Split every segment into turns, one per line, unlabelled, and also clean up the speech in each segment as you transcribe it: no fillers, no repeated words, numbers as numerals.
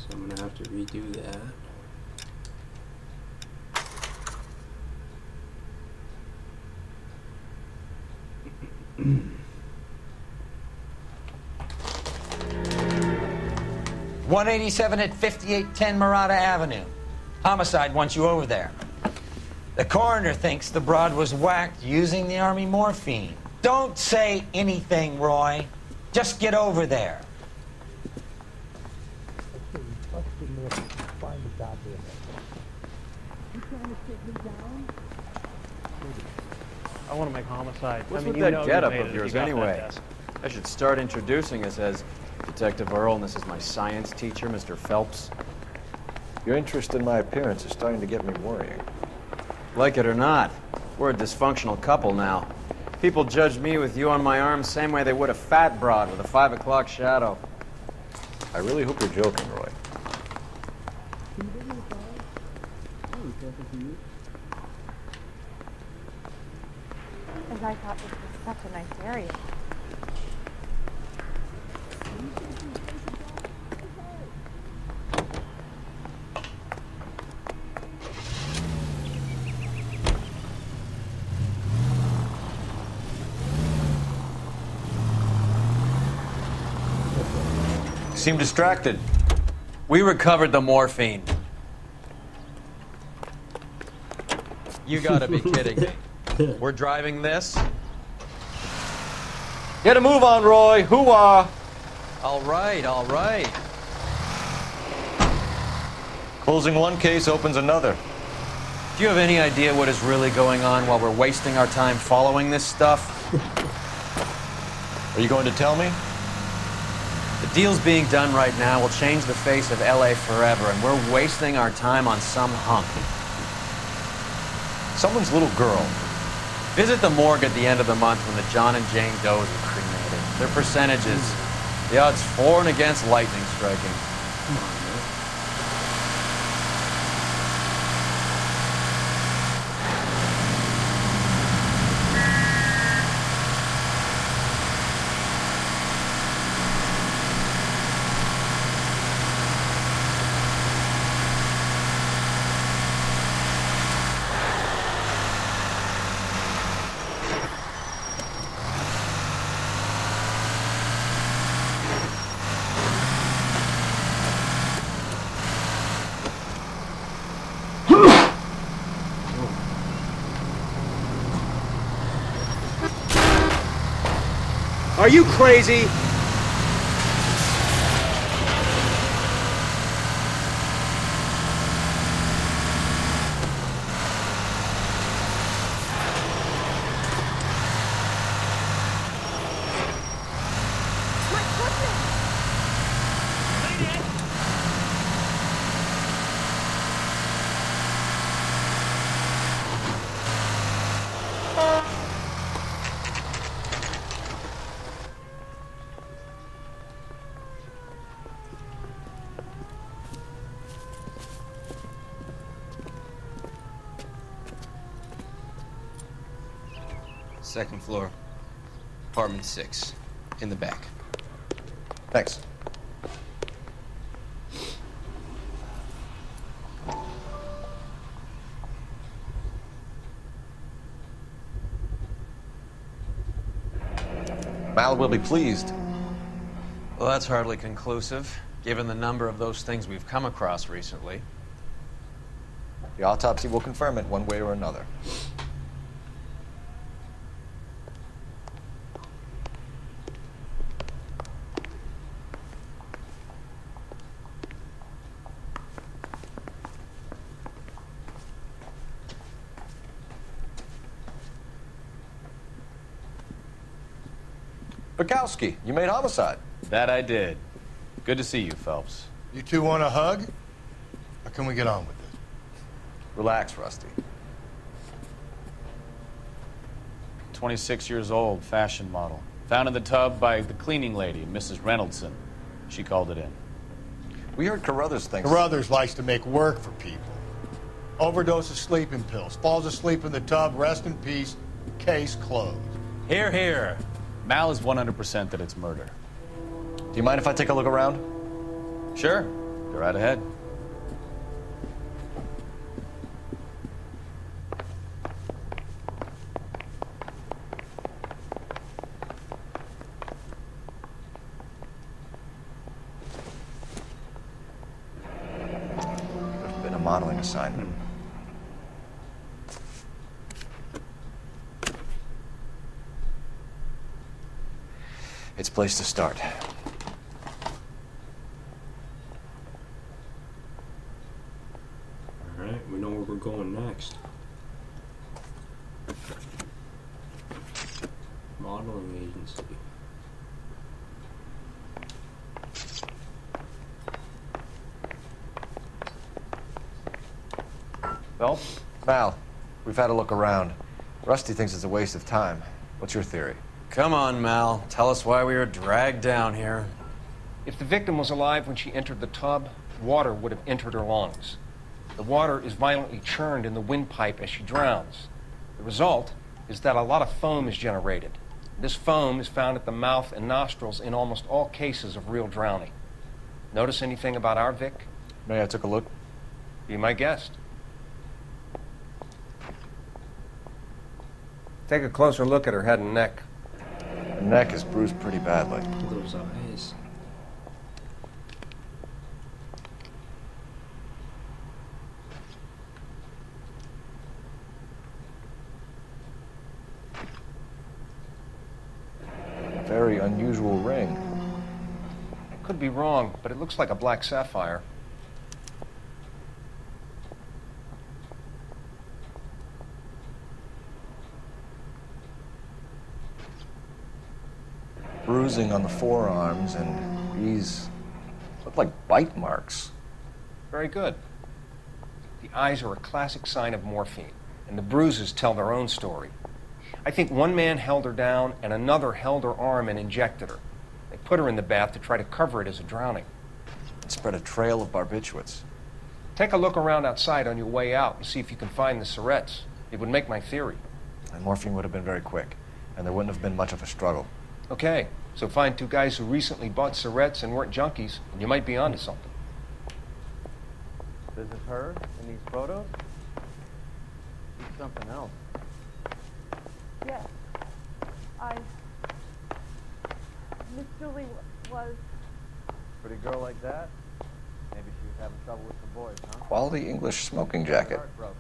So I'm gonna have to redo that.
.187 at 5810 Murata Avenue. Homicide wants you over there. The coroner thinks the broad was whacked using the Army morphine. Don't say anything, Roy. Just get over there.
I want to make homicide.
What's
I mean,
with
you
that
know
getup
you made
of
it
yours
if you got that
anyway?
desk.
I should start introducing us as Detective Earl, and this is my science teacher, Mr. Phelps.
Your interest in my appearance is starting to get me worrying.
Like it or not, we're a dysfunctional couple now. People judge me with you on my arm same way they would a fat broad with a 5 o'clock shadow.
I really hope you're joking, Roy.
Because I thought this was such a nice area.
You seem distracted.
We recovered the morphine. You gotta be kidding me. We're driving this?
Get a move on, Roy. Hoo-ah!
All right, all right.
Closing one case opens another.
Do you have any idea what is really going on while we're wasting our time following this stuff?
Are you going to tell me?
The deals being done right now will change the face of L.A. forever, and we're wasting our time on some hunk.
Someone's little girl.
Visit the morgue at the end of the month when the John and Jane Does are cremated. Their percentages, the odds for and against lightning striking.
Come on, man.
Are you crazy?
Second floor, apartment 6, in the back.
Thanks. Mal will be pleased.
Well, that's hardly conclusive, given the number of those things we've come across recently.
The autopsy will confirm it one way or another. Bukowski, you made homicide.
That I did. Good to see you, Phelps.
You two want a hug? Or can we get on with it?
Relax, Rusty.
26 years old, fashion model. Found in the tub by the cleaning lady, Mrs. Reynoldson. She called it in.
We heard Carruthers thinks...
Carruthers likes to make work for people. Overdose of sleeping pills. Falls asleep in the tub. Rest in peace. Case closed.
Here, here. Mal is 100% that it's murder.
Do you mind if I take a look around?
Sure.
Go right ahead.
There's been a modeling assignment. It's a place to start.
Alright, we know where we're going next. Modeling agency.
Phelps? Mal, we've had a look around. Rusty thinks it's a waste of time. What's your theory?
Come on, Mal. Tell us why we were dragged down here.
If the victim was alive when she entered the tub, water would have entered her lungs. The water is violently churned in the windpipe as she drowns. The result is that a lot of foam is generated. This foam is found at the mouth and nostrils in almost all cases of real drowning. Notice anything about our Vic?
May I took a look?
Be my guest. Take a closer look at her head and neck.
Her neck is bruised pretty badly.
Those eyes.
Very unusual ring.
I could be wrong, but it looks like a black sapphire.
Bruising on the forearms, and these look like bite marks.
Very good. The eyes are a classic sign of morphine, and the bruises tell their own story. I think one man held her down and another held her arm and injected her. They put her in the bath to try to cover it as a drowning.
It spread a trail of barbiturates.
Take a look around outside on your way out and see if you can find the syrettes. It would make my theory.
And morphine would have been very quick, and there wouldn't have been much of a struggle.
Okay, so find two guys who recently bought syrettes and weren't junkies, and you might be onto something.
This is her in these photos? She's something else.
Yes. Miss Julie was...
Pretty girl like that? Maybe she was having trouble with some boys, huh?
Quality English smoking jacket.
Heartbroken.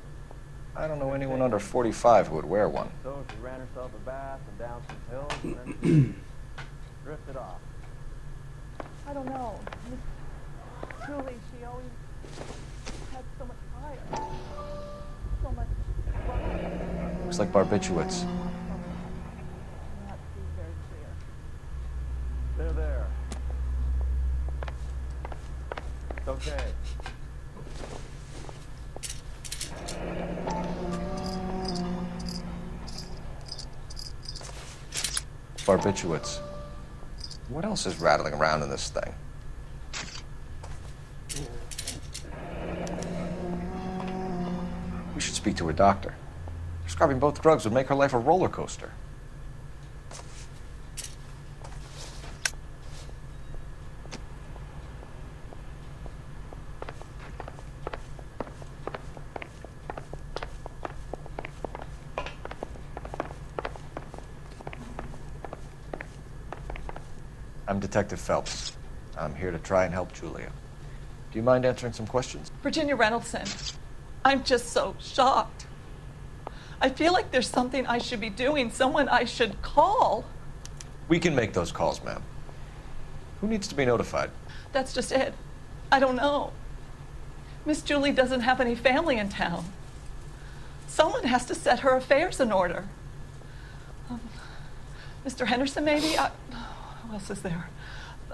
I don't know anyone under 45 who would wear one.
So she ran herself a bath and down some hills and then drifted off.
I don't know. Miss Julie, she always had so much fire. So much fire.
Looks like barbiturates.
Not see very
There,
clear.
there. It's okay.
Barbiturates. What else is rattling around in this thing? We should speak to a doctor. Prescribing both drugs would make her life a roller coaster. I'm Detective Phelps. I'm here to try and help Julia. Do you mind answering some questions?
Virginia Reynoldson, I'm just so shocked. I feel like there's something I should be doing, someone I should call.
We can make those calls, ma'am. Who needs to be notified?
That's just it. I don't know. Miss Julie doesn't have any family in town. Someone has to set her affairs in order. Mr. Henderson, maybe? Who else is there?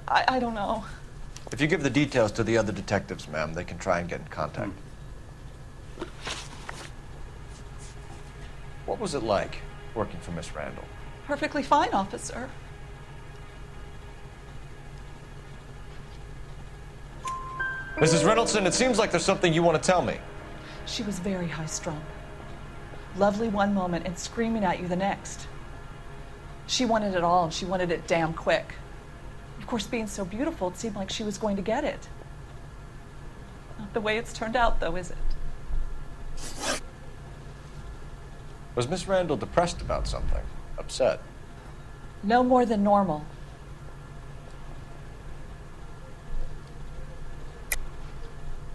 I don't know.
If you give the details to the other detectives, ma'am, they can try and get in contact. What was it like working for Miss Randall?
Perfectly fine, officer.
Mrs. Reynoldson, it seems like there's something you want to tell me.
She was very high-strung. Lovely one moment and screaming at you the next. She wanted it all, and she wanted it damn quick. Of course, being so beautiful, it seemed like she was going to get it. Not the way it's turned out, though, is it?
Was Miss Randall depressed about something? Upset?
No more than normal.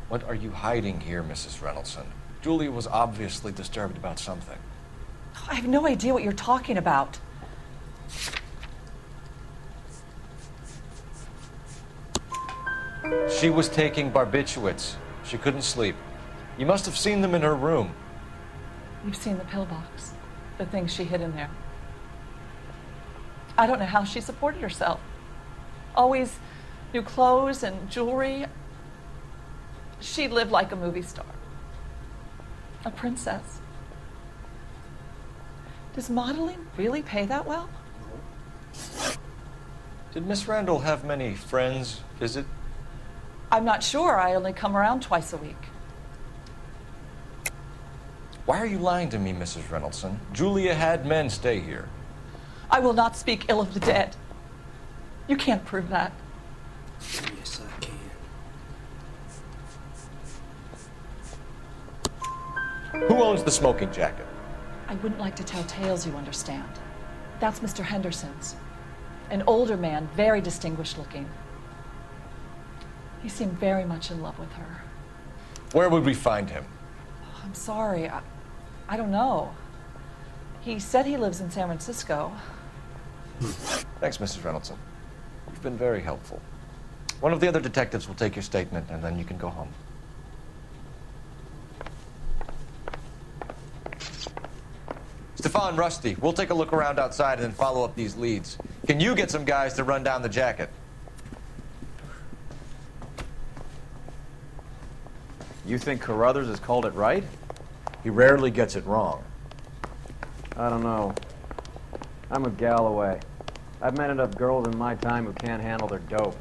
What are you hiding here, Mrs. Reynoldsson? Julia was obviously disturbed about something.
I have no idea what you're talking about.
She was taking barbiturates. She couldn't sleep. You must have seen them in her room.
You've seen the pillbox, the things she hid in there. I don't know how she supported herself. Always new clothes and jewelry. She lived like a movie star. A princess. Does modeling really pay that well?
Did Miss Randall have many friends visit?
I'm not sure. I only come around twice a week.
Why are you lying to me, Mrs. Reynoldsson? Julia had men stay here.
I will not speak ill of the dead. You can't prove that.
Yes, I can.
Who owns the smoking jacket?
I wouldn't like to tell tales, you understand. That's Mr. Henderson's. An older man, very distinguished looking. He seemed very much in love with her.
Where would we find him?
I'm sorry. I don't know. He said he lives in San Francisco.
Thanks, Mrs. Reynoldsson. You've been very helpful. One of the other detectives will take your statement, and then you can go home. Stefan, Rusty, we'll take a look around outside and then follow up these leads. Can you get some guys to run down the jacket?
You think Carruthers has called it right?
He rarely gets it wrong.
I don't know. I'm with Galloway. I've met enough girls in my time who can't handle their dope.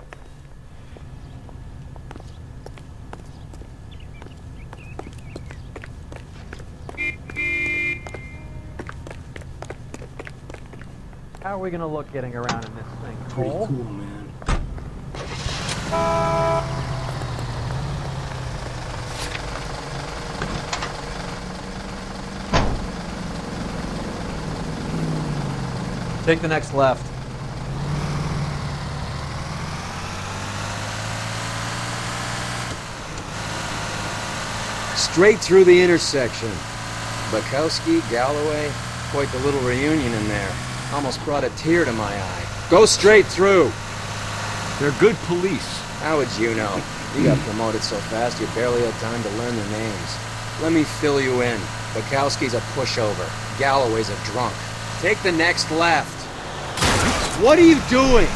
How are we gonna look getting around in this thing,
Pretty
Cole?
cool, man.
Take the next left.
Straight through the intersection. Bukowski, Galloway, quite the little reunion in there. Almost brought a tear to my eye. Go straight through.
They're good police.
How would you know? You got promoted so fast you barely had time to learn their names. Let me fill you in. Bukowski's a pushover. Galloway's a drunk. Take the next left. What are you doing?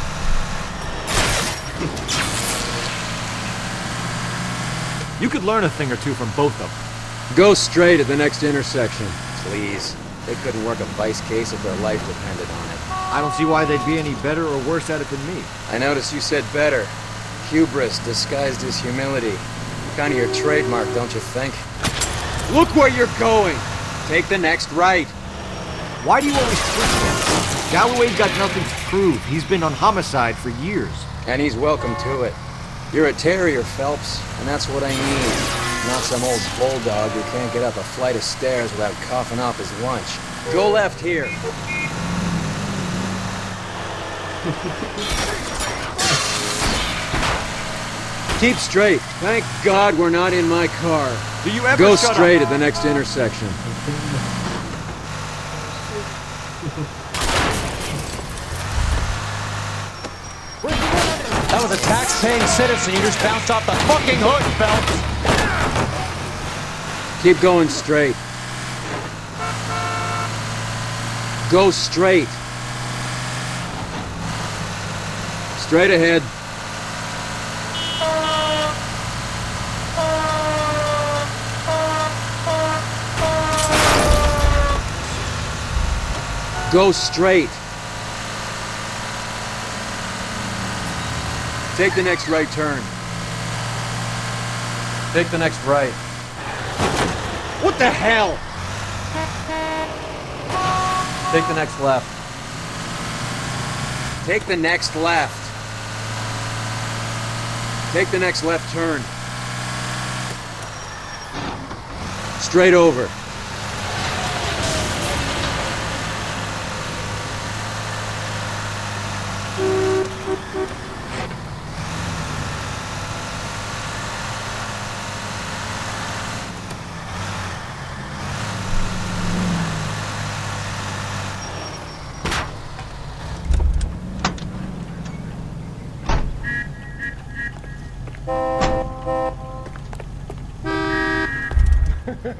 You could learn a thing or two from both of them.
Go straight at the next intersection. Please. They couldn't work a vice case if their life depended on it.
I don't see why they'd be any better or worse at it than me.
I notice you said better. Hubris disguised as humility. Kind of your trademark, don't you think? Look where you're going! Take the next right.
Why do you always twist that? Galloway's got nothing to prove. He's been on homicide for years.
And he's welcome to it. You're a terrier, Phelps, and that's what I mean. Not some old bulldog who can't get up a flight of stairs without coughing off his lunch. Go left here. Keep straight. Thank God we're not in my car.
Do you ever
Go
shut
straight
up?
at the next intersection.
That was a tax-paying citizen. You just bounced off the fucking hood, Phelps.
Keep going straight. Go straight. Straight ahead. Go straight. Take the next right turn.
Take the next right.
What the hell?
Take the next left.
Take the next left. Take the next left turn. Straight over.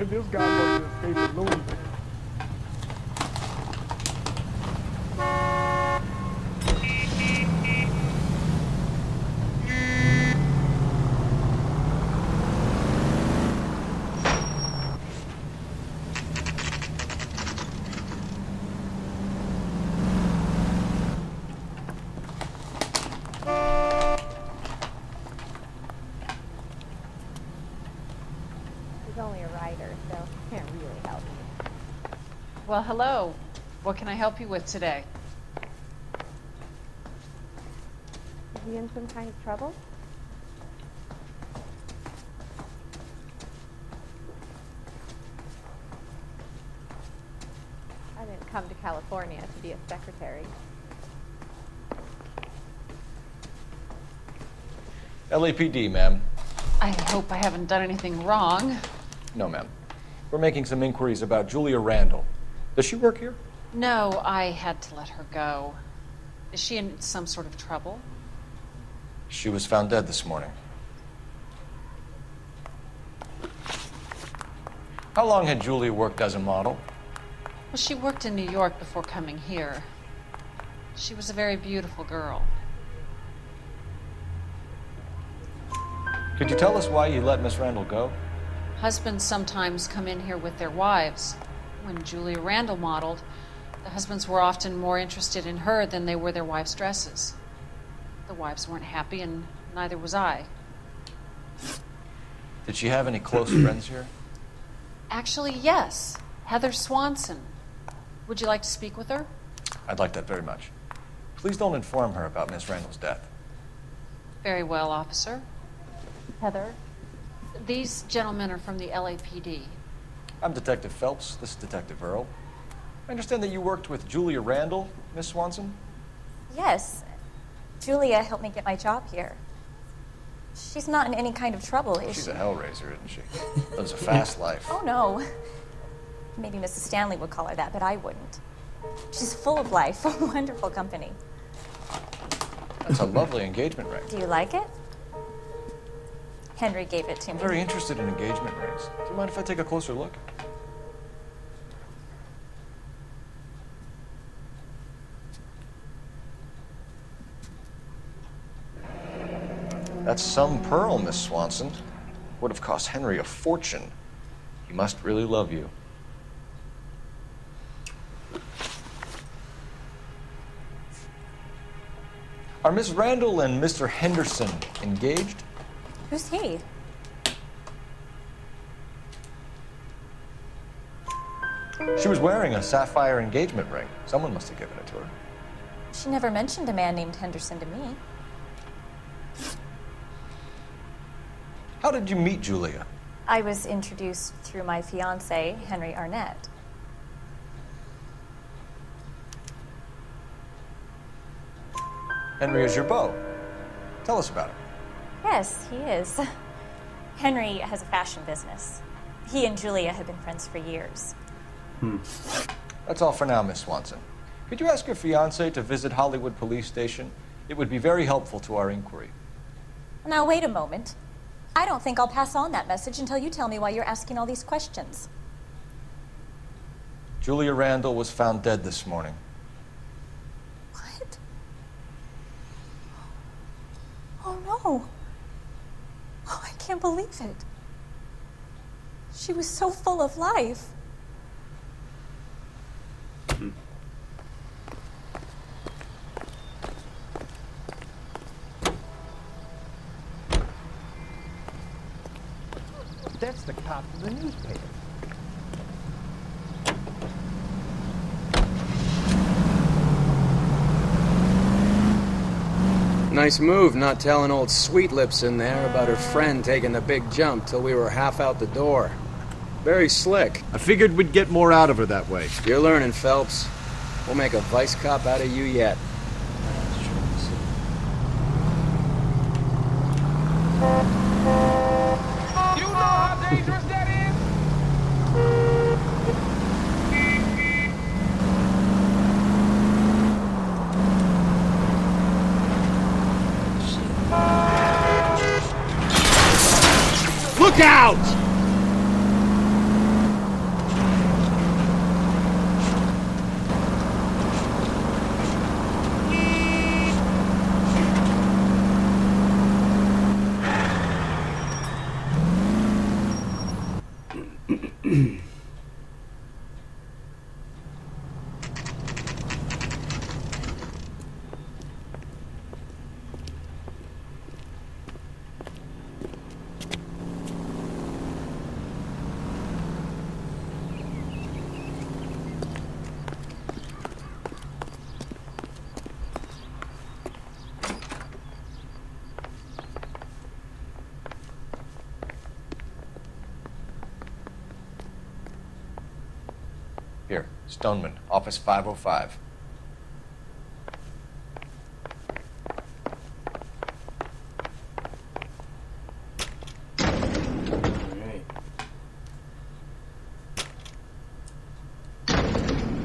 This guy wants to escape the loony bin.
He's only a rider, so he can't really help me.
Well, hello. What can I help you with today?
Is he in some kind of trouble? I didn't come to California to be a secretary.
LAPD, ma'am.
I hope I haven't done anything wrong.
No, ma'am. We're making some inquiries about Julia Randall. Does she work here?
No, I had to let her go. Is she in some sort of trouble?
She was found dead this morning. How long had Julia worked as a model?
Well, she worked in New York before coming here. She was a very beautiful girl.
Could you tell us why you let Miss Randall go?
Husbands sometimes come in here with their wives. When Julia Randall modeled, the husbands were often more interested in her than they were their wives' dresses. The wives weren't happy, and neither was I.
Did she have any close friends here?
Actually, yes. Heather Swanson. Would you like to speak with her?
I'd like that very much. Please don't inform her about Miss Randall's death.
Very well, officer.
Heather?
These gentlemen are from the LAPD.
I'm Detective Phelps. This is Detective Earl. I understand that you worked with Julia Randall, Miss Swanson?
Yes. Julia helped me get my job here. She's not in any kind of trouble, is
She's
she?
a hellraiser, isn't she? Lives a fast life.
Oh, no. Maybe Mrs. Stanley would call her that, but I wouldn't. She's full of life, a wonderful company.
That's a lovely engagement ring.
Do you like it? Henry gave it to
I'm
me.
very interested in engagement rings. Do you mind if I take a closer look? That's some pearl, Miss Swanson. Would have cost Henry a fortune. He must really love you. Are Miss Randall and Mr. Henderson engaged?
Who's he?
She was wearing a sapphire engagement ring. Someone must have given it to her.
She never mentioned a man named Henderson to me.
How did you meet Julia?
I was introduced through my fiancé, Henry Arnett.
Henry is your beau. Tell us about it.
Yes, he is. Henry has a fashion business. He and Julia have been friends for years.
That's all for now, Miss Swanson. Could you ask your fiancé to visit Hollywood Police Station? It would be very helpful to our inquiry.
Now, wait a moment. I don't think I'll pass on that message until you tell me why you're asking all these questions.
Julia Randall was found dead this morning.
What? Oh, no. Oh, I can't believe it. She was so full of life.
That's the cop from the newspaper.
Nice move not telling old Sweet Lips in there about her friend taking the big jump till we were half out the door. Very slick.
I figured we'd get more out of her that way.
You're learning, Phelps. We'll make a vice cop out of you yet.
You know how dangerous that is?
Look out!
Here, Stoneman, office 505.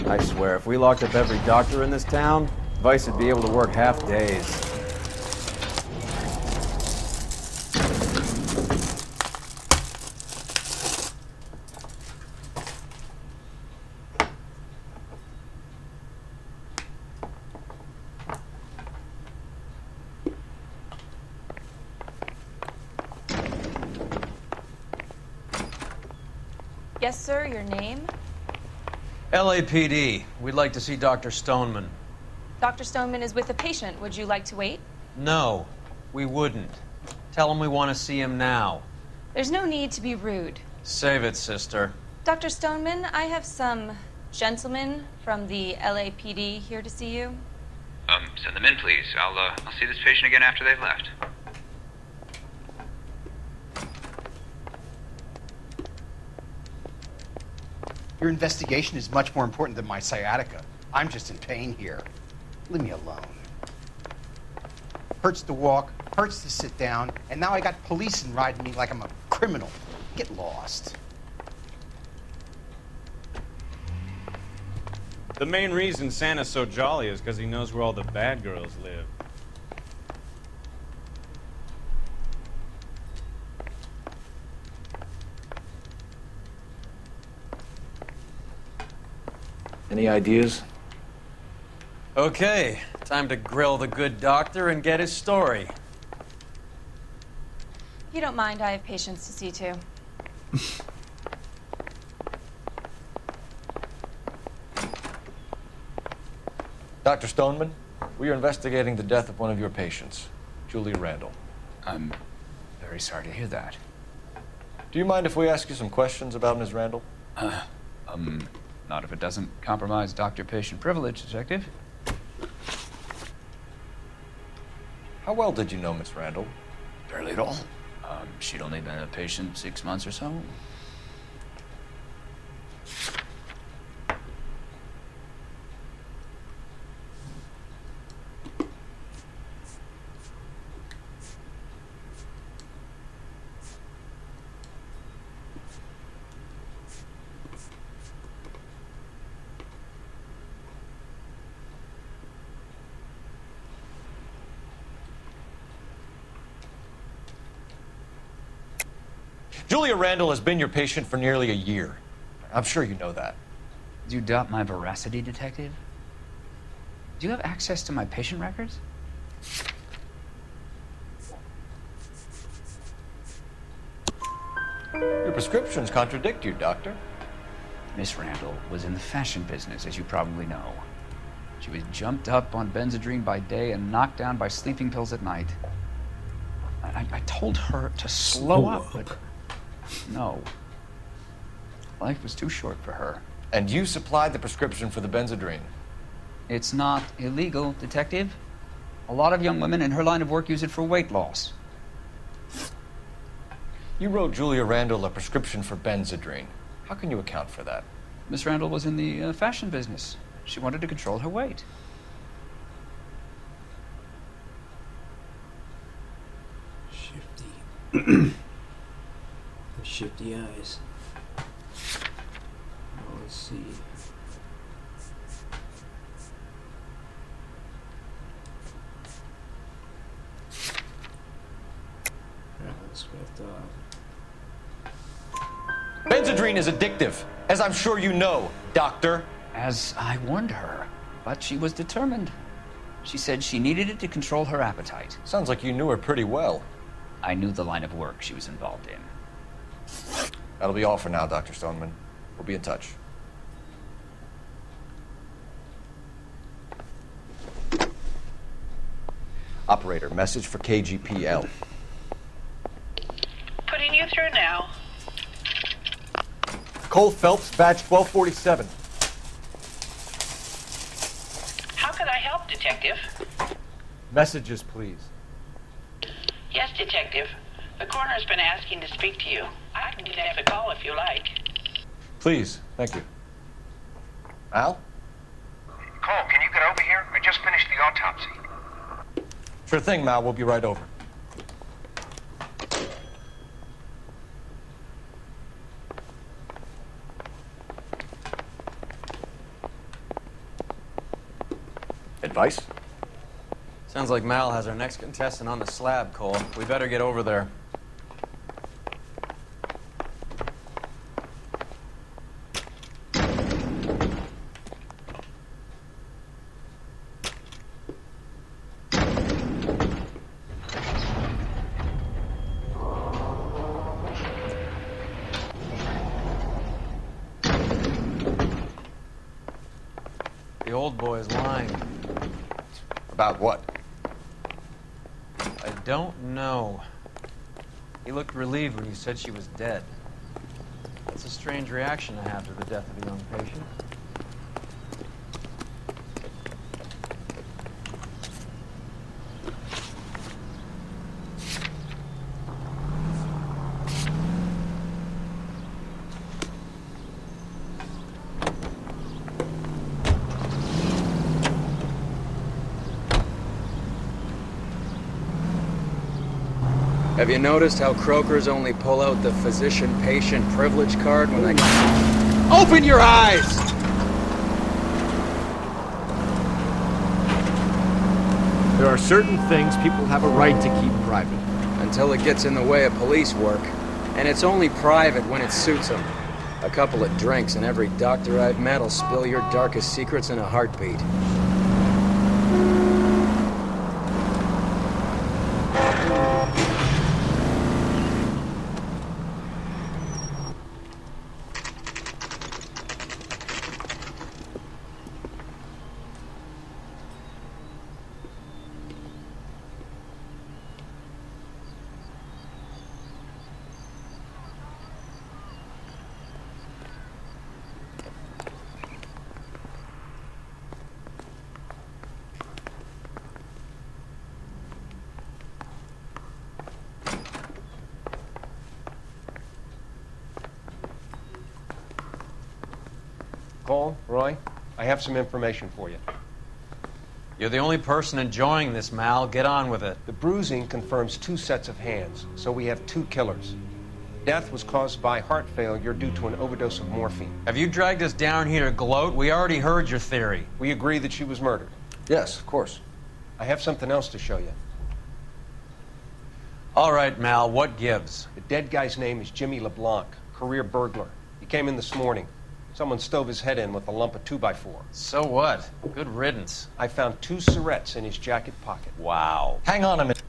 I swear, if we locked up every doctor in this town, Vice would be able to work half days.
Yes, sir, your name?
LAPD. We'd like to see Dr. Stoneman.
Dr. Stoneman is with a patient. Would you like to wait?
No, we wouldn't. Tell him we want to see him now.
There's no need to be rude.
Save it, sister.
Dr. Stoneman, I have some gentlemen from the LAPD here to see you.
Send them in, please. I'll see this patient again after they've left.
Your investigation is much more important than my sciatica. I'm just in pain here. Leave me alone. Hurts to walk, hurts to sit down, and now I got police riding me like I'm a criminal. Get lost.
The main reason Santa's so jolly is because he knows where all the bad girls live.
Any ideas?
Okay, time to grill the good doctor and get his story.
If you don't mind, I have patients to see too.
Dr. Stoneman, we are investigating the death of one of your patients, Julia Randall.
I'm very sorry to hear that.
Do you mind if we ask you some questions about Ms. Randall?
Not if it doesn't compromise doctor-patient privilege, Detective.
How well did you know Miss Randall?
Barely at all. She'd only been a patient 6 months or so.
Julia Randall has been your patient for nearly a year. I'm sure you know that.
Do you doubt my veracity, Detective? Do you have access to my patient records?
Your prescriptions contradict you, Doctor.
Miss Randall was in the fashion business, as you probably know. She was jumped up on Benzedrine by day and knocked down by sleeping pills at night. I told her to slow up, but no. Life was too short for her.
And you supplied the prescription for the Benzedrine?
It's not illegal, Detective. A lot of young women in her line of work use it for weight loss.
You wrote Julia Randall a prescription for Benzedrine. How can you account for that?
Miss Randall was in the fashion business. She wanted to control her weight.
Shifty. Shifty eyes. Oh, let's see. Yeah, that's what I thought.
Benzedrine is addictive, as I'm sure you know, Doctor.
As I warned her, but she was determined. She said she needed it to control her appetite.
Sounds like you knew her pretty well.
I knew the line of work she was involved in.
That'll be all for now, Dr. Stoneman. We'll be in touch. Operator, message for KGPL.
Putting you through now.
Cole Phelps, badge 1247.
How can I help, Detective?
Messages, please.
Yes, Detective. The coroner's been asking to speak to you. I can have the call if you like.
Please, thank you. Al?
Cole, can you get over here? I just finished the autopsy.
Sure thing, Mal. We'll be right over. Advice?
Sounds like Mal has our next contestant on the slab, Cole. We better get over there. The old boy's lying.
About what?
I don't know. He looked relieved when you said she was dead. That's a strange reaction to have to the death of a young patient.
Have you noticed how Croakers only pull out the physician-patient privilege card when they... Open your eyes!
There are certain things people have a right to keep private.
Until it gets in the way of police work. And it's only private when it suits them. A couple of drinks and every doctor I've met will spill your darkest secrets in a heartbeat.
Cole, Roy, I have some information for you.
You're the only person enjoying this, Mal. Get on with it.
The bruising confirms 2 sets of hands, so we have 2 killers. Death was caused by heart failure due to an overdose of morphine.
Have you dragged us down here to gloat? We already heard your theory.
We agree that she was murdered.
Yes, of course.
I have something else to show you.
All right, Mal, what gives?
The dead guy's name is Jimmy Leblanc, career burglar. He came in this morning. Someone stove his head in with a lump of 2x4.
So what? Good riddance.
I found 2 cigarettes in his jacket pocket.
Wow.
Hang on a minute.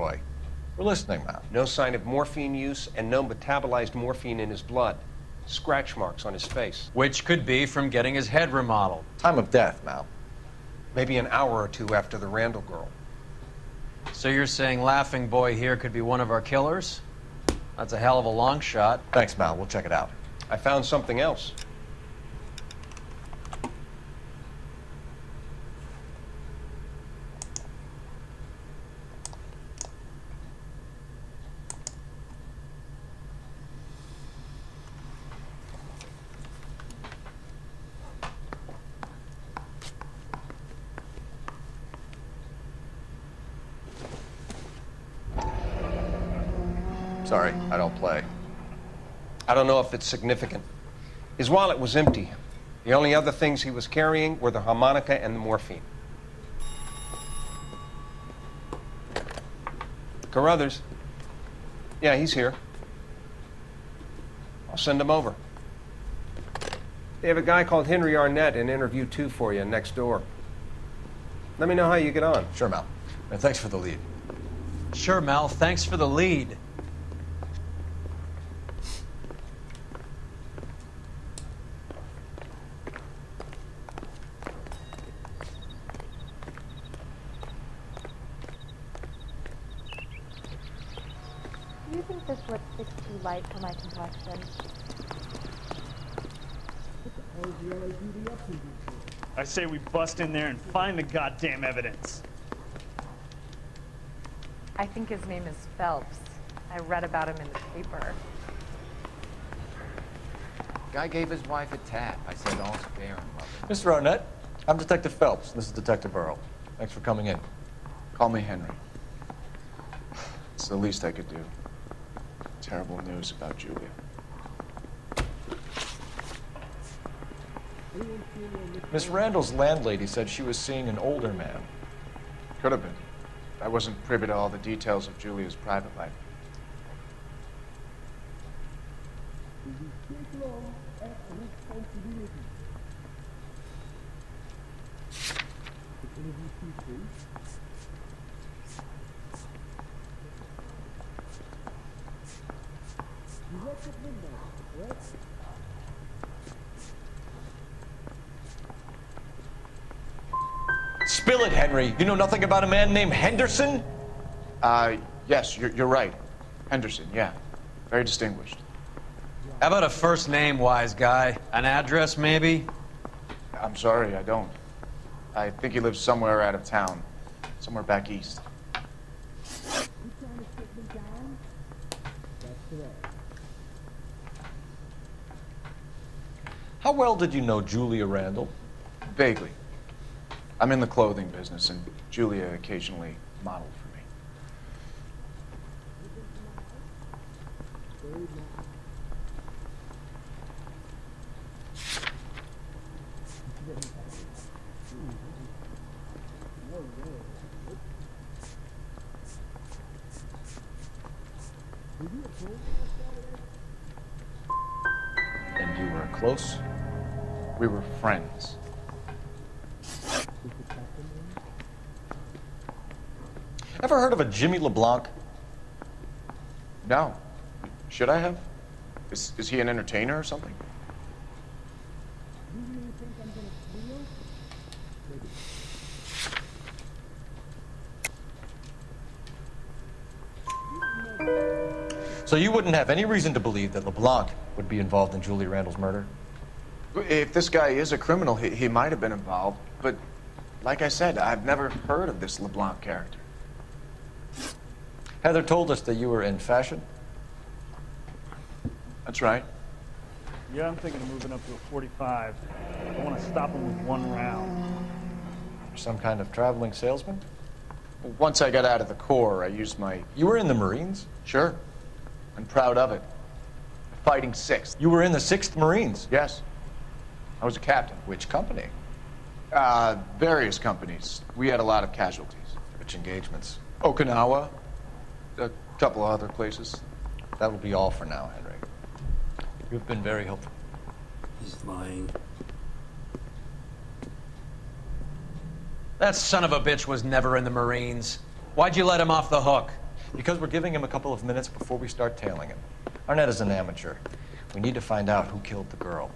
Roy. We're listening, Mal.
No sign of morphine use and no metabolized morphine in his blood. Scratch marks on his face.
Which could be from getting his head remodeled.
Time of death, Mal.
Maybe an hour or two after the Randall girl.
So you're saying Laughing Boy here could be one of our killers? That's a hell of a long shot.
Thanks, Mal. We'll check it out.
I found something else.
Sorry, I don't play.
I don't know if it's significant. His wallet was empty. The only other things he was carrying were the harmonica and the morphine. Carruthers. Yeah, he's here. I'll send him over. They have a guy called Henry Arnett in interview 2 for you next door. Let me know how you get on.
Sure, Mal. And thanks for the lead.
Sure, Mel. Thanks for the lead.
Do you think this lipstick's too light for my complexion?
I say we bust in there and find the goddamn evidence.
I think his name is Phelps. I read about him in the paper.
Guy gave his wife a tap. I said all's fair in love.
Mr. Arnett, I'm Detective Phelps. This is Detective Earl. Thanks for coming in.
Call me Henry. It's the least I could do. Terrible news about Julia.
Miss Randall's landlady said she was seeing an older man.
Could have been. I wasn't privy to all the details of Julia's private life.
Spill it, Henry. You know nothing about a man named Henderson?
Yes, you're right. Henderson, yeah. Very distinguished.
How about a first name, wise guy? An address, maybe?
I'm sorry, I don't. I think he lives somewhere out of town. Somewhere back east.
How well did you know Julia Randall?
Vaguely. I'm in the clothing business, and Julia occasionally modeled for me.
And you were close?
We were friends.
Ever heard of a Jimmy Leblanc?
No. Should I have? Is he an entertainer or something?
So you wouldn't have any reason to believe that Leblanc would be involved in Julia Randall's murder?
If this guy is a criminal, he might have been involved. But like I said, I've never heard of this Leblanc character.
Heather told us that you were in fashion.
That's right.
Yeah, I'm thinking of moving up to a 45. I want to stop him with one round.
Some kind of traveling salesman?
Once I got out of the Corps, I used my...
You were in the Marines?
Sure. I'm proud of it. Fighting 6th.
You were in the 6th Marines?
Yes. I was a captain.
Which company?
Various companies. We had a lot of casualties.
Which engagements?
Okinawa. A couple of other places.
That will be all for now, Henry. You've been very helpful.
He's lying.
That son of a bitch was never in the Marines. Why'd you let him off the hook?
Because we're giving him a couple of minutes before we start tailing him. Arnett is an amateur. We need to find out who killed the girl.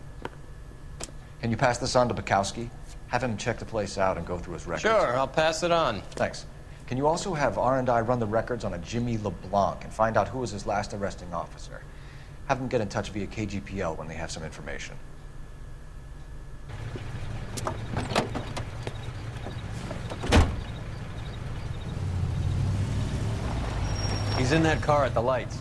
Can you pass this on to Bukowski? Have him check the place out and go through his records.
Sure, I'll pass it on.
Thanks. Can you also have R&I run the records on a Jimmy Leblanc and find out who was his last arresting officer? Have them get in touch via KGPL when they have some information.
He's in that car at the lights.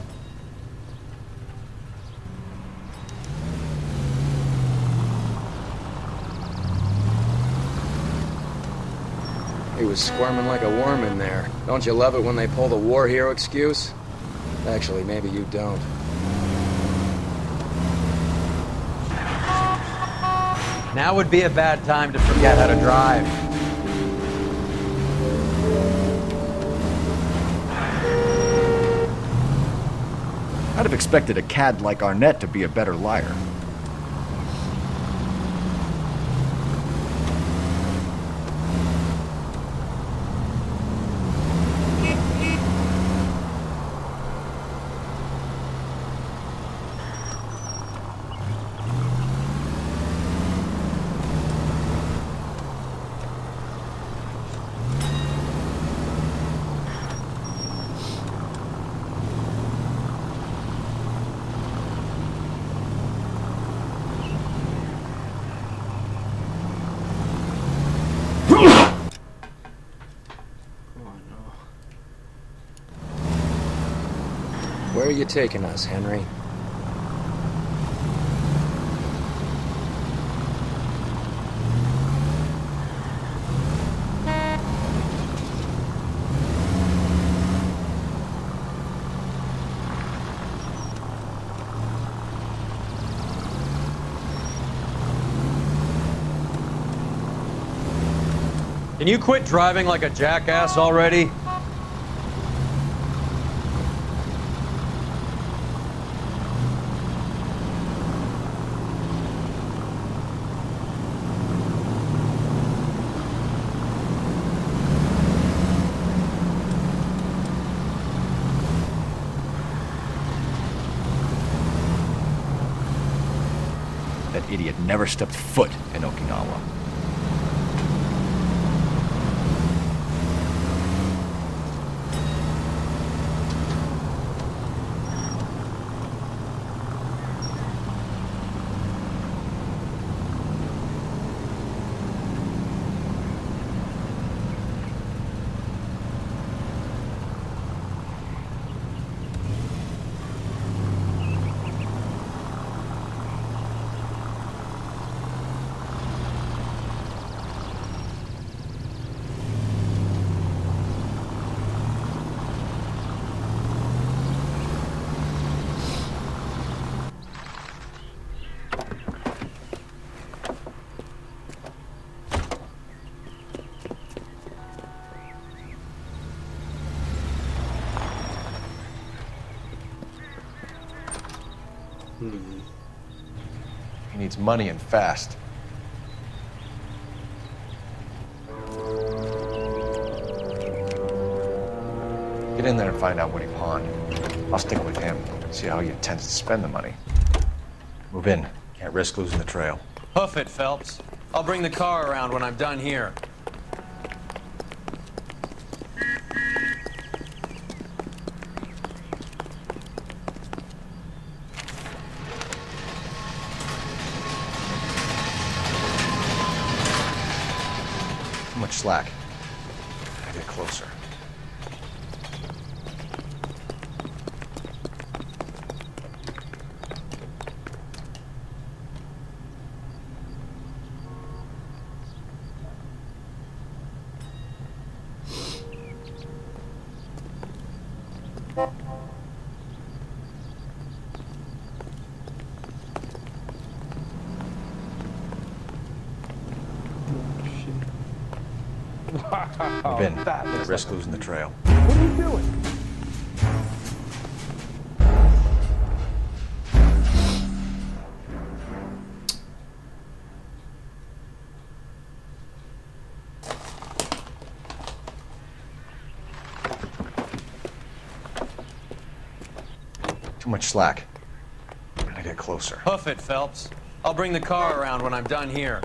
He was squirming like a worm in there. Don't you love it when they pull the war hero excuse? Actually, maybe you don't.
Now would be a bad time to forget how to drive.
I'd have expected a cad like Arnett to be a better liar.
Where are you taking us, Henry?
Can you quit driving like a jackass already?
That idiot never stepped foot in Okinawa.
He needs money and fast. Get in there and find out what he pawned. I'll stick with him, see how he intends to spend the money. Move in. Can't risk losing the trail.
Hoof it, Phelps. I'll bring the car around when I'm done here.
Too much slack. Gotta get closer. Move in. Can't risk losing the trail.
What are you doing?
Too much slack. Gotta get closer.
Hoof it, Phelps. I'll bring the car around when I'm done here.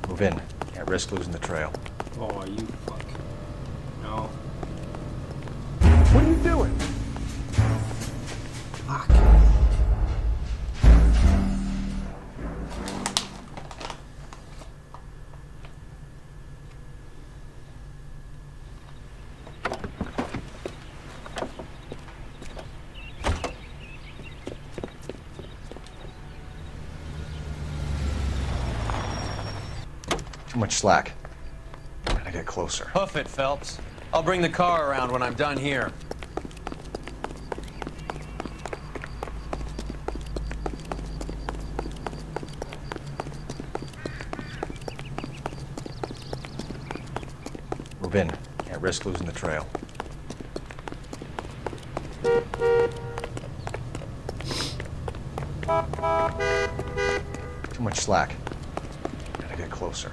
Move in. Can't risk losing the trail.
Oh, you fuck. No.
What are you doing?
Fuck.
Too much slack. Gotta get closer.
Hoof it, Phelps. I'll bring the car around when I'm done here.
Move in. Can't risk losing the trail. Too much slack. Gotta get closer.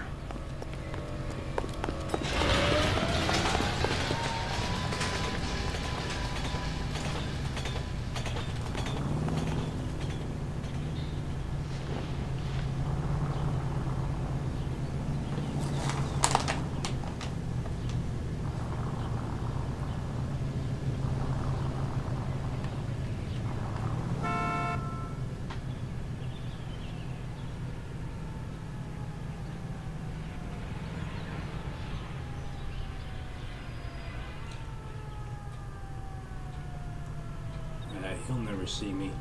He'll never see me.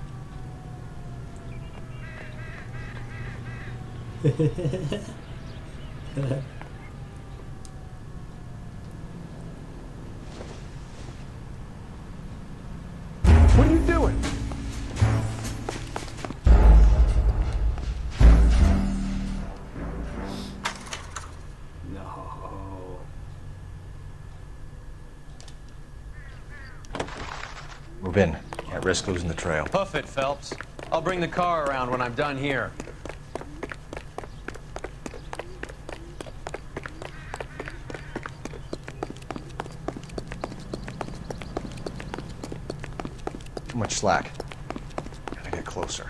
What are you doing?
No.
Move in. Can't risk losing the trail.
Hoof it, Phelps. I'll bring the car around when I'm done here.
Too much slack. Gotta get closer.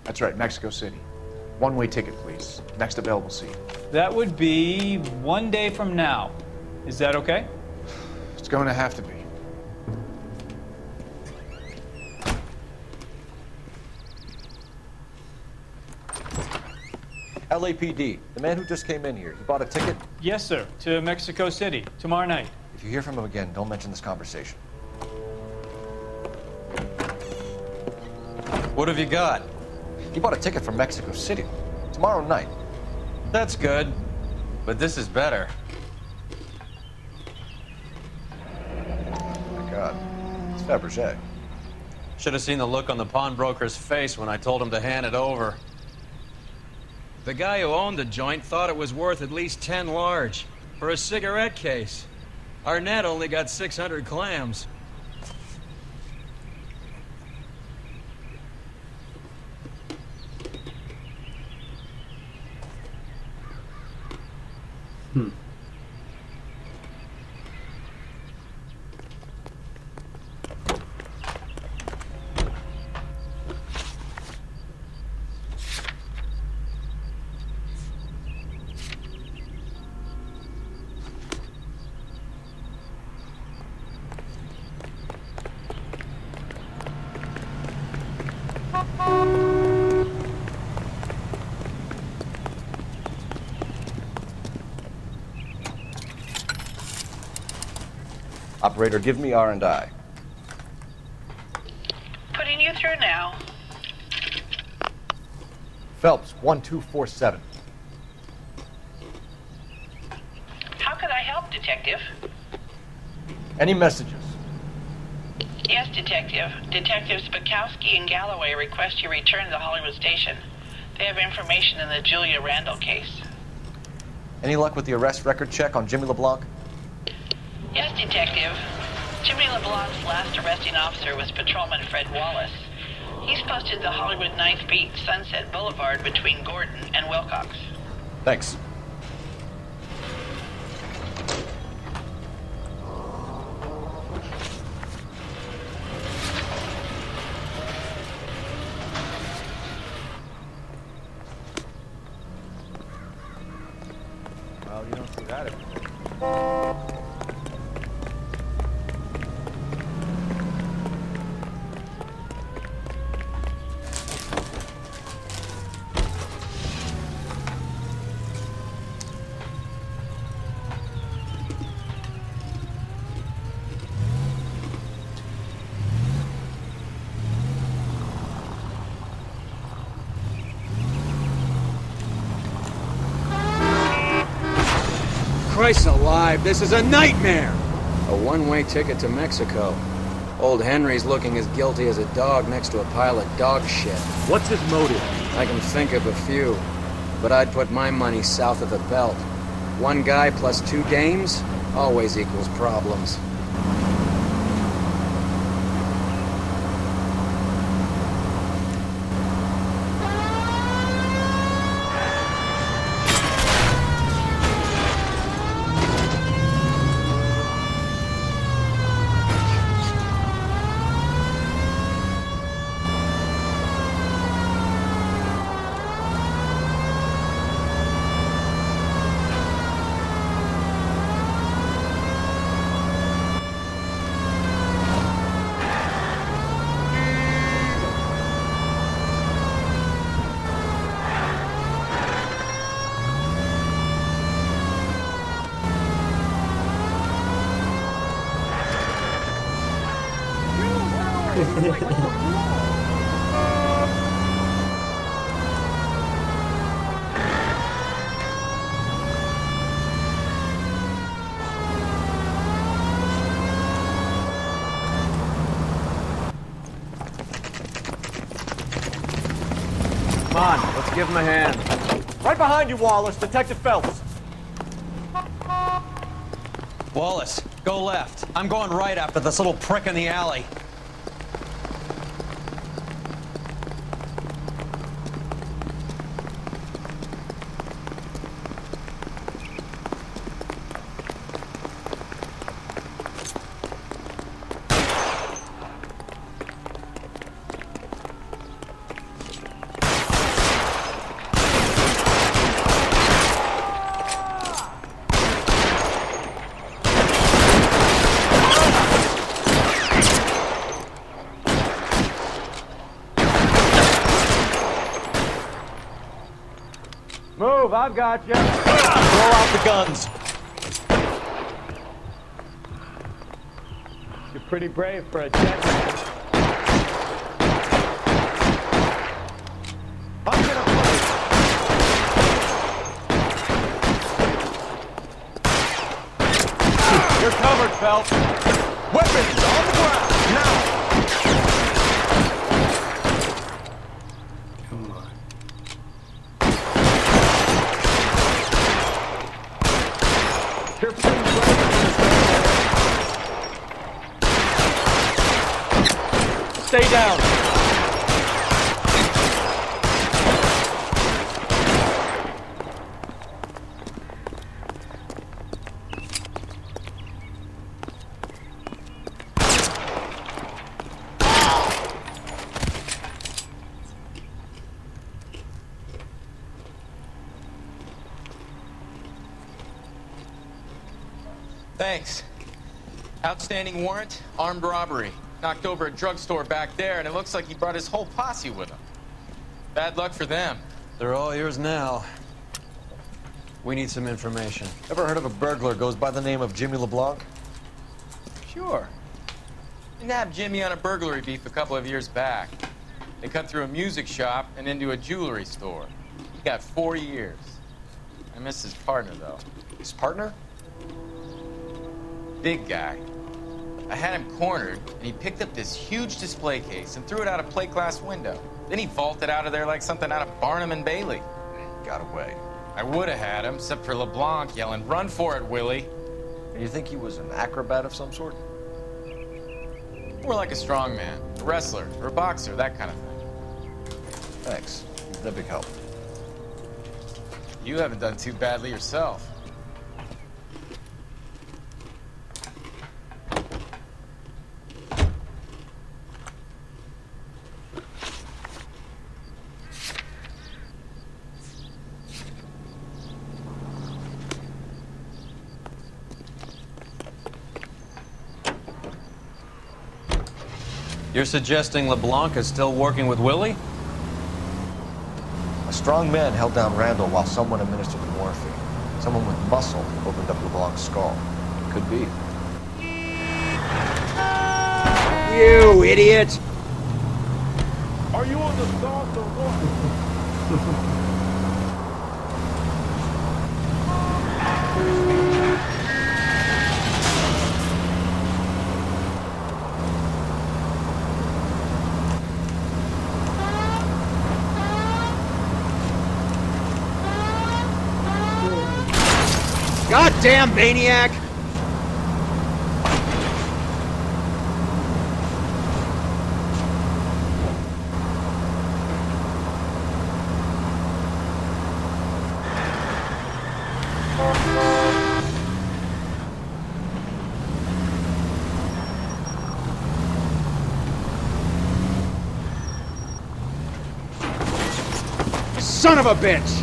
That's right, Mexico City. One-way ticket, please. Next available seat.
That would be 1 day from now. Is that okay?
It's going to have to be.
LAPD, the man who just came in here, he bought a ticket?
Yes, sir. To Mexico City, tomorrow night.
If you hear from him again, don't mention this conversation.
What have you got?
He bought a ticket from Mexico City. Tomorrow night.
That's good. But this is better.
It's Fabergé.
Should have seen the look on the pawnbroker's face when I told him to hand it over.
The guy who owned the joint thought it was worth at least 10 large for a cigarette case. Arnett only got 600 clams.
Operator, give me R&I.
Putting you through now.
Phelps, 1247.
How could I help, Detective?
Any messages?
Yes, Detective. Detectives Bukowski and Galloway request you return to the Hollywood station. They have information in the Julia Randall case.
Any luck with the arrest record check on Jimmy Leblanc?
Yes, Detective. Jimmy LeBlanc's last arresting officer was Patrolman Fred Wallace. He's posted the Hollywood 9th Beat Sunset Boulevard between Gordon and Wilcox.
Thanks. Well, you don't see that every day.
Christ alive, this is a nightmare! A one-way ticket to Mexico. Old Henry's looking as guilty as a dog next to a pile of dog shit.
What's his motive?
I can think of a few, but I'd put my money south of the belt. One guy plus 2 dames always equals problems.
Come on, let's give him a hand.
Right behind you, Wallace. Detective Phelps.
Wallace, go left. I'm going right after this little prick in the alley.
Move, I've got you. Throw out the guns.
You're pretty brave for a gentleman.
I'm gonna You're covered, Phelps. Weapons on the ground.
Come on.
Stay down.
Thanks. Outstanding warrant, armed robbery. Knocked over a drugstore back there, and it looks like he brought his whole posse with him. Bad luck for them.
They're all yours now. We need some information.
Ever heard of a burglar goes by the name of Jimmy Leblanc?
Sure. We nabbed Jimmy on a burglary beef a couple of years back. They cut through a music shop and into a jewelry store. He got 4 years. I miss his partner, though.
His partner?
Big guy. I had him cornered, and he picked up this huge display case and threw it out a plate glass window. Then he vaulted out of there like something out of Barnum and Bailey.
Got away.
I would have had him, except for LeBlanc yelling, "Run for it, Willie!"
And you think he was an acrobat of some sort?
More like a strongman, a wrestler, or a boxer, that kind of thing.
Thanks. He's a big help.
You haven't done too badly yourself.
You're suggesting LeBlanc is still working with Willie?
A strong man held down Randall while someone administered the morphine. Someone with muscle opened up LeBlanc's skull. Could be.
You idiot!
Are you on the sauce or what?
Goddamn maniac! Son of a bitch!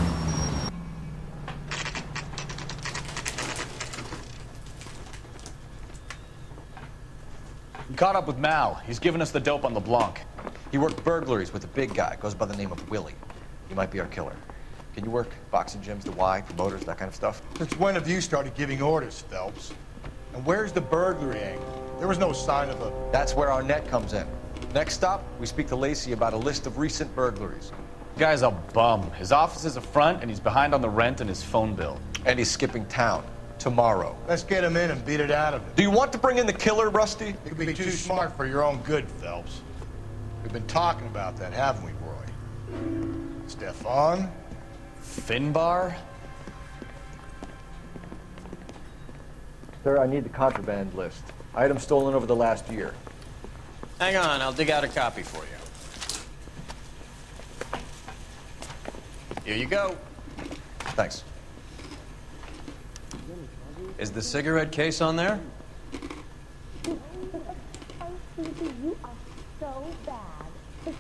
Caught up with Mao. He's given us the dope on LeBlanc. He worked burglaries with a big guy. Goes by the name of Willie. He might be our killer. Can you work boxing gyms, the Y, promoters, that kind of stuff?
Since when have you started giving orders, Phelps? And where's the burglary angle? There was no sign of a...
That's where our net comes in. Next stop, we speak to Lacey about a list of recent burglaries.
Guy's a bum. His office is a front, and he's behind on the rent and his phone bill.
And he's skipping town. Tomorrow.
Let's get him in and beat it out of him.
Do you want to bring in the killer, Rusty?
You could be too smart for your own good, Phelps. We've been talking about that, haven't we, Roy? Stefan?
Finbar?
Sir, I need the contraband list. Items stolen over the last year.
Hang on, I'll dig out a copy for you. Here you go.
Thanks.
Is the cigarette case on there?
You are so bad.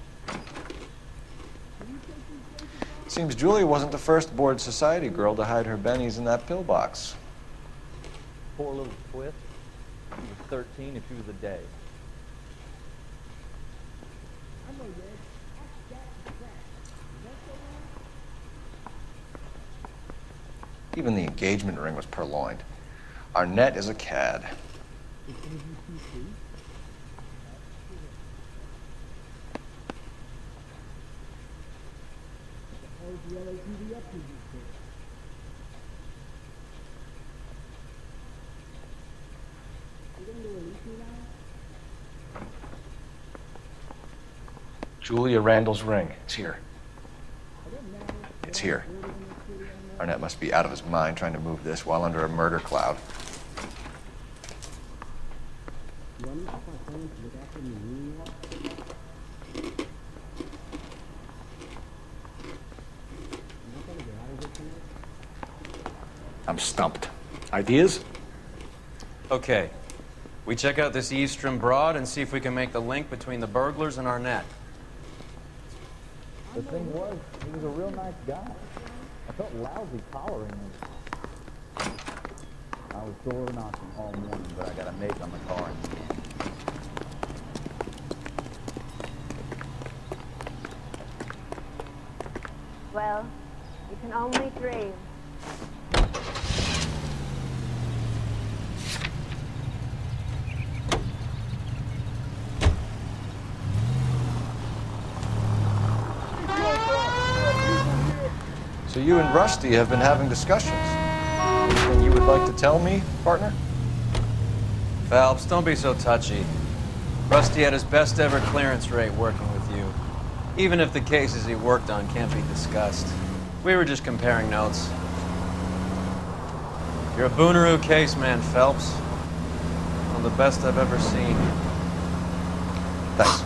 Seems Julia wasn't the first bored society girl to hide her bennies in that pillbox.
Poor little twit. She was 13 if she was a day.
Even the engagement ring was purloined. Our net is a cad. Julia Randall's ring. It's here. It's here. Arnett must be out of his mind trying to move this while under a murder cloud. I'm stumped. Ideas?
Okay. We check out this Eastern broad and see if we can make the link between the burglars and Arnett.
The thing was, he was a real nice guy. I felt lousy collaring him. I was door knocking all morning, but I got a make on the car.
Well, you can only dream.
So you and Rusty have been having discussions. Anything you would like to tell me, partner?
Phelps, don't be so touchy. Rusty had his best ever clearance rate working with you. Even if the cases he worked on can't be discussed. We were just comparing notes. You're a Booneroo case man, Phelps. One of the best I've ever seen.
Thanks.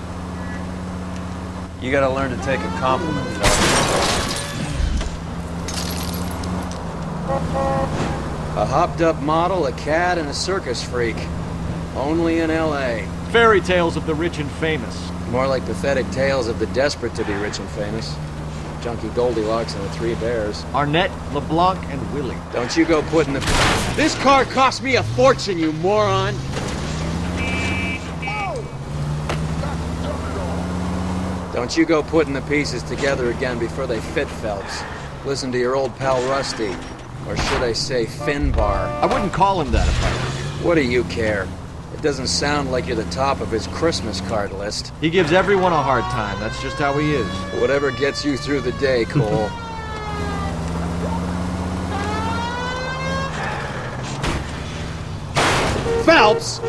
You gotta learn to take a compliment, Phelps. A hopped-up model, a cad, and a circus freak. Only in L.A.
Fairy tales of the rich and famous.
More like pathetic tales of the desperate to be rich and famous. Junkie Goldilocks and the Three Bears.
Arnett, LeBlanc, and Willie.
Don't you go putting the... This car cost me a fortune, you moron! Don't you go putting the pieces together again before they fit, Phelps. Listen to your old pal Rusty. Or should I say Finbar?
I wouldn't call him that if I were you.
What do you care? It doesn't sound like you're the top of his Christmas card list.
He gives everyone a hard time. That's just how he is.
Whatever gets you through the day, Cole. Phelps!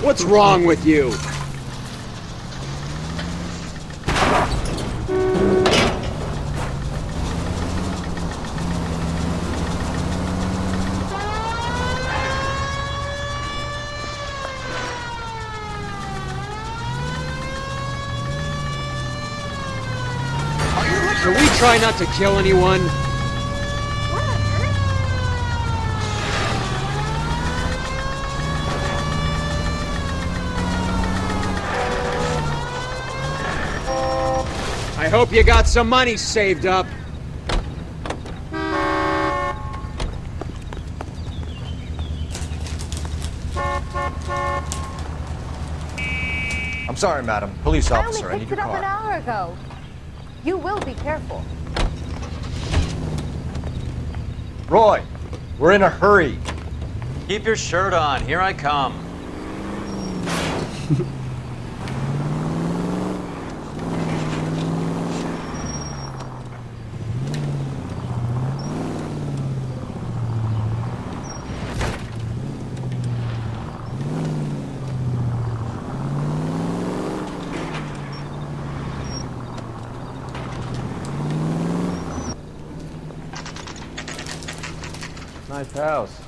What's wrong with you? Should we try not to kill anyone? I hope you got some money saved up.
I'm sorry, madam. Police officer,
I
I need
picked
your
it up an
car.
hour ago. You will be careful.
Roy, we're in a hurry.
Keep your shirt on. Here I come. Nice house.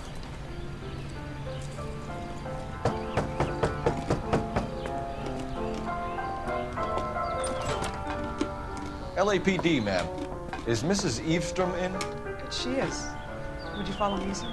LAPD, ma'am. Is Mrs. Eavestrom in?
She is. Would you follow me, sir?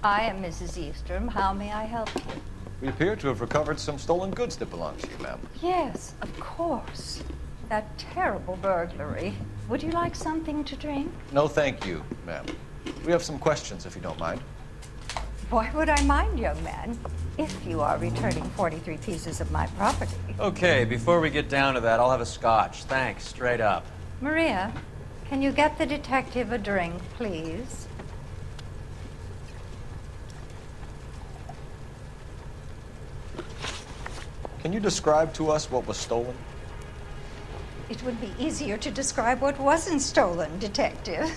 I am Mrs. Eavestrom. How may I help you?
We appear to have recovered some stolen goods that belong to you, ma'am.
Yes, of course. That terrible burglary. Would you like something to drink?
No, thank you, ma'am. We have some questions, if you don't mind.
Why would I mind, young man, if you are returning 43 pieces of my property?
Okay, before we get down to that, I'll have a scotch. Thanks, straight up.
Maria, can you get the detective a drink, please?
Can you describe to us what was stolen?
It would be easier to describe what wasn't stolen, Detective.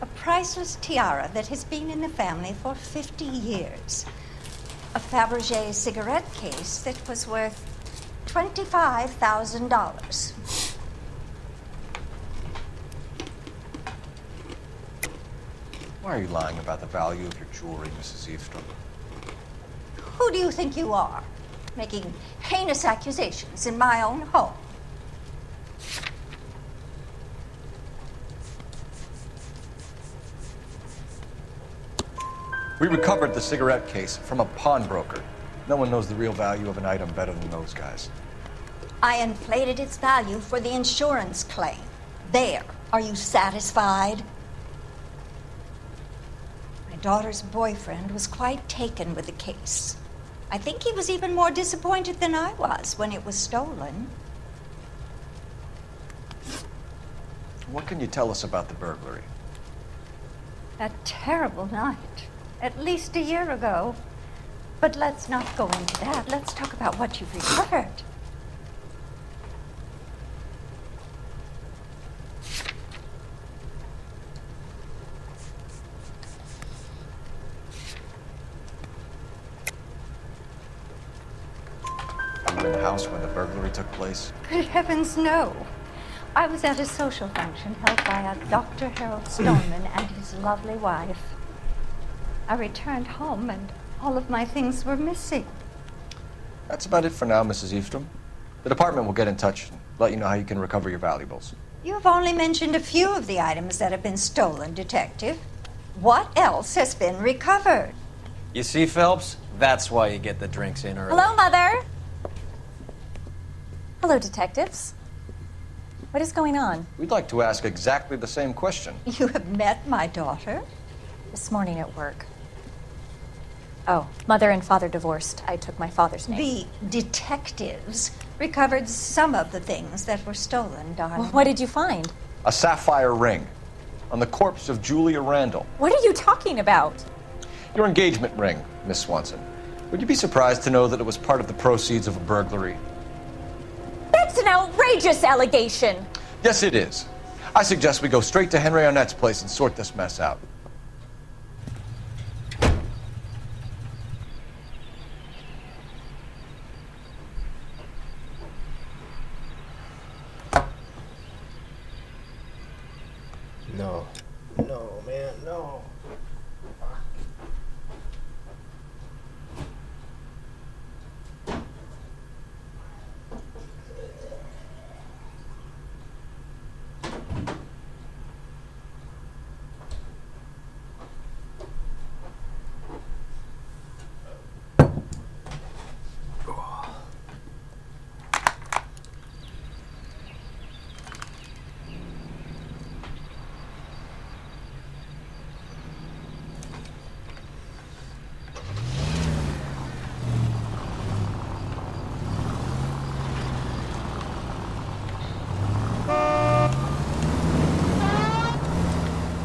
A priceless tiara that has been in the family for 50 years. A Fabergé cigarette case that was worth $25,000.
Why are you lying about the value of your jewelry, Mrs. Eavestrom?
Who do you think you are, making heinous accusations in my own home?
We recovered the cigarette case from a pawnbroker. No one knows the real value of an item better than those guys.
I inflated its value for the insurance claim. There. Are you satisfied? My daughter's boyfriend was quite taken with the case. I think he was even more disappointed than I was when it was stolen.
What can you tell us about the burglary?
That terrible night. At least a year ago. But let's not go into that. Let's talk about what you've recovered.
Were you in the house when the burglary took place?
Good heavens, no. I was at a social function held by a Dr. Harold Stoneman and his lovely wife. I returned home and all of my things were missing.
That's about it for now, Mrs. Eavestrom. The department will get in touch and let you know how you can recover your valuables.
You have only mentioned a few of the items that have been stolen, Detective. What else has been recovered?
You see, Phelps? That's why you get the drinks in early.
Hello, Mother. Hello, detectives. What is going on?
We'd like to ask exactly the same question.
You have met my daughter?
This morning at work. Oh, mother and father divorced. I took my father's name.
The detectives recovered some of the things that were stolen, darling.
Well, what did you find?
A sapphire ring on the corpse of Julia Randall.
What are you talking about?
Your engagement ring, Miss Swanson. Would you be surprised to know that it was part of the proceeds of a burglary?
That's an outrageous allegation.
Yes, it is. I suggest we go straight to Henry Arnett's place and sort this mess out.
No. No, man, no.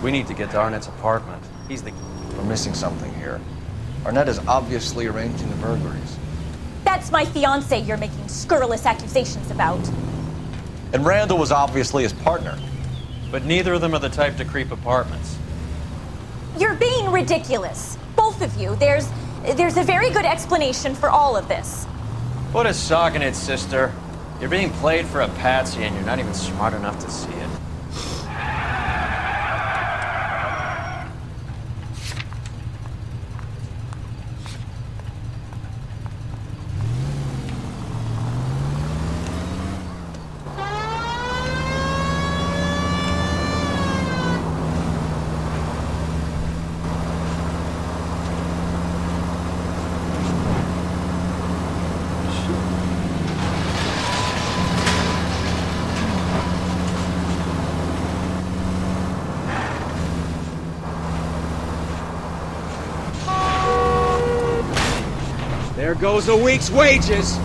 We need to get to Arnett's apartment. He's the...
We're missing something here. Arnett is obviously arranging the burglaries.
That's my fiance you're making scurrilous accusations about.
And Randall was obviously his partner.
But neither of them are the type to creep apartments.
You're being ridiculous. Both of you. There's a very good explanation for all of this.
Put a sock in it, sister. You're being played for a patsy and you're not even smart enough to see it.
There goes a week's wages!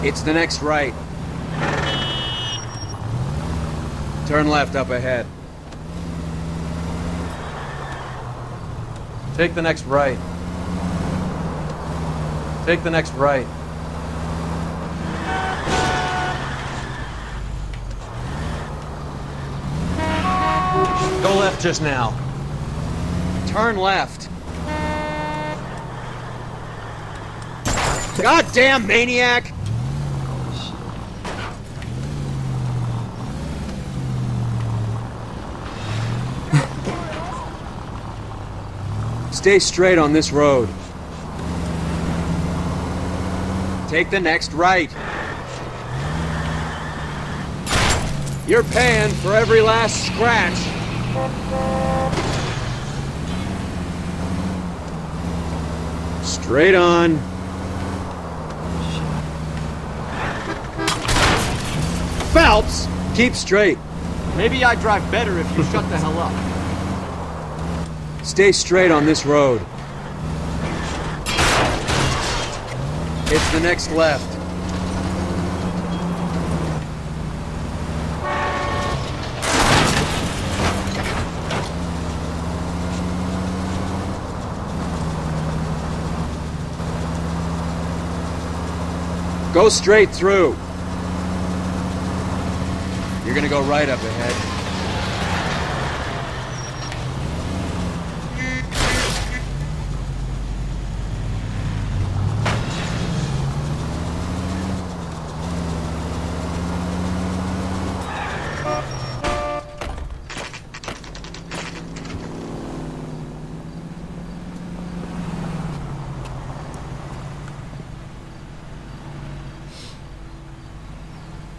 It's the next right. Turn left up ahead.
Take the next right. Take the next right. Go left just now.
Turn left. Goddamn maniac! Stay straight on this road. Take the next right. You're paying for every last scratch. Straight on. Phelps! Keep straight.
Maybe I drive better if you shut the hell up.
Stay straight on this road. It's the next left. Go straight through. You're gonna go right up ahead.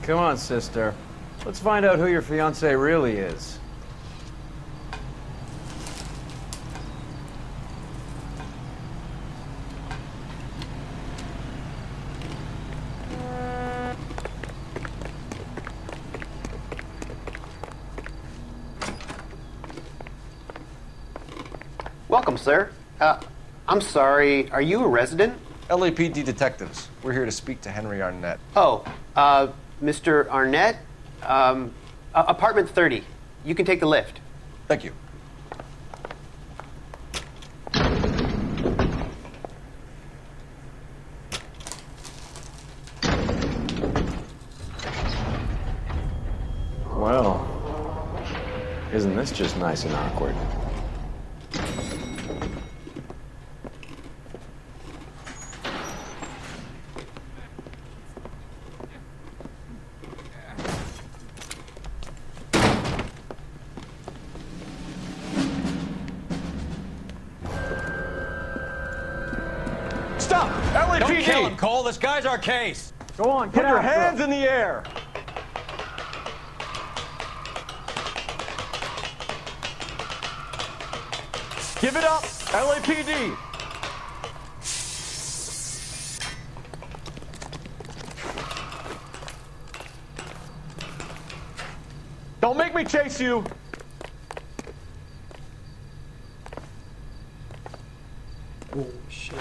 Come on, sister. Let's find out who your fiancé really is.
Welcome, sir. I'm sorry, are you a resident?
LAPD detectives. We're here to speak to Henry Arnett.
Oh, Mr. Arnett? Apartment 30. You can take the lift.
Thank you.
Well, isn't this just nice and awkward?
Don't
LAPD!
kill him, Cole. This guy's our case.
Go on, put your hands in the air! Give it up, LAPD! Don't make me chase you!
Oh, shit.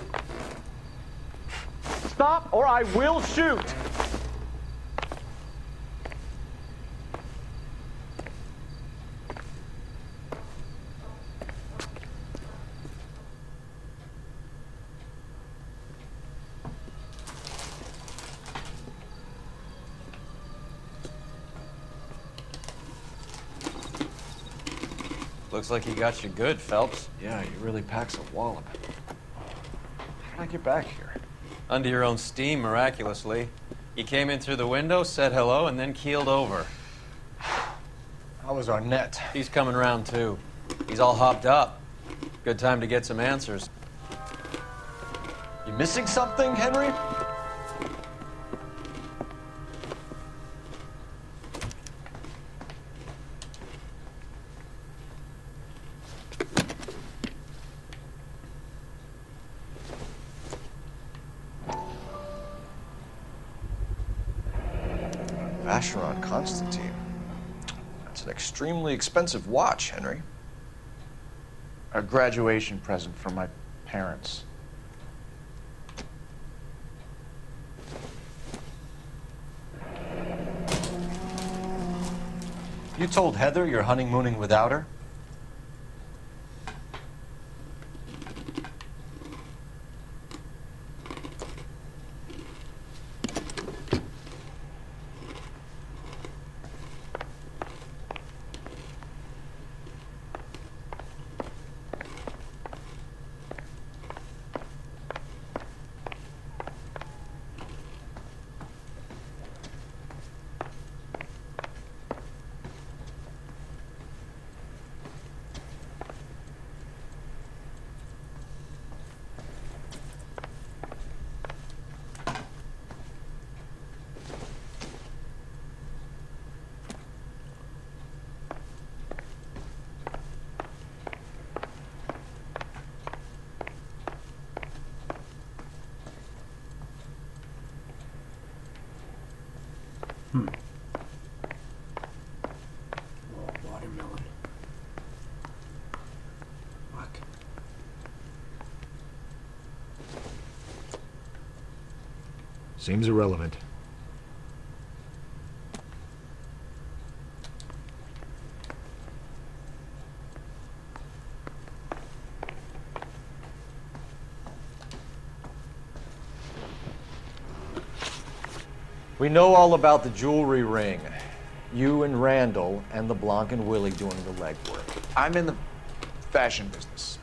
Stop or I will shoot!
Looks like he got you good, Phelps.
Yeah, he really packs a wallop. How did I get back here?
Under your own steam, miraculously. You came in through the window, said hello, and then keeled over.
How was Arnett?
He's coming round, too. He's all hopped up. Good time to get some answers.
You missing something, Henry? Vacheron Constantine. That's an extremely expensive watch, Henry.
A graduation present from my parents.
You told Heather you're honeymooning without her?
Oh, watermelon. Fuck.
Seems irrelevant. We know all about the jewelry ring. You and Randall and Leblanc and Willie doing the legwork.
I'm in the fashion business.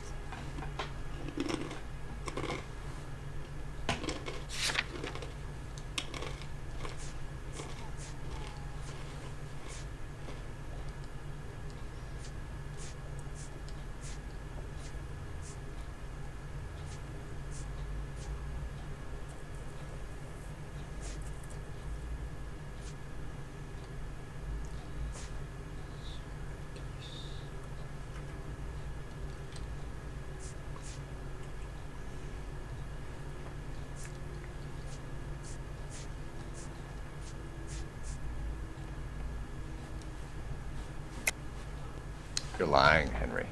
You're lying, Henry.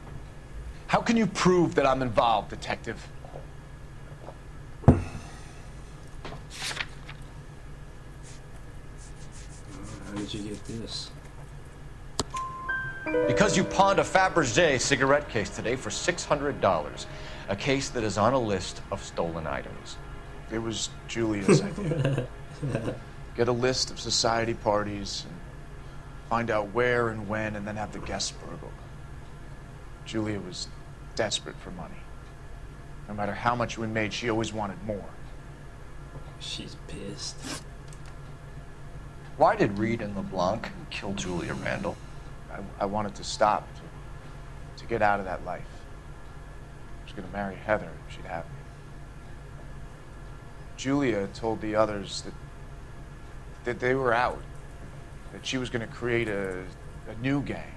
How can you prove that I'm involved, Detective?
How did you get this?
Because you pawned a Fabergé cigarette case today for $600. A case that is on a list of stolen items.
It was Julia's idea. Get a list of society parties, and find out where and when, and then have the guests burgled. Julia was desperate for money. No matter how much we made, she always wanted more.
She's pissed.
Why did Reed and LeBlanc kill Julia Randall?
I wanted to stop, to get out of that life. I was going to marry Heather if she'd have me. Julia told the others that they were out, that she was going to create a new gang.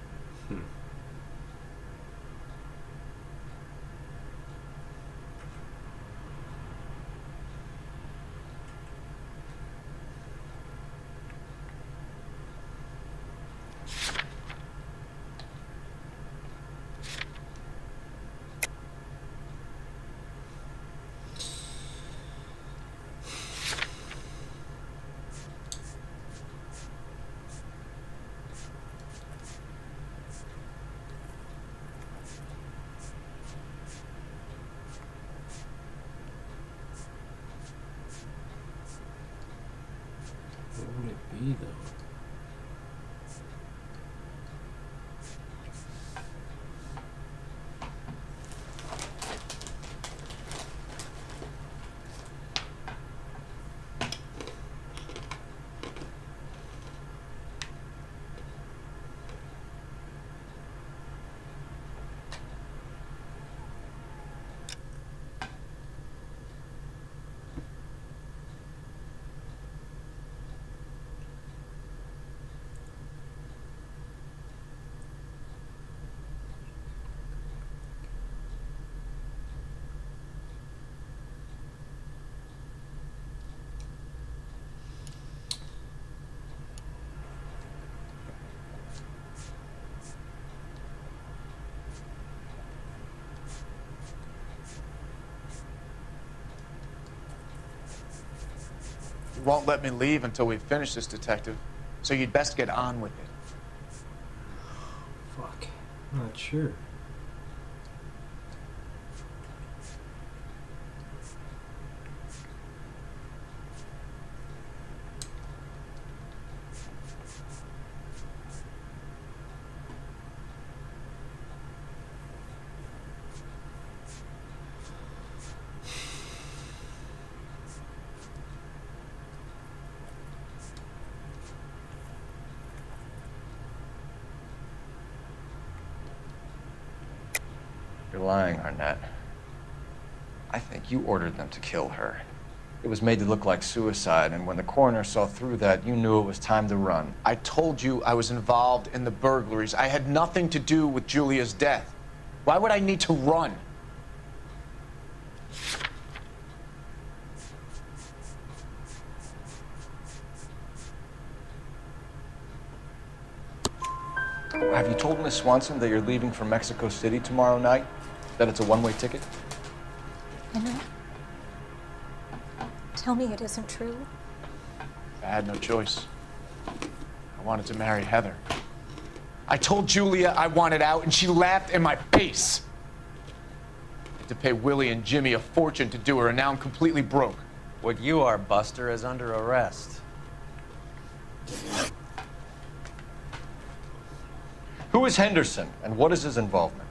What would it be, though?
You won't let me leave until we finish this, Detective. So you'd best get on with it.
Fuck. Not sure.
You're lying, Arnett. I think you ordered them to kill her. It was made to look like suicide, and when the coroner saw through that, you knew it was time to run.
I told you I was involved in the burglaries. I had nothing to do with Julia's death. Why would I need to run?
Have you told Miss Swanson that you're leaving for Mexico City tomorrow night? That it's a one-way ticket?
Henry? Tell me it isn't true.
I had no choice. I wanted to marry Heather. I told Julia I wanted out, and she laughed in my face. I had to pay Willie and Jimmy a fortune to do her, and now I'm completely broke.
What you are, Buster, is under arrest.
Who is Henderson, and what is his involvement?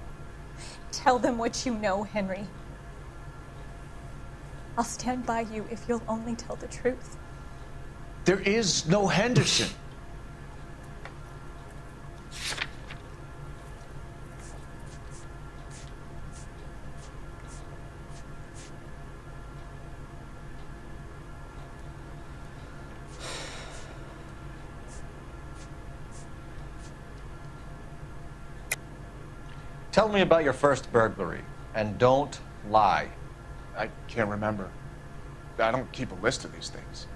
Tell them what you know, Henry. I'll stand by you if you'll only tell the truth.
There is no Henderson.
Tell me about your first burglary, and don't lie.
I can't remember. I don't keep a list of these things.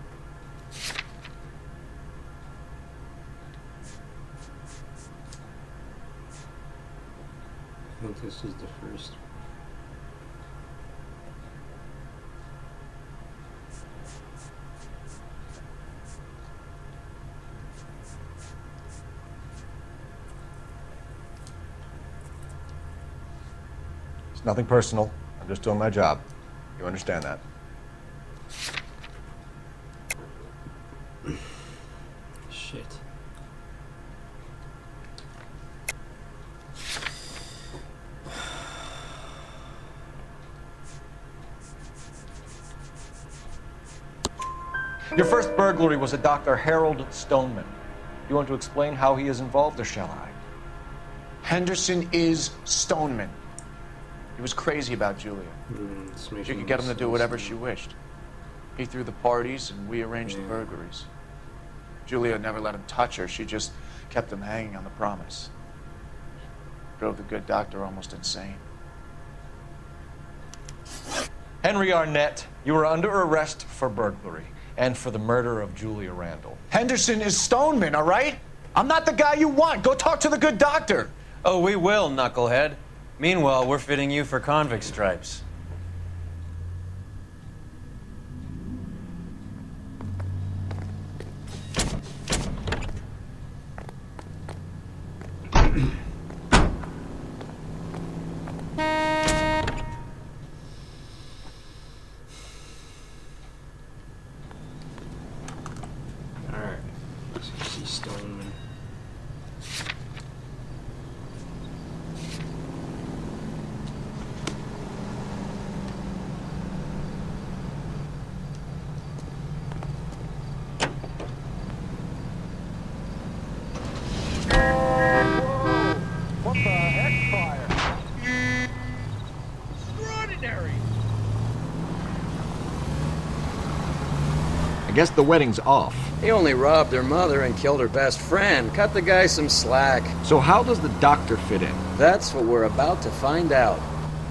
I think this is the first.
It's nothing personal. I'm just doing my job. You understand that?
Shit.
Your first burglary was a Dr. Harold Stoneman. You want to explain how he is involved, or shall I?
Henderson is Stoneman. He was crazy about Julia. She could get him to do whatever she wished. He threw the parties, and we arranged the burglaries. Julia never let him touch her. She just kept him hanging on the promise. Drove the good doctor almost insane.
Henry Arnett, you are under arrest for burglary and for the murder of Julia Randall.
Henderson is Stoneman, all right? I'm not the guy you want. Go talk to the good doctor.
Oh, we will, knucklehead. Meanwhile, we're fitting you for convict stripes.
Alright. C. Stoneman.
What the heck, fire?
Extraordinary!
I guess the wedding's off.
He only robbed her mother and killed her best friend. Cut the guy some slack.
So how does the doctor fit in?
That's what we're about to find out.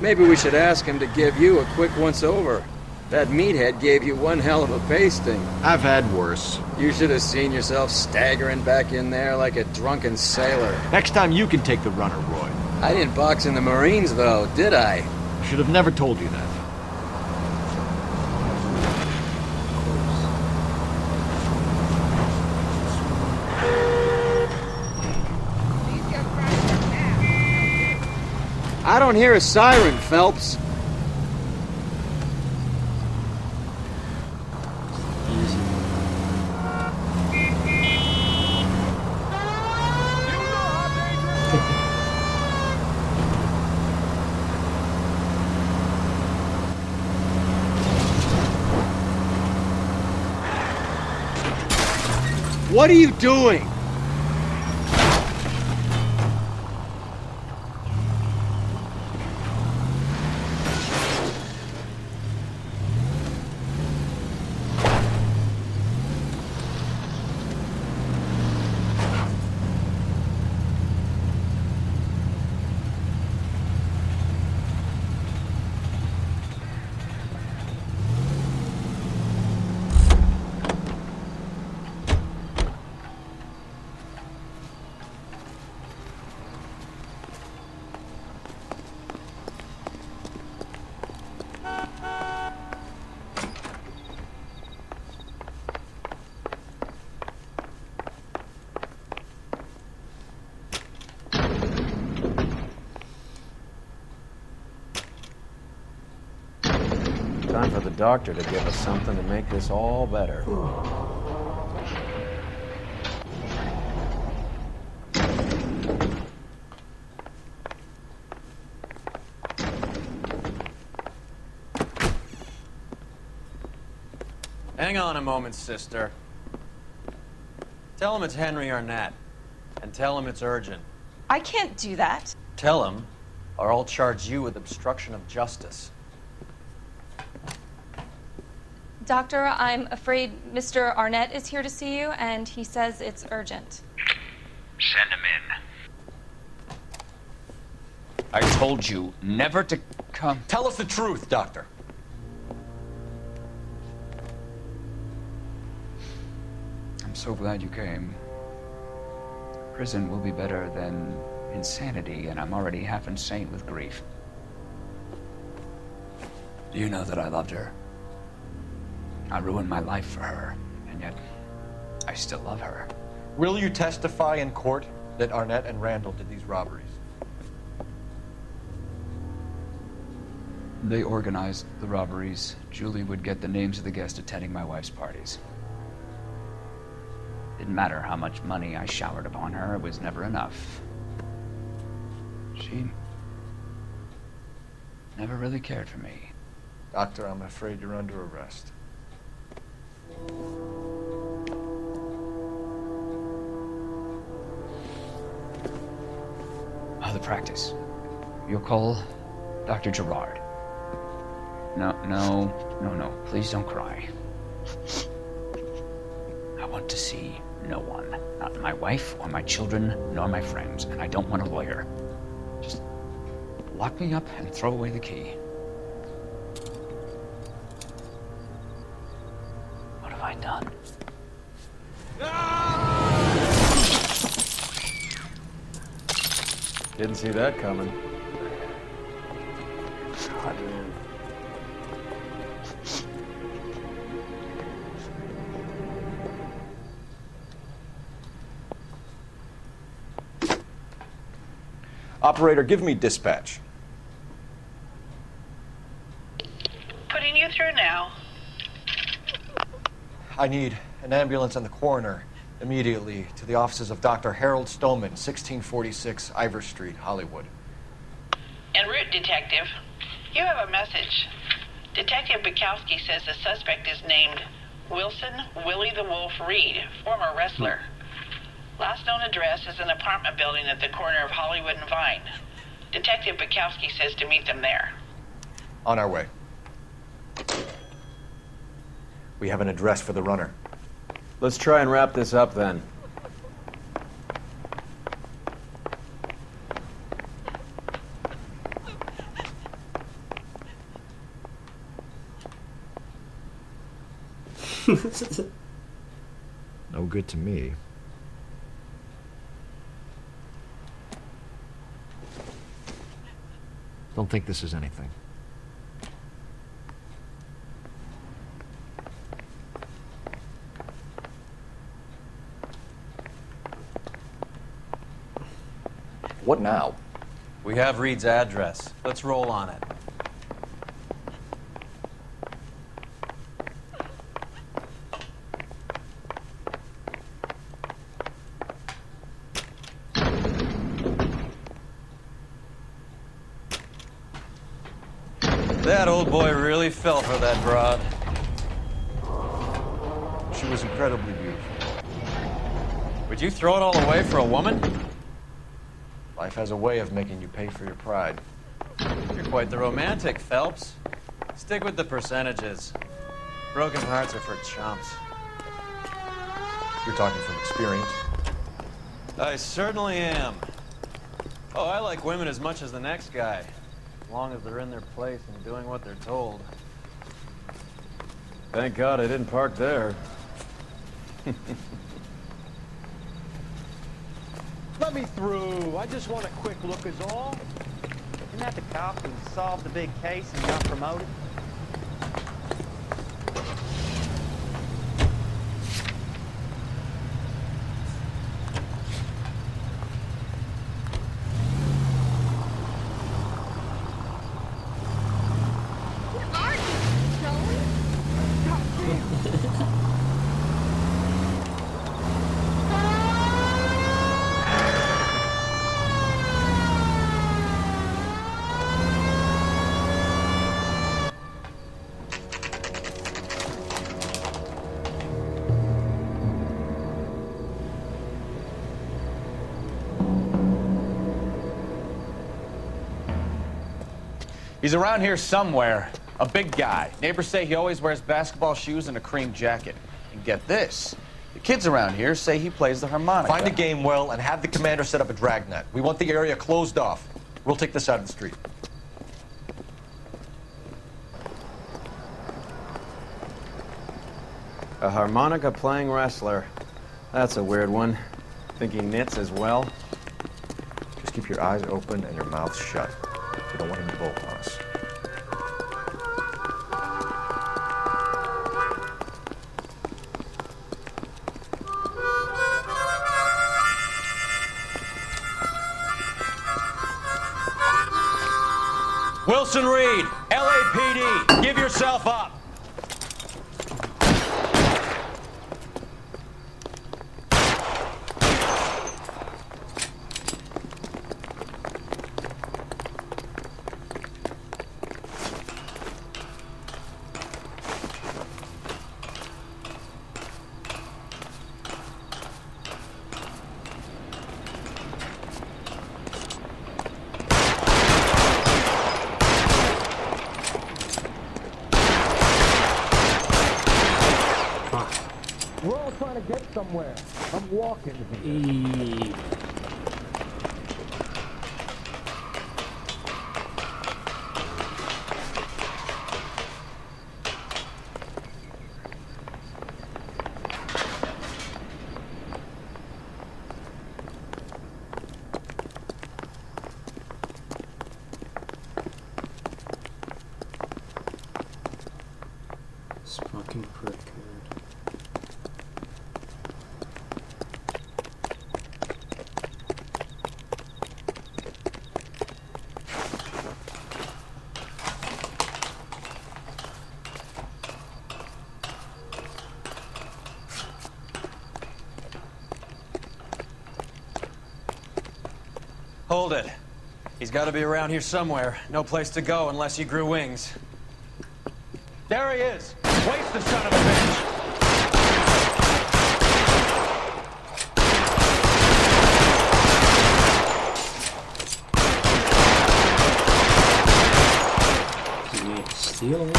Maybe we should ask him to give you a quick once-over. That meathead gave you one hell of a pasting.
I've had worse.
You should have seen yourself staggering back in there like a drunken sailor.
Next time you can take the runner, Roy.
I didn't box in the Marines, though, did I?
Should have never told you that.
I don't hear a siren, Phelps. What are you doing?
Time for the doctor to give us something to make this all better. Hang on a moment, sister. Tell him it's Henry Arnett, and tell him it's urgent.
I can't do that.
Tell him, or I'll charge you with obstruction of justice.
Doctor, I'm afraid Mr. Arnett is here to see you, and he says it's urgent.
Send him in. I told you never to come.
Tell us the truth, Doctor.
I'm so glad you came. Prison will be better than insanity, and I'm already half insane with grief. Do you know that I loved her? I ruined my life for her, and yet I still love her.
Will you testify in court that Arnett and Randall did these robberies?
They organized the robberies. Julie would get the names of the guests attending my wife's parties. Didn't matter how much money I showered upon her, it was never enough. She never really cared for me.
Doctor, I'm afraid you're under arrest.
The practice. You'll call Dr. Gerard. No. Please don't cry. I want to see no one. Not my wife or my children, nor my friends. And I don't want a lawyer. Just lock me up and throw away the key. What have I done?
Didn't see that coming.
God, man.
Operator, give me dispatch.
Putting you through now.
I need an ambulance and the coroner immediately to the offices of Dr. Harold Stoneman, 1646 Ivor Street, Hollywood.
En route, Detective. You have a message. Detective Bukowski says the suspect is named Wilson Willie the Wolf Reed, former wrestler. Last known address is an apartment building at the corner of Hollywood and Vine. Detective Bukowski says to meet them there.
On our way. We have an address for the runner.
Let's try and wrap this up then.
No good to me. Don't think this is anything.
What now?
We have Reed's address. Let's roll on it. That old boy really fell for that broad.
She was incredibly beautiful.
Would you throw it all away for a woman?
Life has a way of making you pay for your pride.
You're quite the romantic, Phelps. Stick with the percentages. Broken hearts are for chumps.
You're talking from experience.
I certainly am. Oh, I like women as much as the next guy. As long as they're in their place and doing what they're told. Thank God I didn't park there.
Let me through. I just want a quick look is all. Isn't that the cop who solved the big case and got promoted?
He's around here somewhere. A big guy. Neighbors say he always wears basketball shoes and a cream jacket. And get this. The kids around here say he plays the harmonica.
Find a game well and have the commander set up a dragnet. We want the area closed off. We'll take this side of the street.
A harmonica playing wrestler. That's a weird one. Think he knits as well?
Just keep your eyes open and your mouth shut. We don't want him to bolt on us.
Wilson Reed, LAPD, give yourself up.
somewhere. I'm walking here.
This fucking prick, man.
Hold it. He's got to be around here somewhere. No place to go unless he grew wings. There he is! Waste the son of a bitch!
Stealing?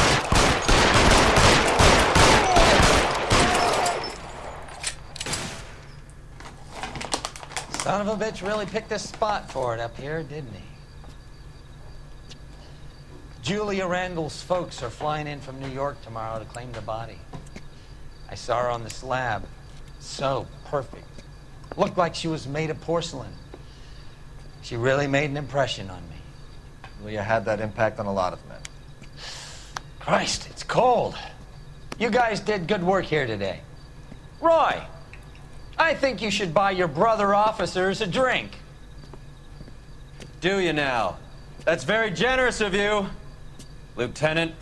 Son of a bitch really picked this spot for it up here, didn't he? Julia Randall's folks are flying in from New York tomorrow to claim the body. I saw her on the slab. So perfect. Looked like she was made of porcelain. She really made an impression on me.
Julia had that impact on a lot of men.
Christ, it's cold. You guys did good work here today. Roy, I think you should buy your brother officers a drink.
Do you now? That's very generous of you, Lieutenant.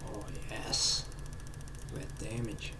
Oh, yes. Red damage.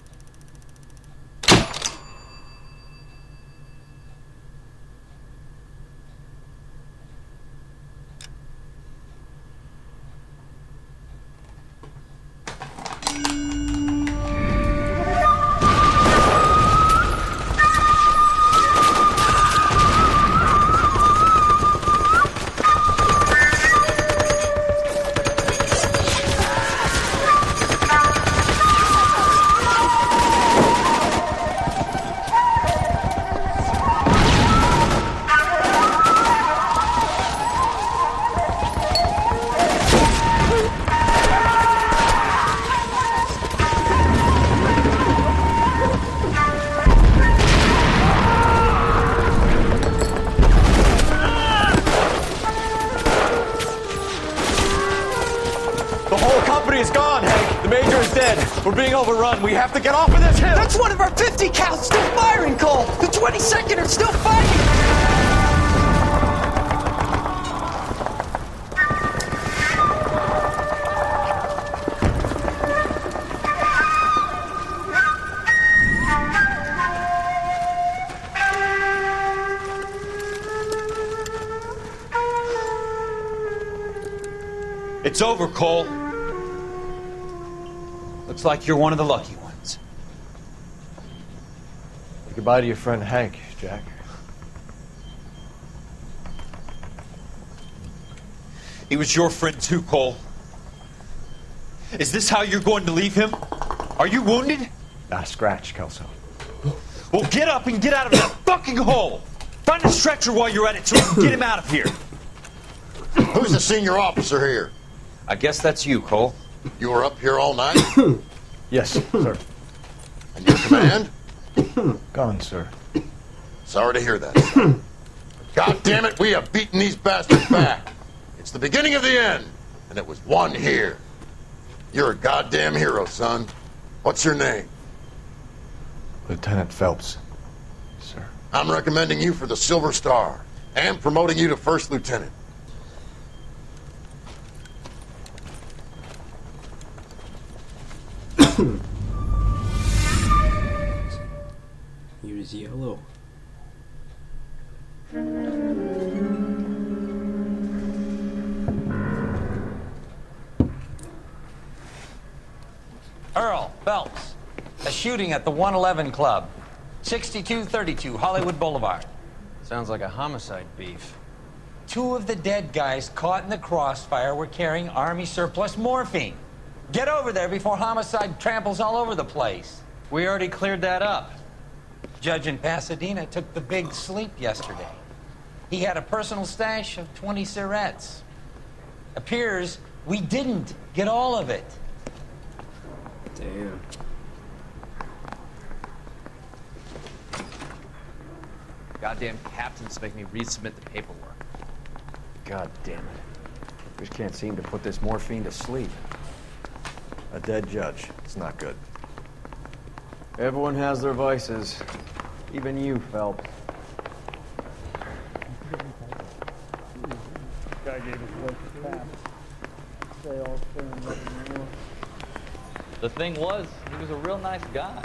We're being overrun. We have to get off of this hill.
That's one of our 50 cows still firing, Cole. The 22nd are still fighting.
It's over, Cole. Looks like you're one of the lucky ones.
Say goodbye to your friend Hank, Jack.
He was your friend too, Cole. Is this how you're going to leave him? Are you wounded?
Not a scratch, Kelso.
Well, get up and get out of that fucking hole! Find a stretcher while you're at it so we can get him out of here.
Who's the senior officer here?
I guess that's you, Cole.
You were up here all night?
Yes, sir.
And your command?
Gone, sir.
Sorry to hear that, son. God damn it, we have beaten these bastards back. It's the beginning of the end, and it was one here. You're a goddamn hero, son. What's your name?
Lieutenant Phelps, sir.
I'm recommending you for the Silver Star, and promoting you to First Lieutenant.
He was yellow.
Earl, Phelps. A shooting at the 111 Club. 6232 Hollywood Boulevard.
Sounds like a homicide beef.
2 of the dead guys caught in the crossfire were carrying Army surplus morphine. Get over there before homicide tramples all over the place.
We already cleared that up.
Judge in Pasadena took the big sleep yesterday. He had a personal stash of 20 cigarettes. Appears we didn't get all of it.
Damn.
Goddamn captains make me resubmit the paperwork.
God damn it. We just can't seem to put this morphine to sleep. A dead judge. It's not good. Everyone has their vices. Even you, Phelps.
Guy gave his wife a tap. Say all fair and nothing more.
The thing was, he was a real nice guy.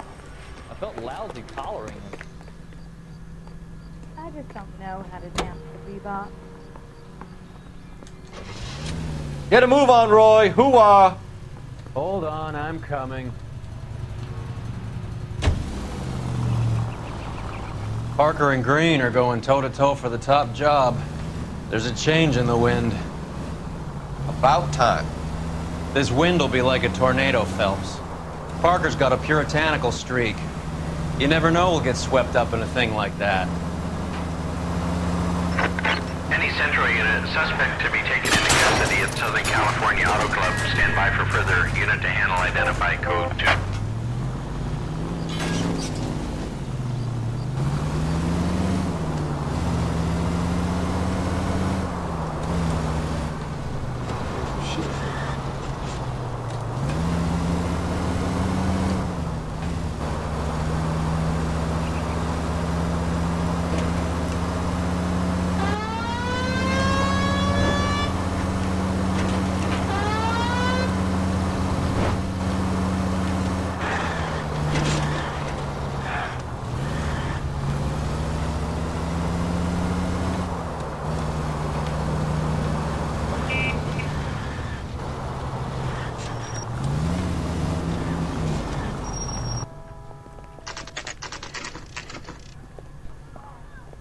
I felt lousy collaring him.
I just don't know how to dance the bebop.
Get a move on, Roy. Hoo-ah!
Hold on, I'm coming. Parker and Green are going toe-to-toe for the top job. There's a change in the wind.
About time.
This wind will be like a tornado, Phelps. Parker's got a puritanical streak. You never know we'll get swept up in a thing like that.
Any Central unit, suspect to be taken into custody at Southern California Auto Club. Stand by for further unit to handle. Identify code 2.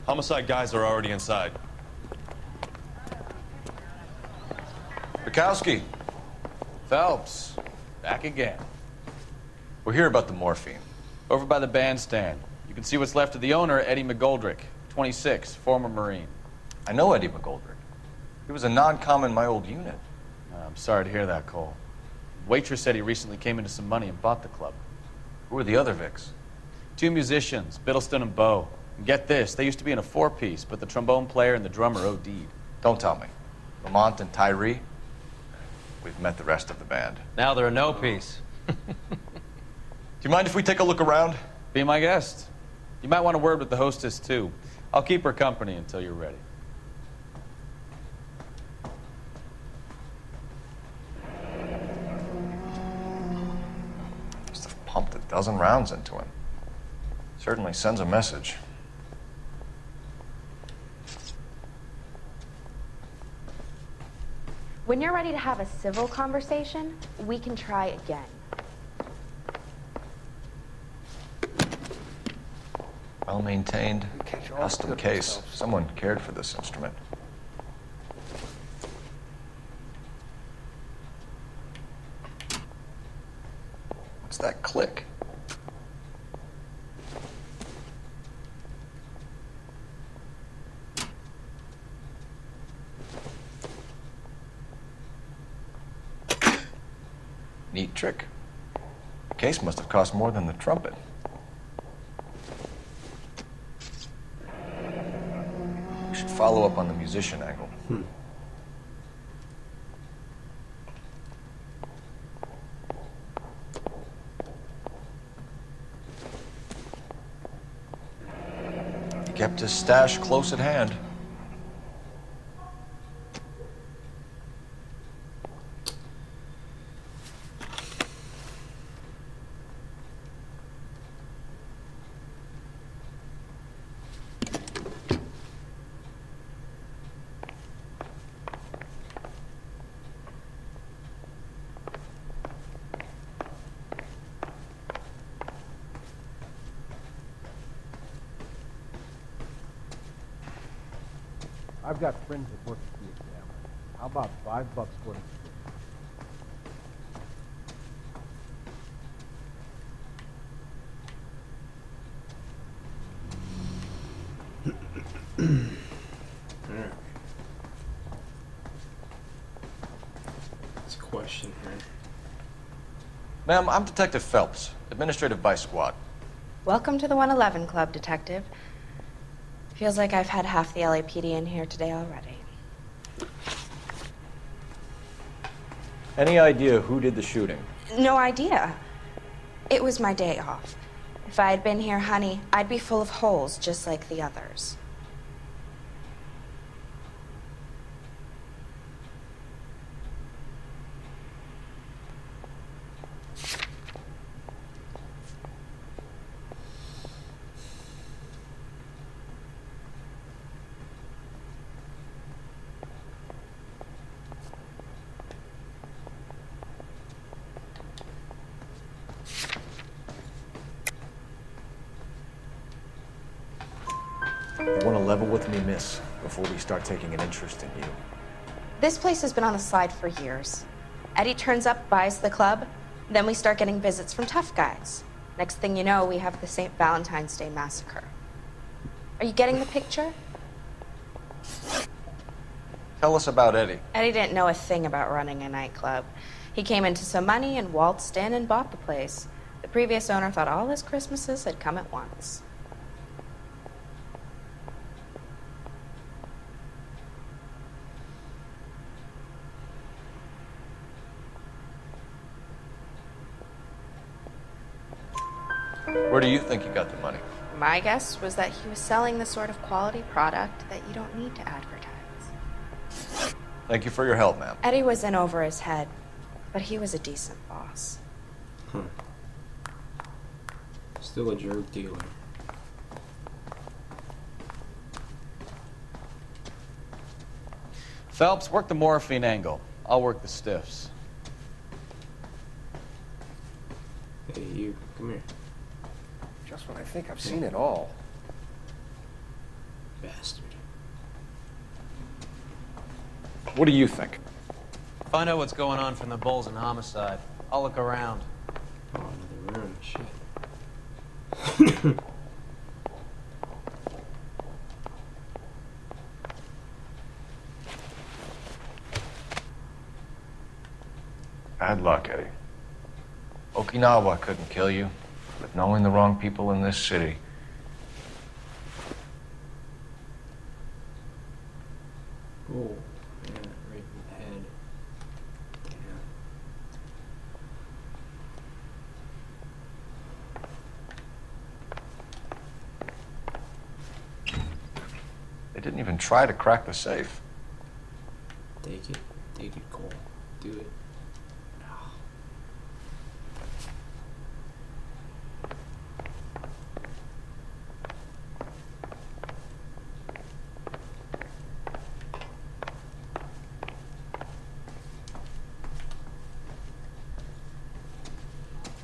Homicide guys are already inside.
Bukowski.
Phelps, back again.
We're here about the morphine.
Over by the bandstand. You can see what's left of the owner, Eddie McGoldrick, 26, former Marine.
I know Eddie McGoldrick. He was a non-com in my old unit.
I'm sorry to hear that, Cole. Waitress said he recently came into some money and bought the club.
Who are the other Vics?
2 musicians, Biddleston and Bowe. And get this, they used to be in a 4-piece, but the trombone player and the drummer OD'd.
Don't tell me. Lamont and Tyree? We've met the rest of the band.
Now they're a no-piece.
Do you mind if we take a look around?
Be my guest. You might want a word with the hostess, too. I'll keep her company until you're ready.
Must have pumped a dozen rounds into him. Certainly sends a message.
When you're ready to have a civil conversation, we can try again.
Well-maintained, custom case. Someone cared for this instrument. What's that click? Neat trick. The case must have cost more than the trumpet. We should follow up on the musician angle. He kept his stash close at hand.
I've got friends that work at the Examiner. How about $5 for the
Alright. It's a question here.
Ma'am, I'm Detective Phelps, Administrative Vice Squad.
Welcome to the 111 Club, Detective. Feels like I've had half the LAPD in here today already.
Any idea who did the shooting?
No idea. It was my day off. If I had been here, honey, I'd be full of holes just like the others.
You want to level with me, miss, before we start taking an interest in you.
This place has been on the slide for years. Eddie turns up, buys the club, then we start getting visits from tough guys. Next thing you know, we have the St. Valentine's Day massacre. Are you getting the picture?
Tell us about Eddie.
Eddie didn't know a thing about running a nightclub. He came into some money and waltzed in and bought the place. The previous owner thought all his Christmases had come at once.
Where do you think you got the money?
My guess was that he was selling the sort of quality product that you don't need to advertise.
Thank you for your help, ma'am.
Eddie was in over his head, but he was a decent boss.
Huh. Still a drug dealer.
Phelps, work the morphine angle. I'll work the stiffs.
Hey, you. Come here.
Just when I think I've seen it all.
Bastard.
What do you think?
Find out what's going on from the Bulls and homicide. I'll look around.
Oh, another round. Shit.
Bad luck, Eddie. Okinawa couldn't kill you, but knowing the wrong people in this city.
Oh, yeah, right in the head.
They didn't even try to crack the safe.
Take it. Take it, Cole. Do it.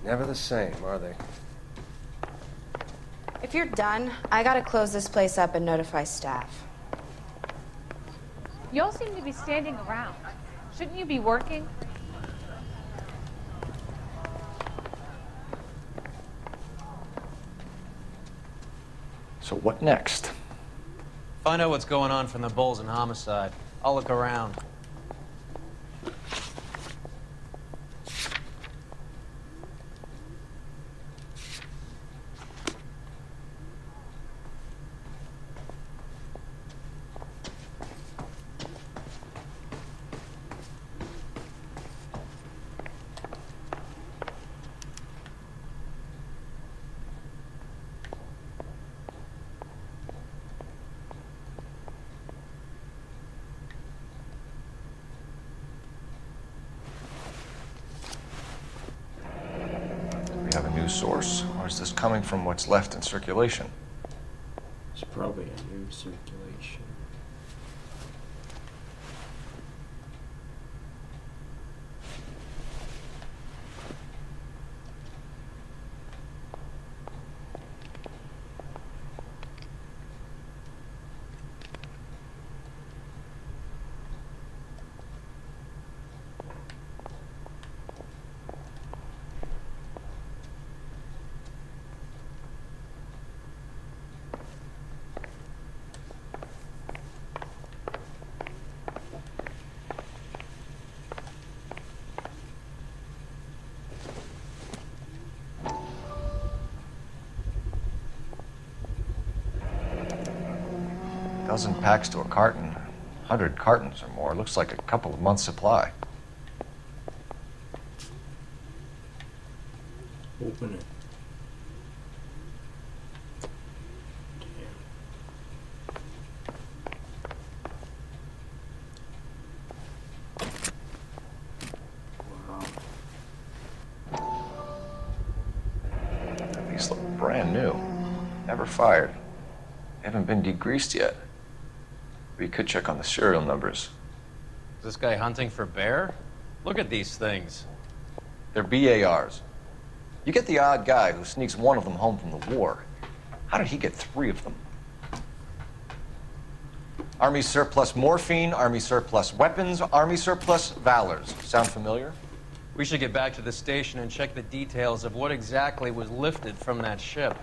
Never the same, are they?
If you're done, I gotta close this place up and notify staff.
You all seem to be standing around. Shouldn't you be working?
So what next?
Find out what's going on from the Bulls and homicide. I'll look around.
We have a new source, or is this coming from what's left in circulation?
It's probably a new circulation.
dozen packs to a carton. 100 cartons or more. Looks like a couple of months' supply.
Open it.
These look brand new. Never fired. They haven't been degreased yet. We could check on the serial numbers.
Is this guy hunting for bear? Look at these things.
They're BARs. You get the odd guy who sneaks one of them home from the war. How did he get 3 of them? Army surplus morphine, Army surplus weapons, Army surplus valors. Sound familiar?
We should get back to the station and check the details of what exactly was lifted from that ship.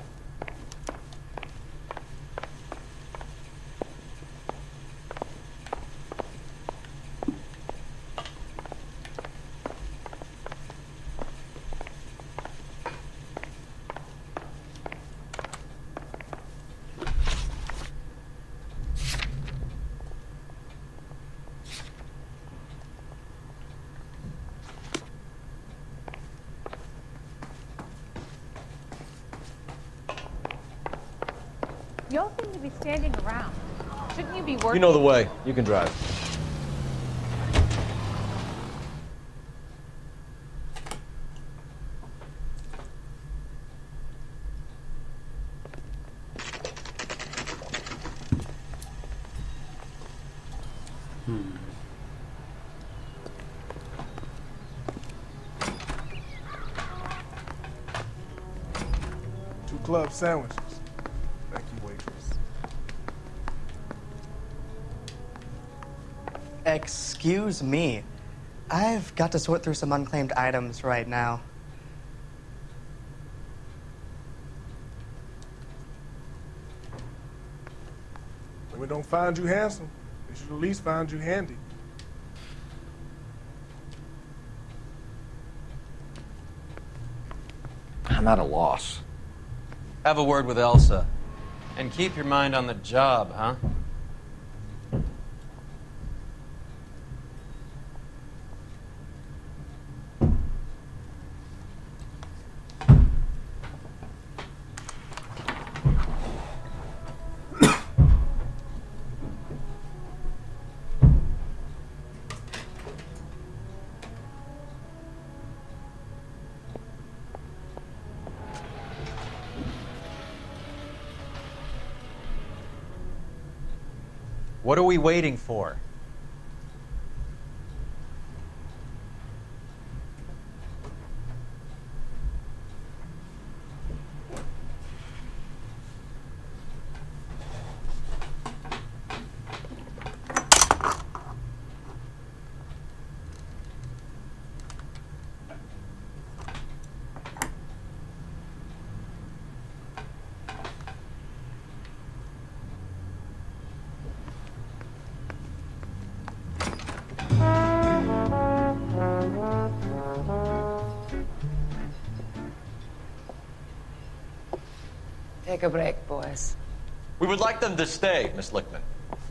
You all seem to be standing around. Shouldn't you be working?
You know the way. You can drive.
Two club sandwiches. Thank you, waitress.
Excuse me. I've got to sort through some unclaimed items right now.
Women don't find you handsome. They should at least find you handy.
I'm at a loss.
Have a word with Elsa. And keep your mind on the job, huh? What are we waiting for?
Take a break, boys.
We would like them to stay, Miss Lickman.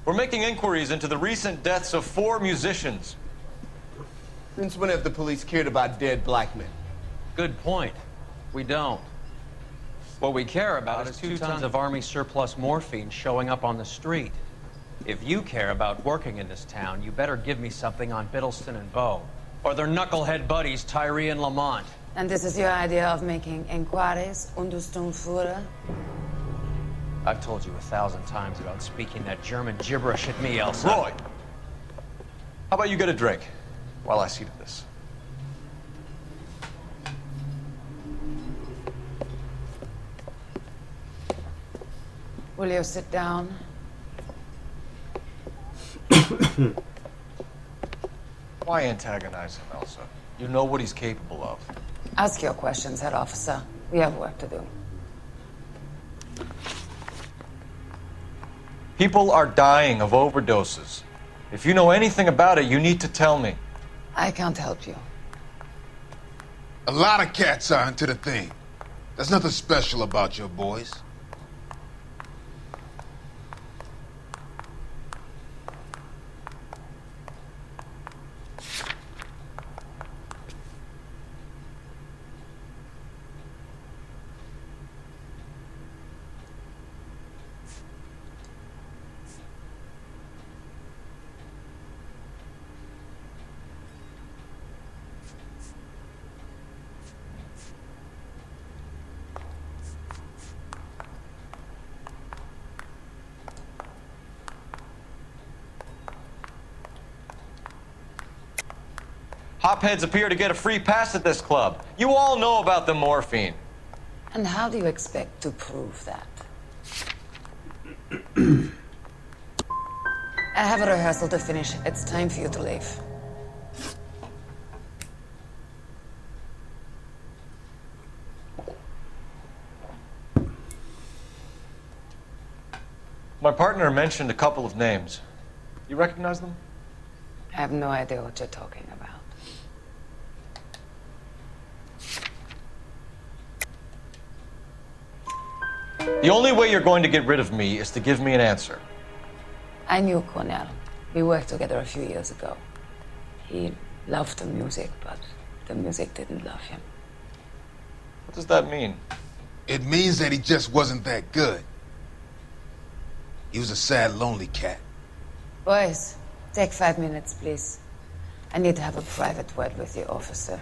We're making inquiries into the recent deaths of 4 musicians.
Since when have the police cared about dead black men?
Good point. We don't. What we care about is 2 tons of Army surplus morphine showing up on the street. If you care about working in this town, you better give me something on Biddleston and Bow, or their knucklehead buddies Tyree and Lamont.
And this is your idea of making inquiries, Untersturmführer?
I've told you 1,000 times about speaking that German gibberish at me, Elsa.
Roy! How about you get a drink while I see to this?
Will you sit down?
Why antagonize him, Elsa? You know what he's capable of.
Ask your questions, head officer. We have work to do.
People are dying of overdoses. If you know anything about it, you need to tell me.
I can't help you.
A lot of cats are into the thing. There's nothing special about your boys.
Hopheads appear to get a free pass at this club. You all know about the morphine.
And how do you expect to prove that? I have a rehearsal to finish. It's time for you to leave.
My partner mentioned a couple of names. You recognize them?
I have no idea what you're talking about.
The only way you're going to get rid of me is to give me an answer.
I knew Cornell. We worked together a few years ago. He loved the music, but the music didn't love him.
What does that mean?
It means that he just wasn't that good. He was a sad, lonely cat.
Boys, take 5 minutes, please. I need to have a private word with the officer.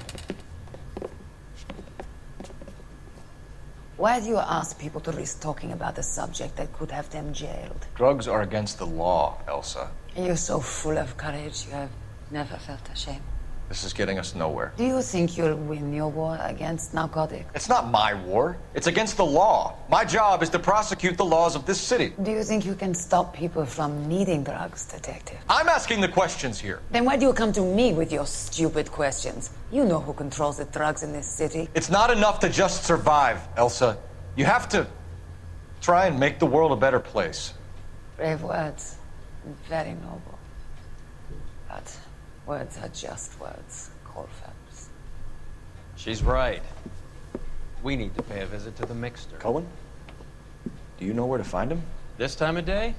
Why do you ask people to risk talking about a subject that could have them jailed?
Drugs are against the law, Elsa.
And you're so full of courage, you have never felt ashamed.
This is getting us nowhere.
Do you think you'll win your war against narcotics?
It's not my war. It's against the law. My job is to prosecute the laws of this city.
Do you think you can stop people from needing drugs, detective?
I'm asking the questions here.
Then why do you come to me with your stupid questions? You know who controls the drugs in this city.
It's not enough to just survive, Elsa. You have to try and make the world a better place.
Brave words, and very noble. But words are just words, Cole Phelps.
She's right. We need to pay a visit to the mixer.
Cohen? Do you know where to find him?
This time of day?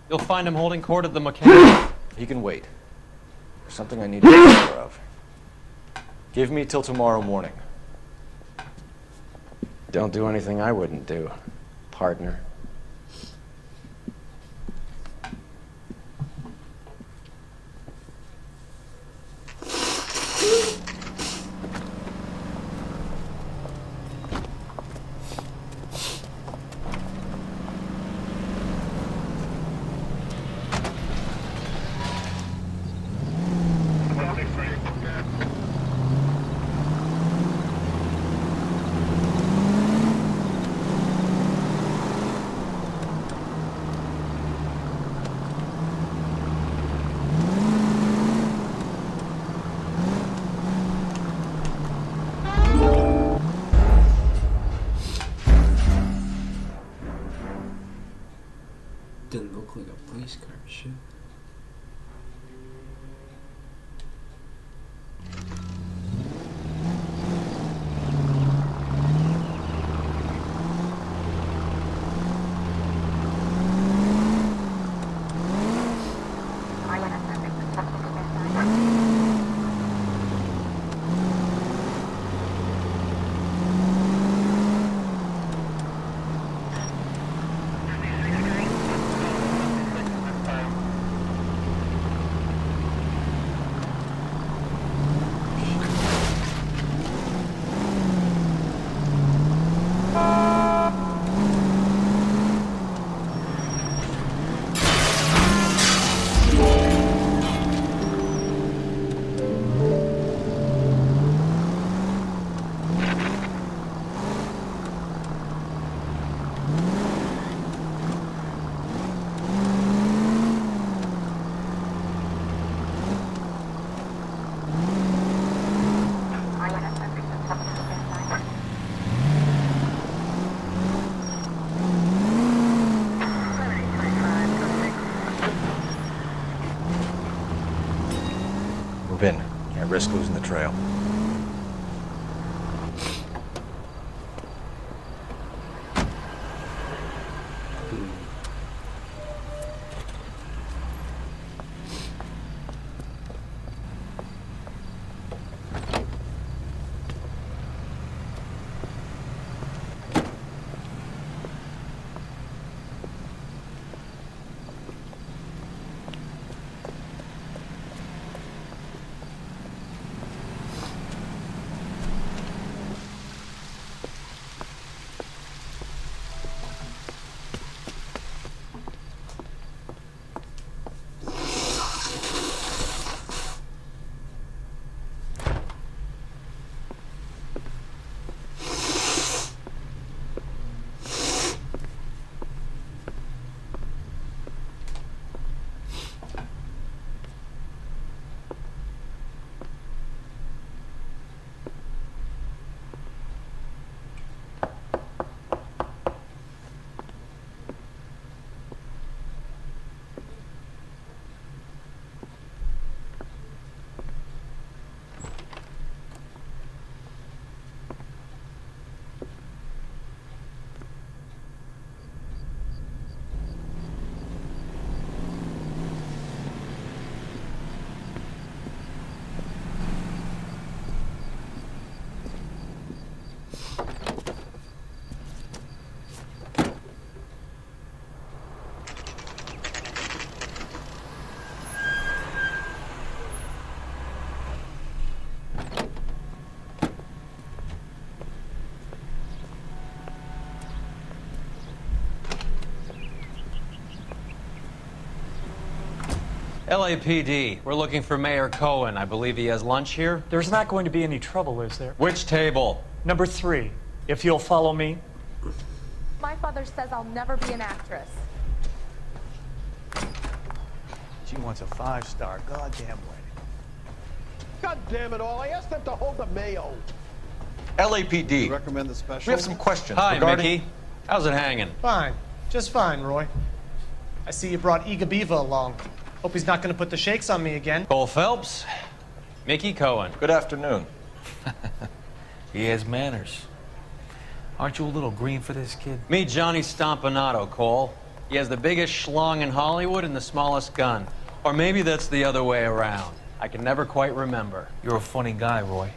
You'll find him holding court at the mechanic.
He can wait. There's something I need to take care of. Give me till tomorrow morning.
Don't do anything I wouldn't do, partner.
Didn't look like a police car, shit.
Move in. Can't risk losing the trail.
LAPD, we're looking for Mayor Cohen. I believe he has lunch here.
There's not going to be any trouble, is there?
Which table?
Number 3, if you'll follow me.
My father says I'll never be an actress.
She wants a 5-star goddamn wedding.
God damn it all, I asked them to hold the mayo.
LAPD.
You recommend the special?
We have some questions
Hi,
regarding...
Mickey. How's it hanging?
Fine. Just fine, Roy. I see you brought Iga Beaver along. Hope he's not going to put the shakes on me again.
Cole Phelps. Mickey Cohen.
Good afternoon.
He has manners. Aren't you a little green for this kid?
Meet Johnny Stompanato, Cole. He has the biggest schlong in Hollywood and the smallest gun. Or maybe that's the other way around. I can never quite remember.
You're a funny guy, Roy.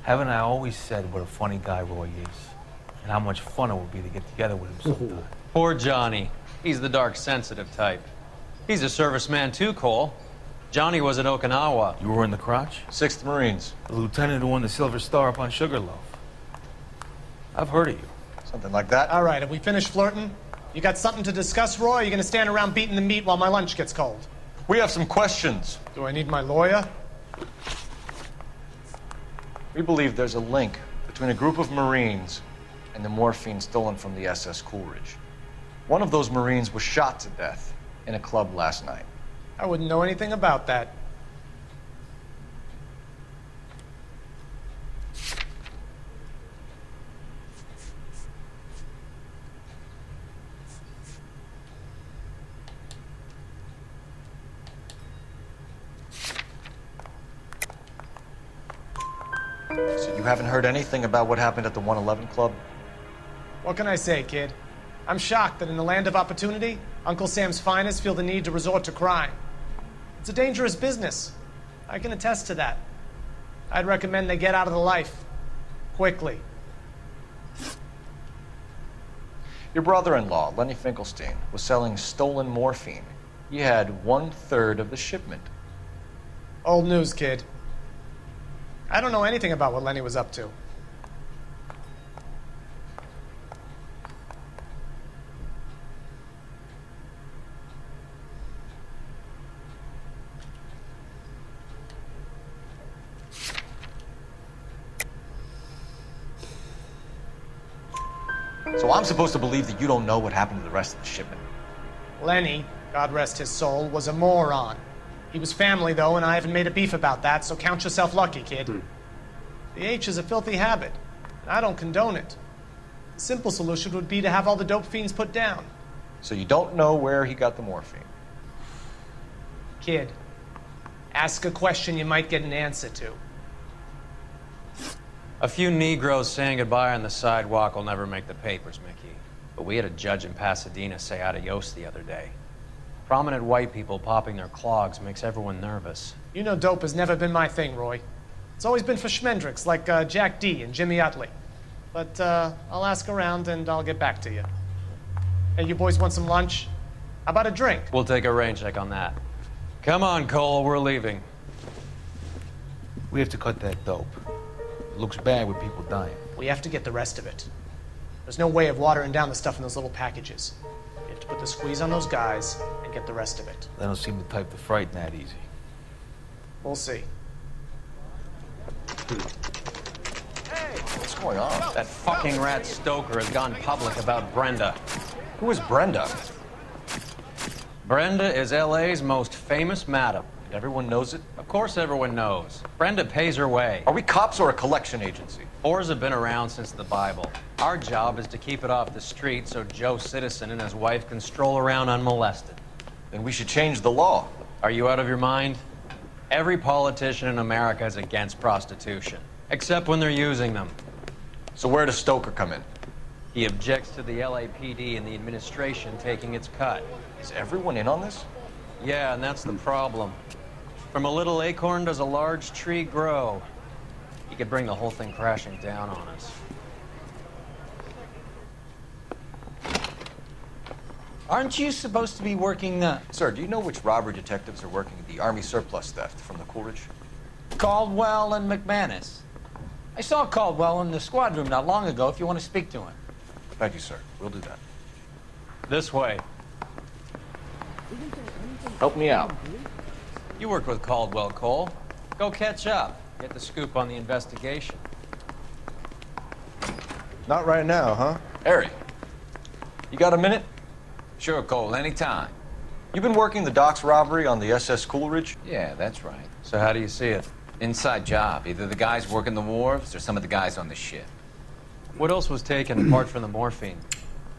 Haven't I always said what a funny guy Roy is? And how much fun it would be to get together with him sometime.
Poor Johnny. He's the dark, sensitive type. He's a serviceman too, Cole. Johnny was at Okinawa.
You were in the crotch?
6th Marines.
The lieutenant who won the Silver Star up on Sugarloaf. I've heard of you.
Something like that.
All right, have we finished flirting? You got something to discuss, Roy? Or are you going to stand around beating the meat while my lunch gets cold?
We have some questions.
Do I need my lawyer?
We believe there's a link between a group of Marines and the morphine stolen from the SS Coolidge. One of those Marines was shot to death in a club last night.
I wouldn't know anything about that.
So you haven't heard anything about what happened at the 111 Club?
What can I say, kid? I'm shocked that in the land of opportunity, Uncle Sam's finest feel the need to resort to crime. It's a dangerous business. I can attest to that. I'd recommend they get out of the life. Quickly.
Your brother-in-law, Lenny Finkelstein, was selling stolen morphine. He had 1/3 of the shipment.
Old news, kid. I don't know anything about what Lenny was up to.
So I'm supposed to believe that you don't know what happened to the rest of the shipment?
Lenny, God rest his soul, was a moron. He was family, though, and I haven't made a beef about that, so count yourself lucky, kid. The H is a filthy habit, and I don't condone it. The simple solution would be to have all the dope fiends put down.
So you don't know where he got the morphine?
Kid, ask a question you might get an answer to.
A few Negroes saying goodbye on the sidewalk will never make the papers, Mickey. But we had a judge in Pasadena say adios the other day. Prominent white people popping their clogs makes everyone nervous.
You know dope has never been my thing, Roy. It's always been for schmendricks like Jack D. and Jimmy Utley. But I'll ask around and I'll get back to you. Hey, you boys want some lunch? How about a drink?
We'll take a rain check on that. Come on, Cole, we're leaving.
We have to cut that dope. It looks bad with people dying.
We have to get the rest of it. There's no way of watering down the stuff in those little packages. You have to put the squeeze on those guys and get the rest of it.
They don't seem the type to frighten that easy.
We'll see.
What's going on?
That fucking rat Stoker has gone public about Brenda.
Who is Brenda?
Brenda is L.A.'s most famous madam.
Everyone knows it?
Of course everyone knows. Brenda pays her way.
Are we cops or a collection agency?
Whores have been around since the Bible. Our job is to keep it off the street so Joe Citizen and his wife can stroll around unmolested.
Then we should change the law.
Are you out of your mind? Every politician in America is against prostitution, except when they're using them.
So where does Stoker come in?
He objects to the LAPD and the administration taking its cut.
Is everyone in on this?
Yeah, and that's the problem. From a little acorn does a large tree grow. He could bring the whole thing crashing down on us.
Aren't you supposed to be working
Sir, do you know which robbery detectives are working the Army surplus theft from the Coolidge?
Caldwell and McManus? I saw Caldwell in the squad room not long ago if you want to speak to him.
Thank you, sir. We'll do that.
This way.
Isn't there any
Help me out.
You worked with Caldwell, Cole. Go catch up. Get the scoop on the investigation.
Not right now, huh?
Harry.
You got a minute?
Sure, Cole, anytime.
You've been working the docks robbery on the SS Coolidge?
Yeah, that's right.
So how do you see it?
Inside job. Either the guys working the wharves or some of the guys on the ship.
What else was taken apart from the morphine?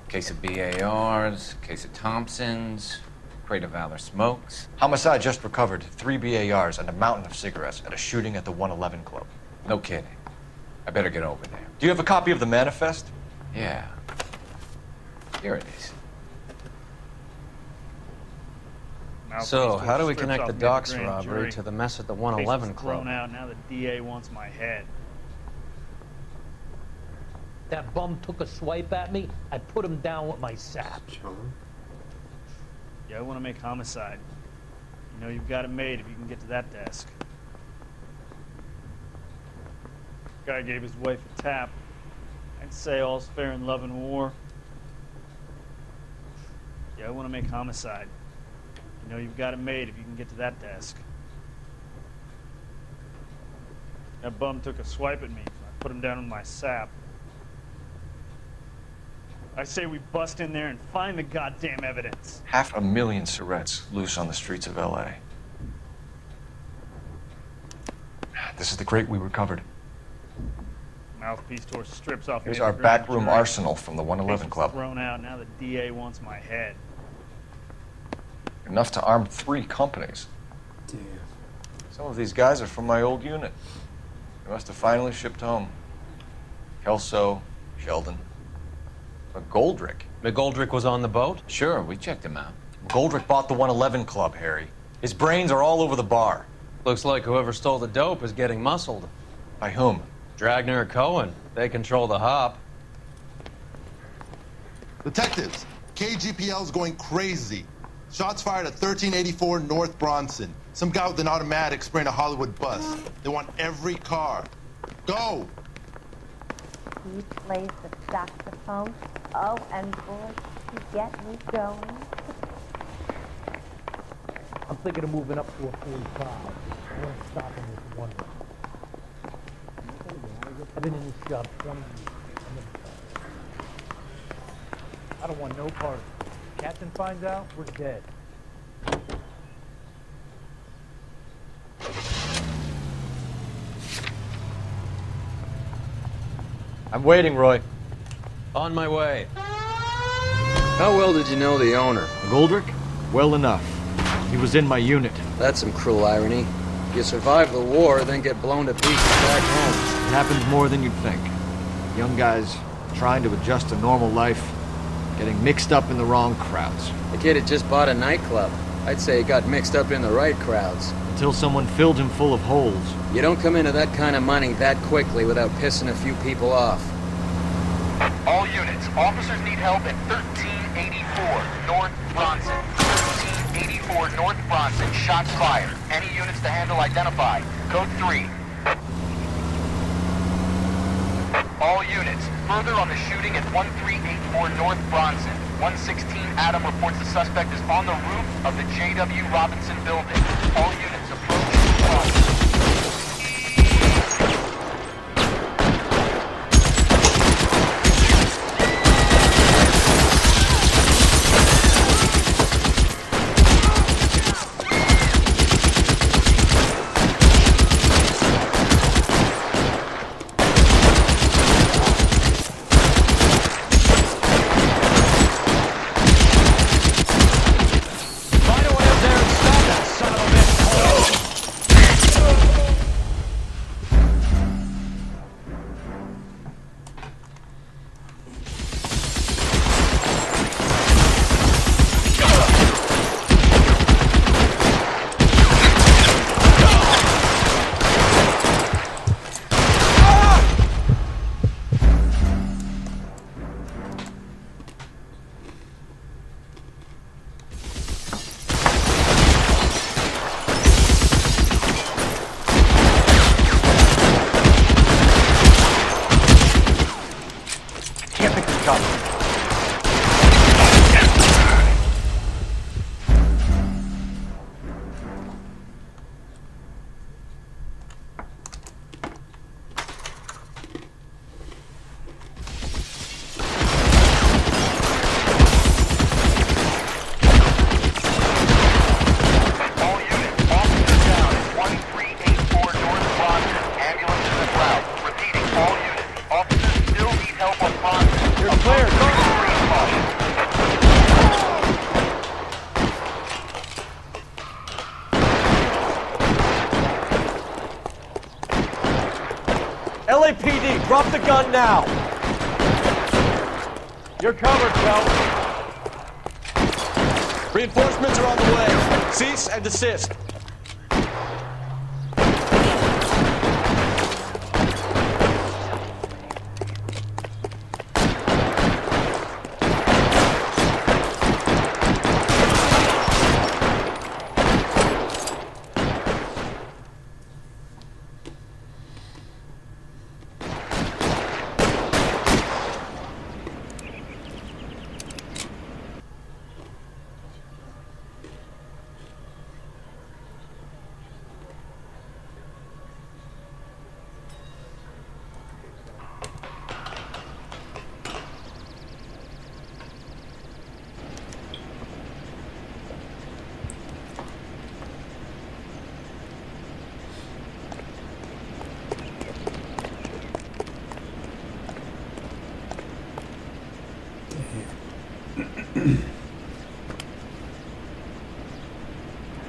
Case of BARs, case of Thompsons, crate of Valor smokes.
Homicide just recovered 3 BARs and a mountain of cigarettes at a shooting at the 111 Club.
No kidding. I better get over there.
Do you have a copy of the manifest?
Yeah. Here it is.
So, how do we connect the docks robbery to the mess at the 111 Club?
Thrown out. Now the DA wants my head. That bum took a swipe at me. I put him down with my sap. Yeah, I want to make homicide. You know you've got it made if you can get to that desk. Guy gave his wife a tap. I'd say all's fair in love and war. Yeah, I want to make homicide. You know you've got it made if you can get to that desk. That bum took a swipe at me. I put him down with my sap. I say we bust in there and find the goddamn evidence.
500,000 cigarettes loose on the streets of L.A. This is the crate we recovered.
Mouthpiece tore strips off.
Here's our backroom arsenal from the 111 Club.
Thrown out. Now the DA wants my head.
Enough to arm 3 companies.
Damn.
Some of these guys are from my old unit. They must have finally shipped home. Kelso, Sheldon. McGoldrick.
McGoldrick was on the boat?
Sure, we checked him out.
McGoldrick bought the 111 Club, Harry. His brains are all over the bar.
Looks like whoever stole the dope is getting muscled.
By whom?
Dragner or Cohen. They control the hop.
Detectives, KGPL's going crazy. Shots fired at 1384 North Bronson. Some guy with an automatic spraying a Hollywood bus. They want every car. Go!
He plays the saxophone. Oh, and boy, he get me going.
I'm thinking of moving up to a 45. I want to stop in this one. I've been in this job 20 years. I don't want no part of it. If Captain finds out, we're dead.
I'm waiting, Roy.
On my way.
How well did you know the owner?
McGoldrick? Well enough. He was in my unit.
That's some cruel irony. You survive the war, then get blown to pieces back home.
It happens more than you'd think. Young guys trying to adjust to normal life, getting mixed up in the wrong crowds.
The kid had just bought a nightclub. I'd say he got mixed up in the right crowds.
Until someone filled him full of holes.
You don't come into that kind of money that quickly without pissing a few people off.
All units, officers need help at 1384 North Bronson. 1384 North Bronson, shots fired. Any units to handle identified. Code 3. All units, further on the shooting at 1384 North Bronson. 116 Adam reports the suspect is on the roof of the J.W. Robinson building. All units approach Bronson.
Drop the gun now! You're covered, Phelps.
Reinforcements are on the way. Cease and desist.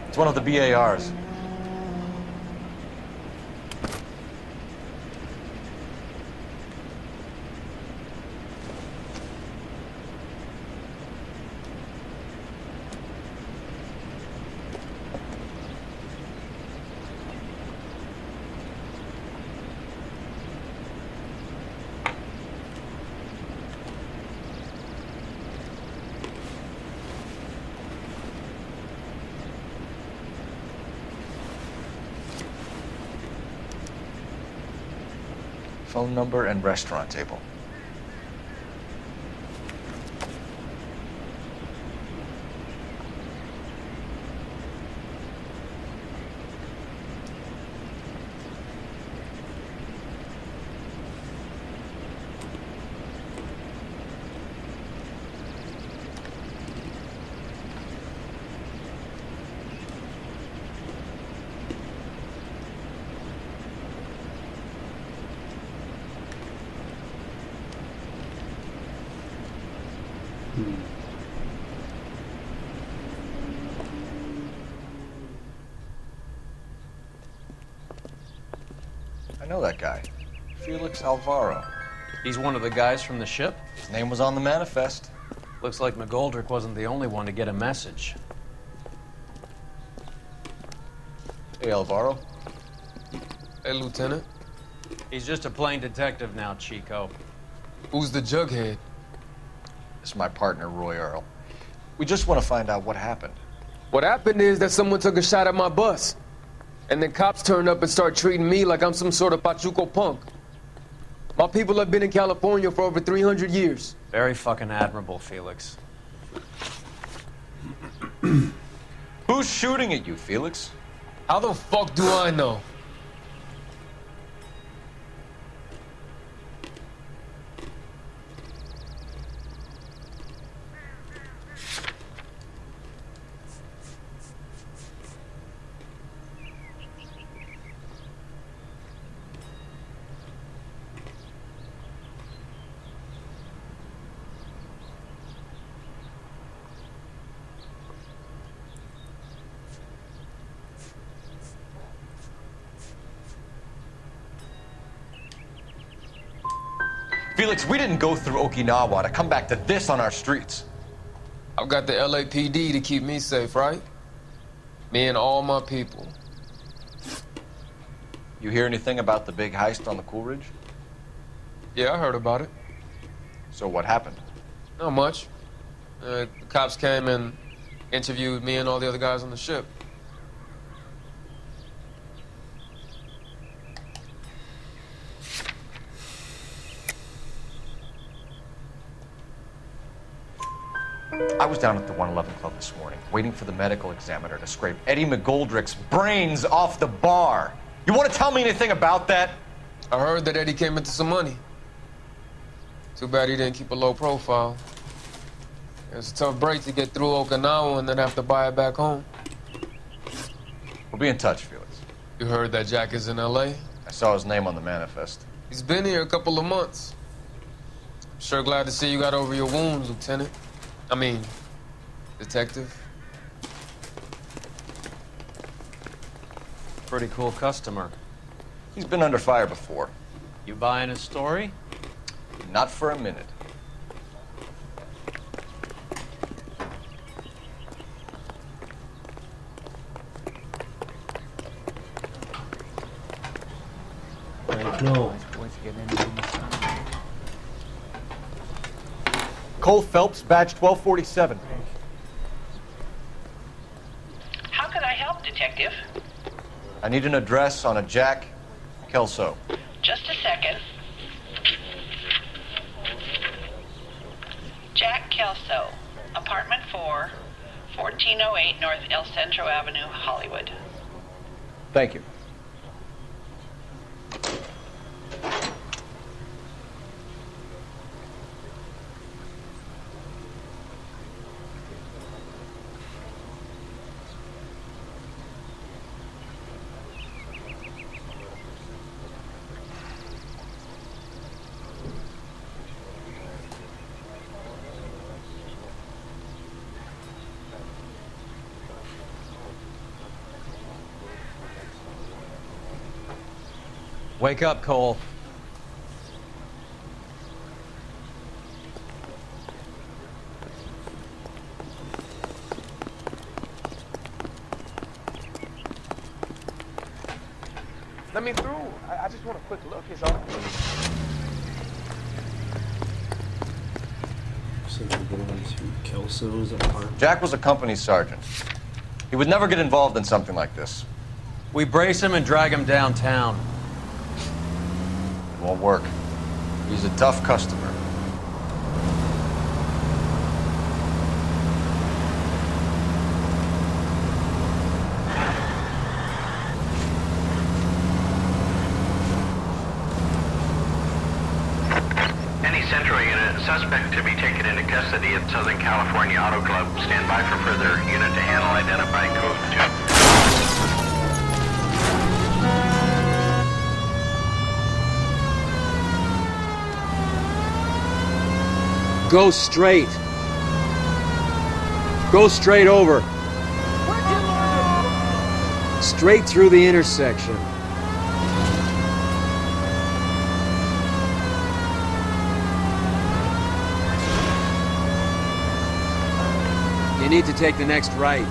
It's one of the BARs. Phone number and restaurant table. I know that guy. Felix Alvaro.
He's one of the guys from the ship?
His name was on the manifest.
Looks like McGoldrick wasn't the only one to get a message.
Hey, Alvaro.
Hey, Lieutenant.
He's just a plain detective now, Chico.
Who's the jughead?
This is my partner, Roy Earl. We just want to find out what happened.
What happened is that someone took a shot at my bus. And then cops turned up and started treating me like I'm some sort of Pachuco punk. My people have been in California for over 300 years.
Very fucking admirable, Felix.
Who's shooting at you, Felix?
How the fuck do I know?
Felix, we didn't go through Okinawa to come back to this on our streets.
I've got the LAPD to keep me safe, right? Me and all my people.
You hear anything about the big heist on the Coolidge?
Yeah, I heard about it.
So what happened?
Not much. The cops came and interviewed me and all the other guys on the ship.
I was down at the 111 Club this morning, waiting for the medical examiner to scrape Eddie McGoldrick's brains off the bar. You want to tell me anything about that?
I heard that Eddie came into some money. Too bad he didn't keep a low profile. It's a tough break to get through Okinawa and then have to buy it back home.
We'll be in touch, Felix.
You heard that Jack is in L.A.?
I saw his name on the manifest.
He's been here a couple of months. Sure glad to see you got over your wounds, Lieutenant. I mean, detective.
Pretty cool customer.
He's been under fire before.
You buying his story?
Not for a minute.
No.
Cole Phelps, badge 1247.
How can I help, Detective?
I need an address on a Jack Kelso.
Just a second. Jack Kelso, apartment 4, 1408 North El Centro Avenue, Hollywood.
Thank you.
Wake up, Cole.
Let me through. I just want a quick look, is all.
So we're going to Kelso's apartment.
Jack was a company sergeant. He would never get involved in something like this.
We brace him and drag him downtown.
It won't work. He's a tough customer.
Any Central unit, suspect to be taken into custody at Southern California Auto Club. Stand by for further unit to handle identifying code 2.
Go straight. Go straight over. Straight through the intersection. You need to take the next right.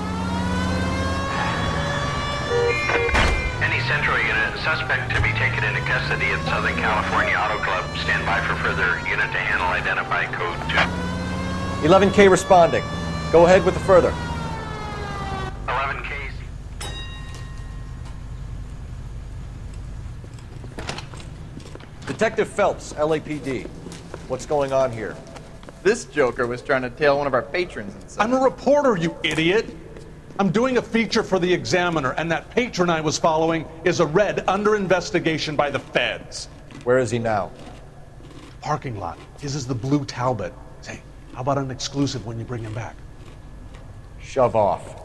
Any Central unit, suspect to be taken into custody at Southern California Auto Club. Stand by for further unit to handle identifying code 2.
11K responding. Go ahead with the further.
11K.
Detective Phelps, LAPD. What's going on here?
This joker was trying to tail one of our patrons inside.
I'm a reporter, you idiot. I'm doing a feature for the Examiner, and that patron I was following is a red under investigation by the feds.
Where is he now?
Parking lot. His is the blue Talbot. Say, how about an exclusive when you bring him back?
Shove off.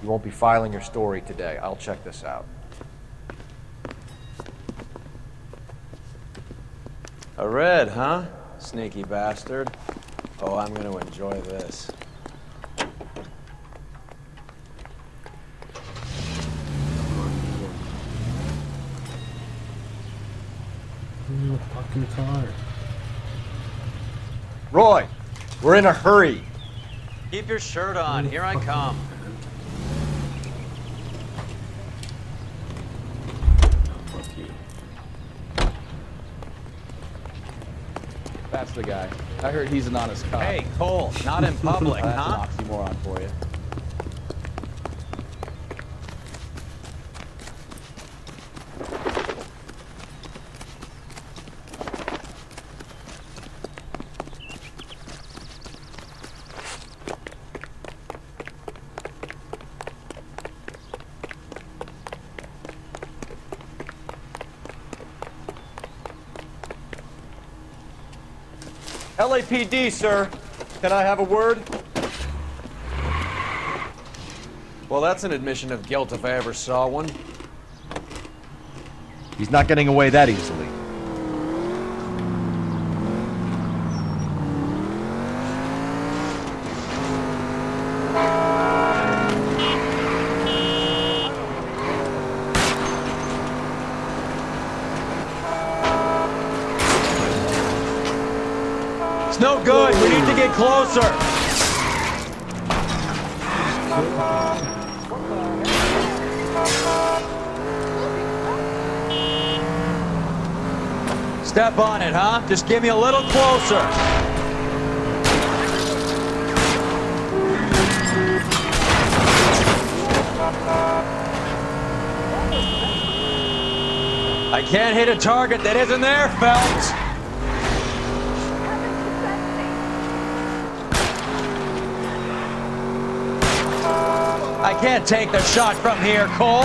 You won't be filing your story today. I'll check this out.
A red, huh? Sneaky bastard. Oh, I'm gonna enjoy this.
In the fucking car.
Roy, we're in a hurry.
Keep your shirt on. Here I come.
That's the guy. I heard he's an honest cop.
Hey, Cole, not in public, huh?
That's an oxymoron for you.
LAPD, sir. Can I have a word?
Well, that's an admission of guilt if I ever saw one.
He's not getting away that easily.
no good. We need to get closer. Step on it, huh? Just give me a little closer. I can't hit a target that isn't there, Phelps. I can't take the shot from here, Cole.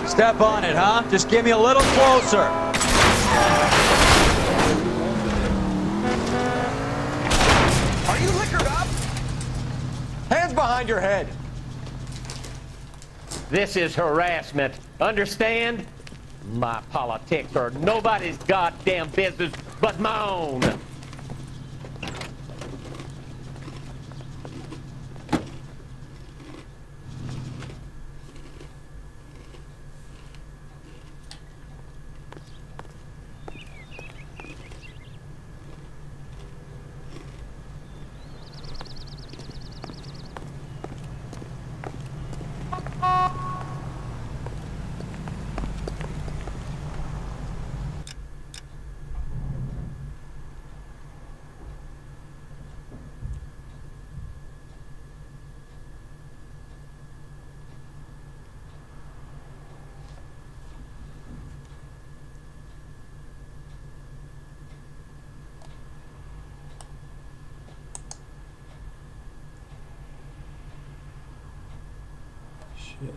Step on it, huh? Just give me a little closer. Are you liquored up? Hands behind your head.
This is harassment. Understand? My politics are nobody's goddamn business but my own.
Shit.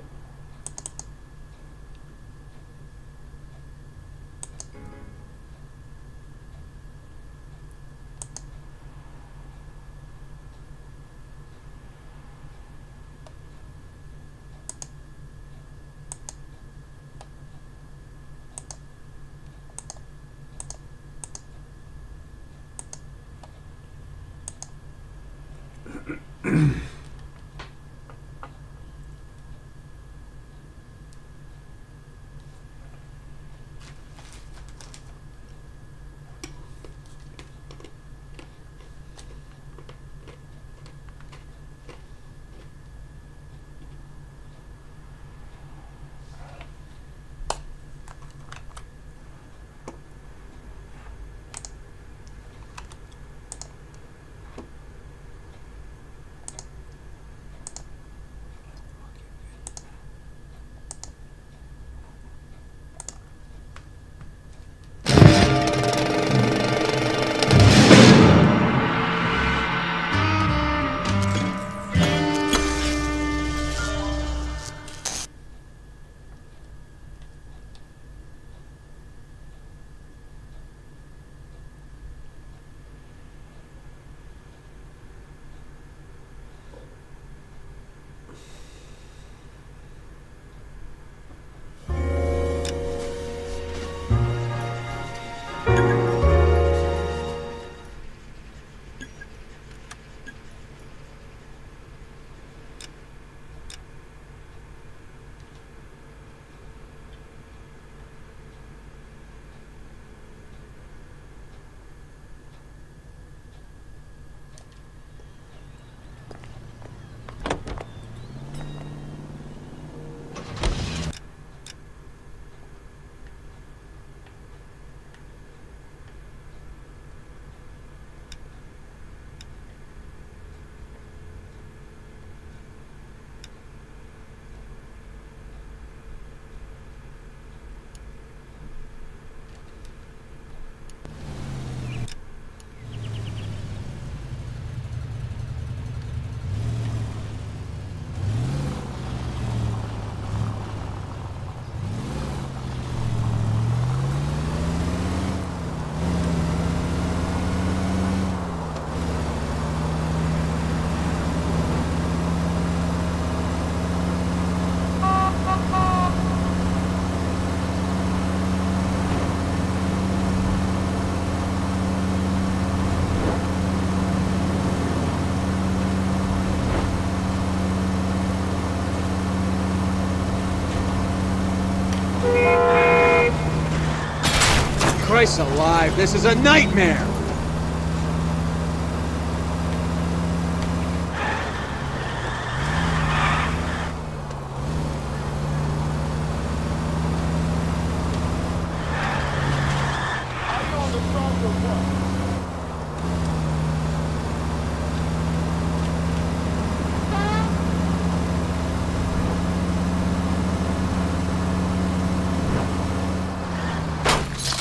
Christ alive, this is a nightmare!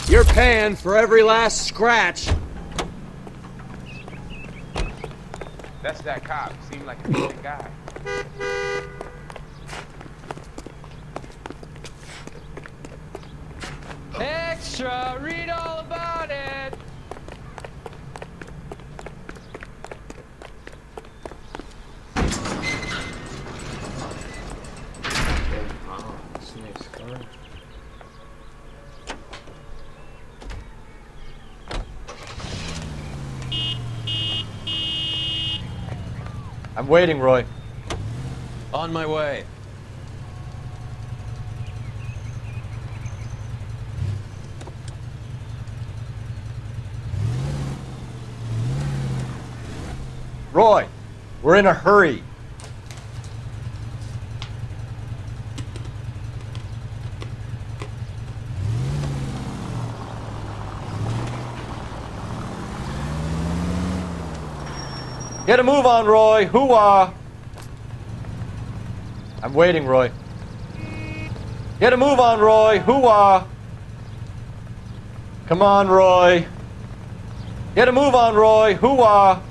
You're paying for every last scratch.
That's that cop. Seemed like a decent guy.
Extra! Read all about it!
Oh, that's a nice car.
I'm waiting, Roy.
On my way.
Roy, we're in a hurry. Get a move on, Roy. Hoo-ah. I'm waiting, Roy. Get a move on, Roy. Hoo-ah. Come on, Roy. Get a move on, Roy. Hoo-ah.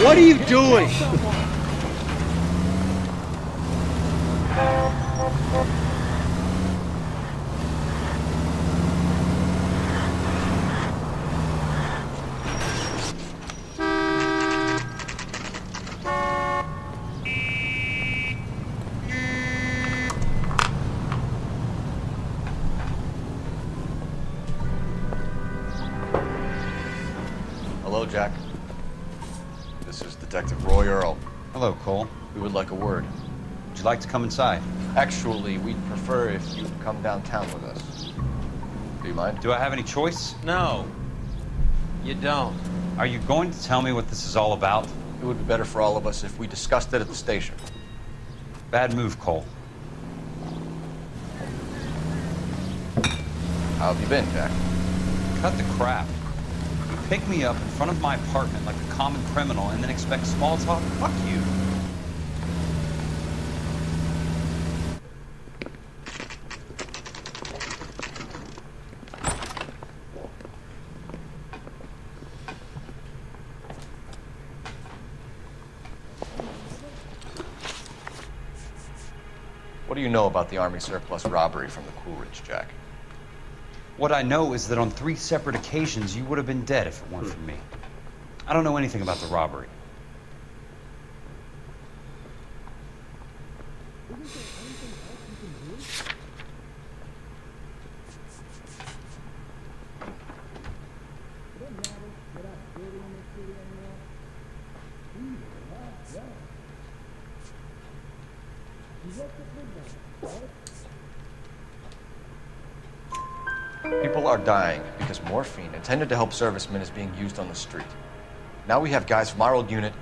What are you doing?
Hello, Jack. This is Detective Roy Earl.
Hello, Cole.
We would like a word.
Would you like to come inside?
Actually, we'd prefer if you'd come downtown with us. Do you mind?
Do I have any choice?
No. You don't.
Are you going to tell me what this is all about?
It would be better for all of us if we discussed it at the station.
Bad move, Cole.
How have you been, Jack?
Cut the crap. You pick me up in front of my apartment like a common criminal and then expect small talk? Fuck you.
What do you know about the Army surplus robbery from the Coolidge, Jack?
What I know is that on 3 separate occasions, you would have been dead if it weren't for me. I don't know anything about the robbery.
People are dying because morphine intended to help servicemen is being used on the street. Now we have guys from our old unit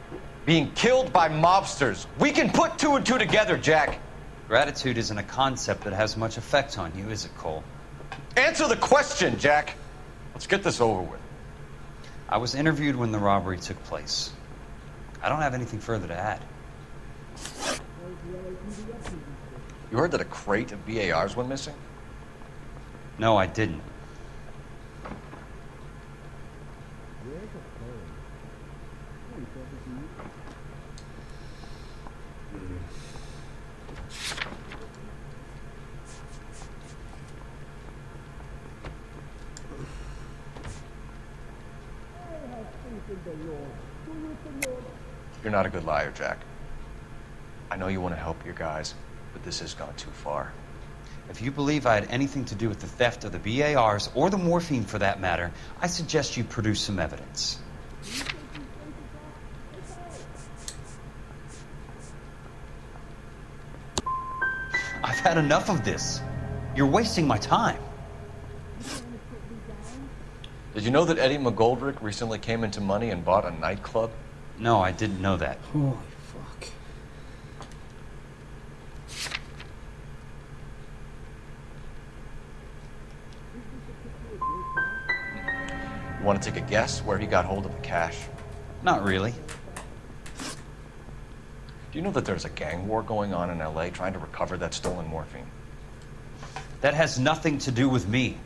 being killed by mobsters. We can put two and two together, Jack.
Gratitude isn't a concept that has much effect on you, is it, Cole?
Answer the question, Jack. Let's get this over with.
I was interviewed when the robbery took place. I don't have anything further to add.
You heard that a crate of BARs went missing?
No, I didn't.
You're not a good liar, Jack. I know you want to help your guys, but this has gone too far.
If you believe I had anything to do with the theft of the BARs, or the morphine for that matter, I suggest you produce some evidence. I've had enough of this. You're wasting my time.
Did you know that Eddie McGoldrick recently came into money and bought a nightclub?
No, I didn't know that.
Holy fuck.
You want to take a guess where he got hold of the cash?
Not really.
Do you know that there's a gang war going on in L.A. trying to recover that stolen morphine?
That has nothing to do with me.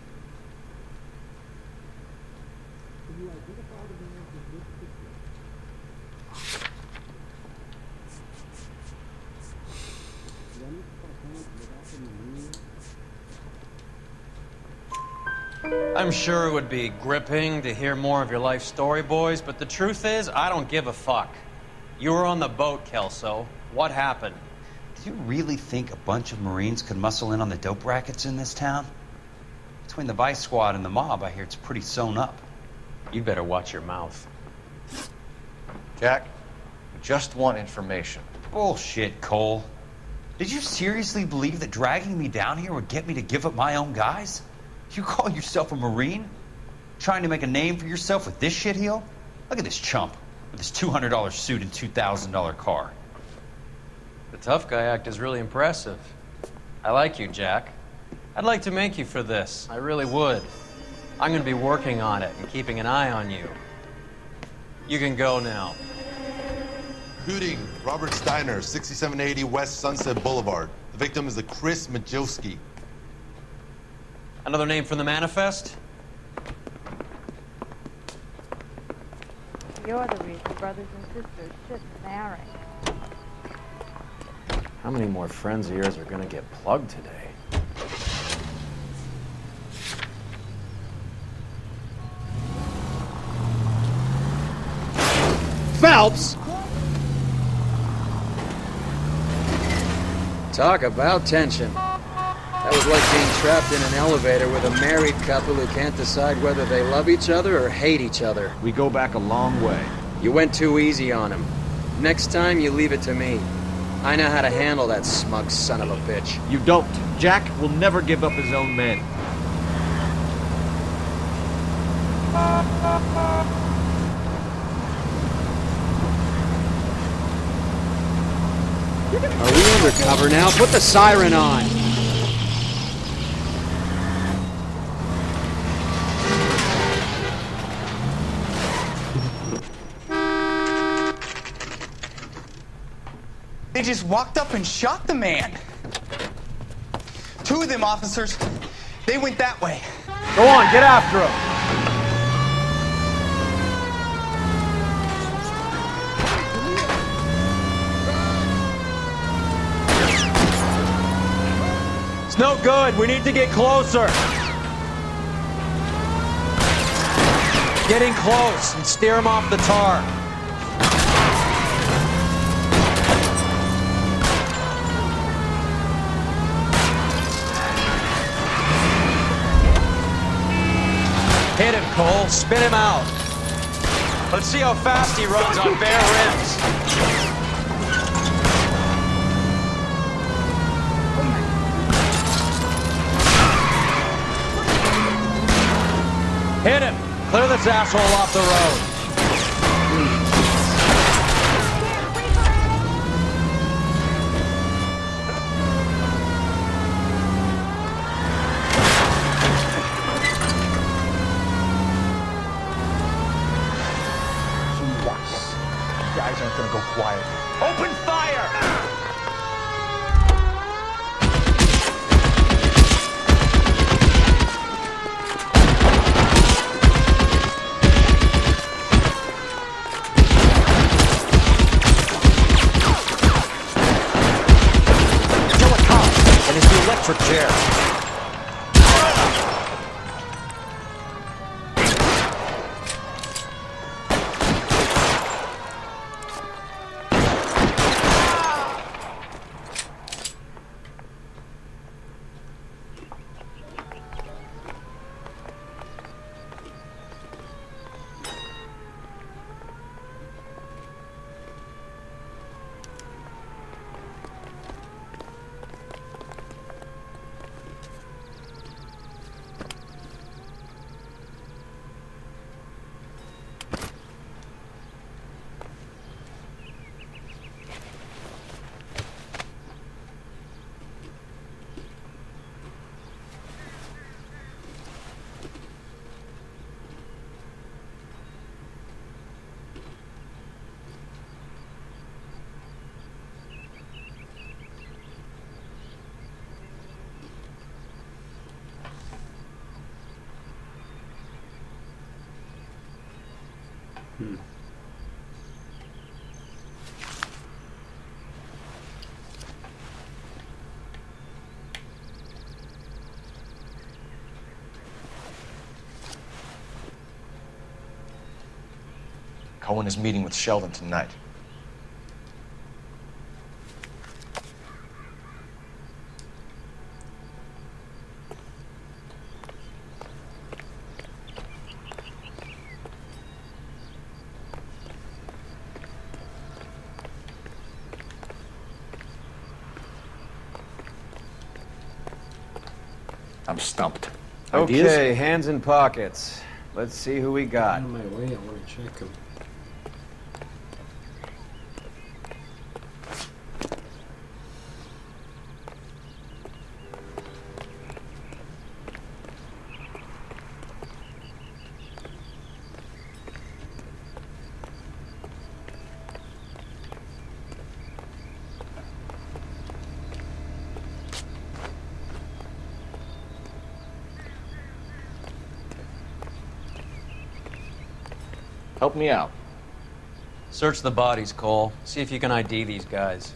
I'm sure it would be gripping to hear more of your life story, boys, but the truth is, I don't give a fuck. You were on the boat, Kelso. What happened?
Do you really think a bunch of Marines could muscle in on the dope rackets in this town? Between the Vice Squad and the mob, I hear it's pretty sewn up.
You better watch your mouth.
Jack, we just want information.
Bullshit, Cole. Did you seriously believe that dragging me down here would get me to give up my own guys? You call yourself a Marine? Trying to make a name for yourself with this shitheel? Look at this chump with his $200 suit and $2,000 car.
The tough guy act is really impressive. I like you, Jack. I'd like to make you for this. I really would. I'm gonna be working on it and keeping an eye on you. You can go now.
Shooting, Robert Steiner, 6780 West Sunset Boulevard. The victim is a Chris Majowski.
Another name from the manifest?
You're the reason brothers and sisters shouldn't marry.
How many more friends of yours are gonna get plugged today?
Phelps!
Talk about tension. That was like being trapped in an elevator with a married couple who can't decide whether they love each other or hate each other.
We go back a long way.
You went too easy on him. Next time, you leave it to me. I know how to handle that smug son of a bitch.
You don't. Jack will never give up his own men.
Are we undercover now? Put the siren on!
They just walked up and shot the man. Two of them officers, they went that way.
Go on, get after him.
It's no good. We need to get closer. Getting close and steer him off the tar. Hit him, Cole. Spin him out. Let's see how fast he runs on bare rims. Hit him. Clear this asshole off the road.
fired. Open fire!
Kill a cop, and it's the electric chair.
Cohen is meeting with Sheldon tonight.
I'm stumped.
Okay, hands in pockets. Let's see who we got.
Out of my way, I want to check him.
Help me out.
Search the bodies, Cole. See if you can ID these guys.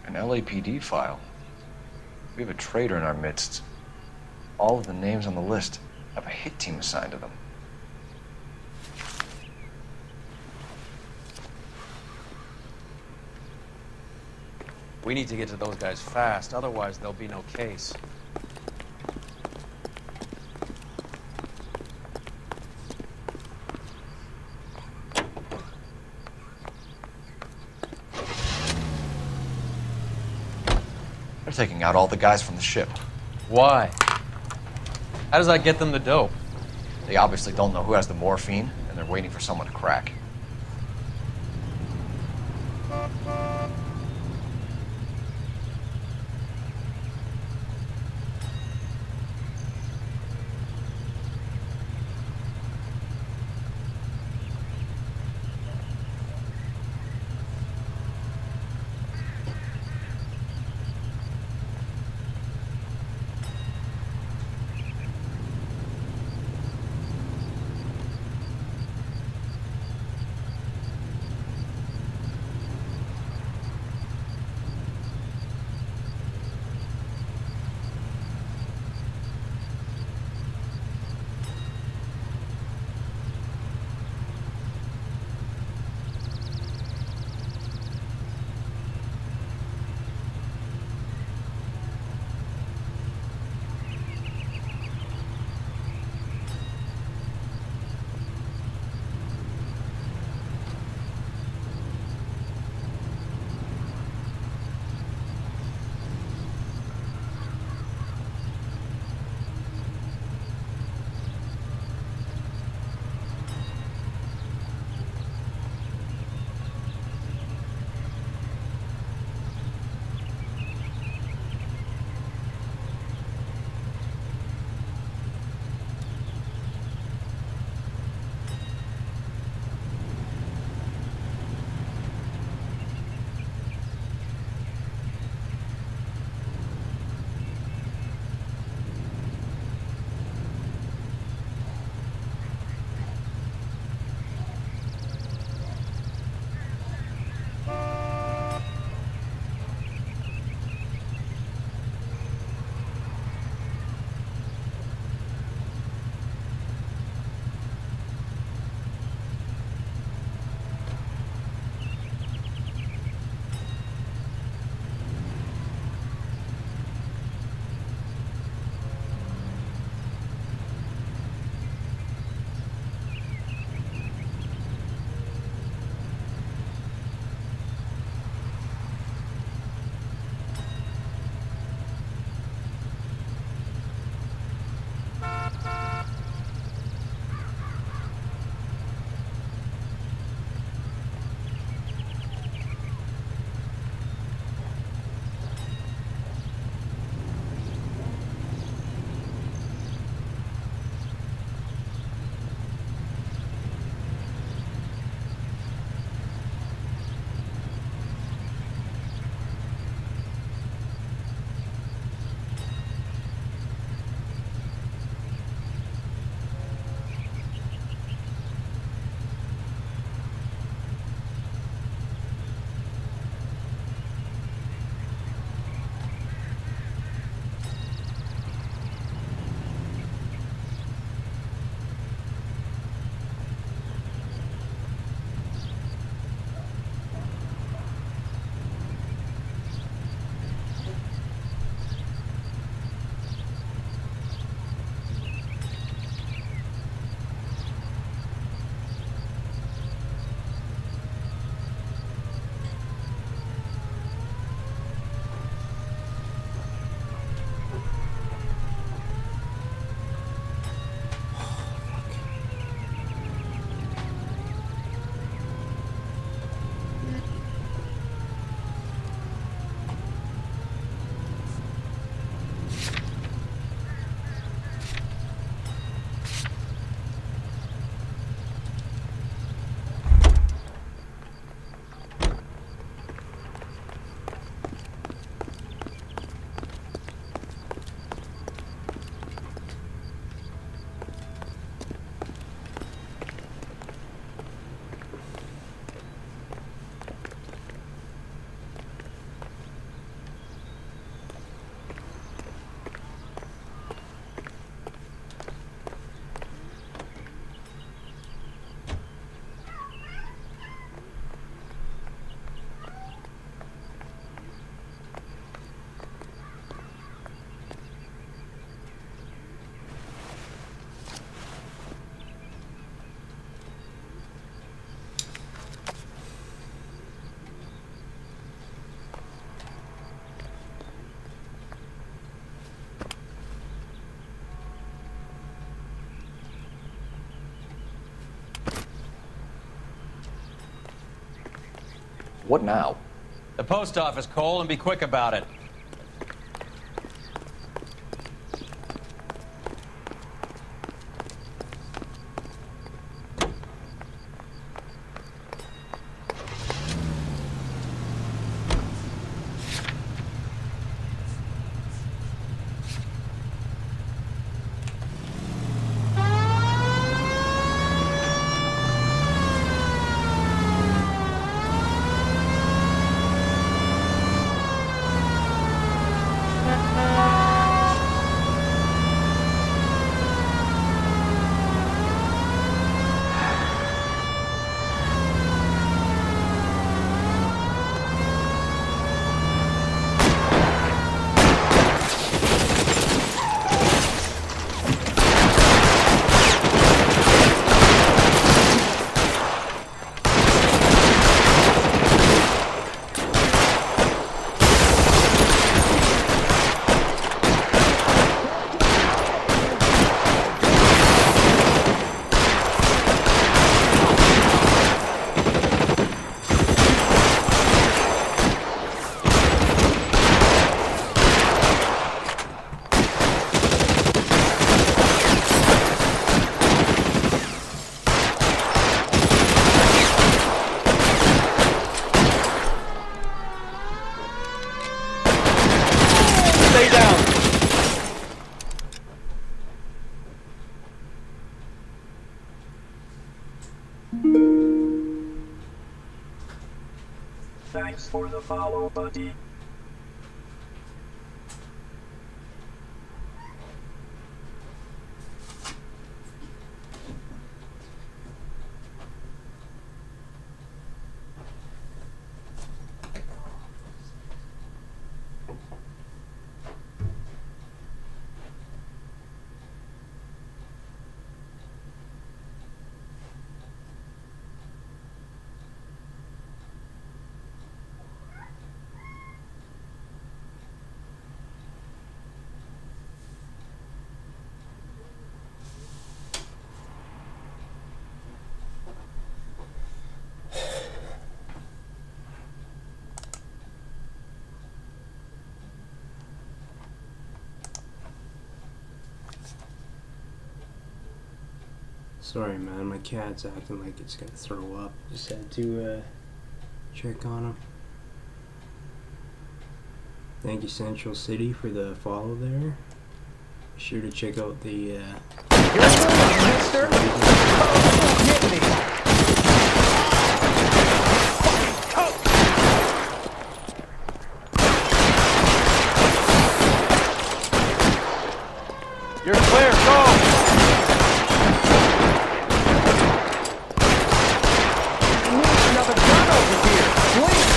An LAPD file. We have a traitor in our midst. All of the names on the list have a hit team assigned to them.
We need to get to those guys fast, otherwise there'll be no case.
They're taking out all the guys from the ship.
Why? How does that get them the dope?
They obviously don't know who has the morphine, and they're waiting for someone to crack.
What now?
The post office, Cole, and be quick about it.
Thanks for the follow, buddy.
Sorry, man, my cat's acting like it's gonna throw up. Just had to check on him. Thank you, Central City, for the follow there. Be sure to check out the
You're moving, mister! Oh, hit me!
You're clear, go!
Another gun over here! Please!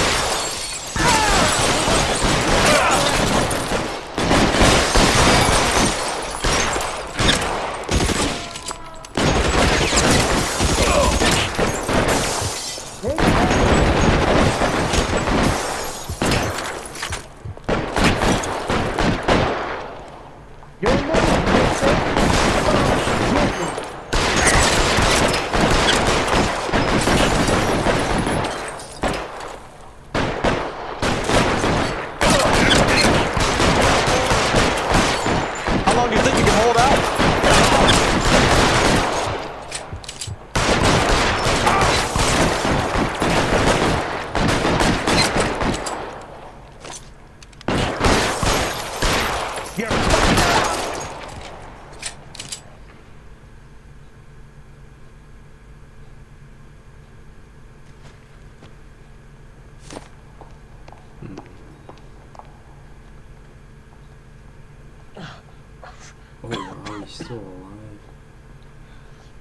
How long do you think you can hold out?
Oh wow, he's still alive.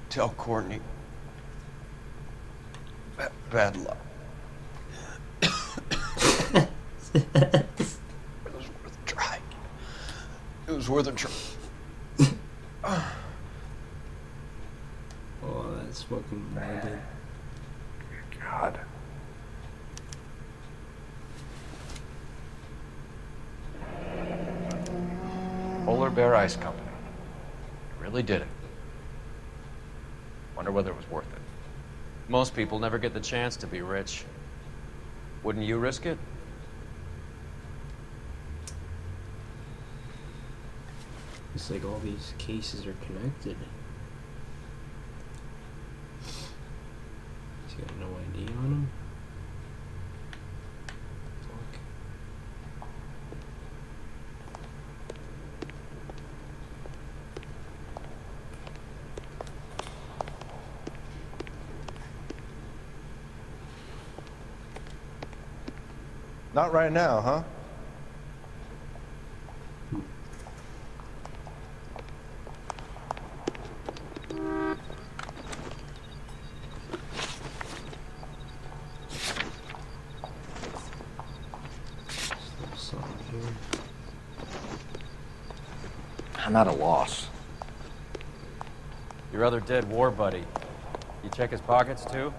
Tell Courtney. Bad luck. It was worth a try. It was worth a try.
Oh, that's fucking morbid.
God.
Polar Bear Ice Company. You really did it. Wonder whether it was worth it.
Most people never get the chance to be rich. Wouldn't you risk it?
It's like all these cases are connected. He's got no ID on him. Fuck.
Not right now, huh?
I'm at a loss.
Your other dead war buddy. You check his pockets too?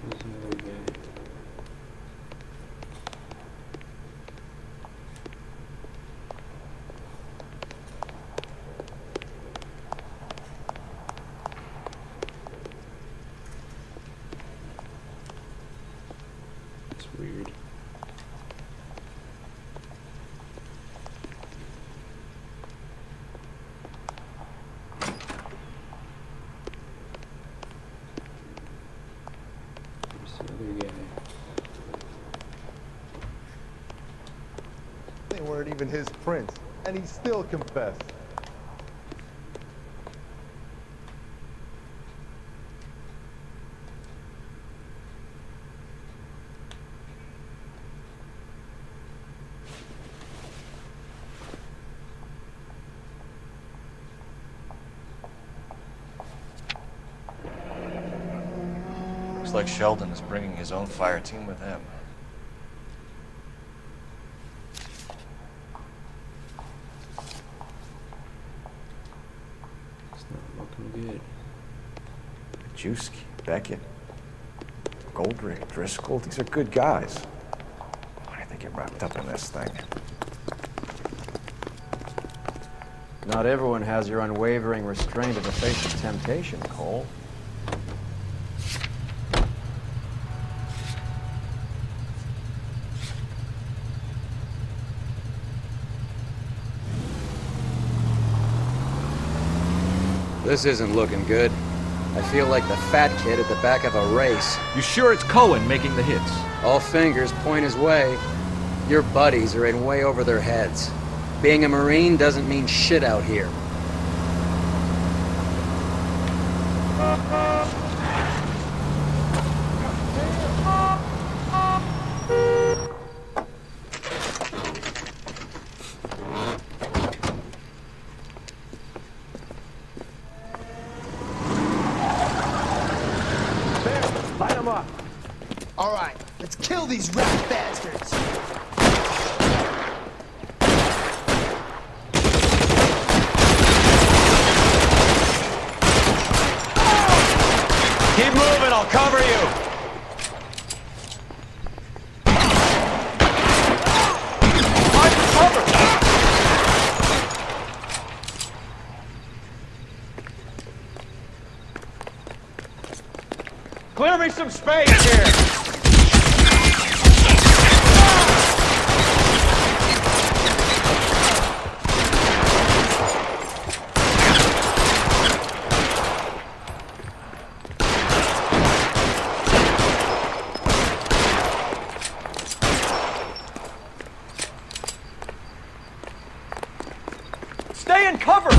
There's another guy. It's weird. There's the other guy.
They weren't even his prints, and he still confessed.
Looks like Sheldon is bringing his own fire team with him.
It's not looking good.
Juski, Beckett, Goldrick, Driscoll, these are good guys. Why did they get wrapped up in this thing?
Not everyone has your unwavering restraint in the face of temptation, Cole.
This isn't looking good. I feel like the fat kid at the back of a race.
You sure it's Cohen making the hits?
All fingers point his way. Your buddies are in way over their heads. Being a Marine doesn't mean shit out here.
Light them up.
All right, let's kill these rat bastards.
Keep moving, I'll cover you! Clear me some space here! Stay in cover!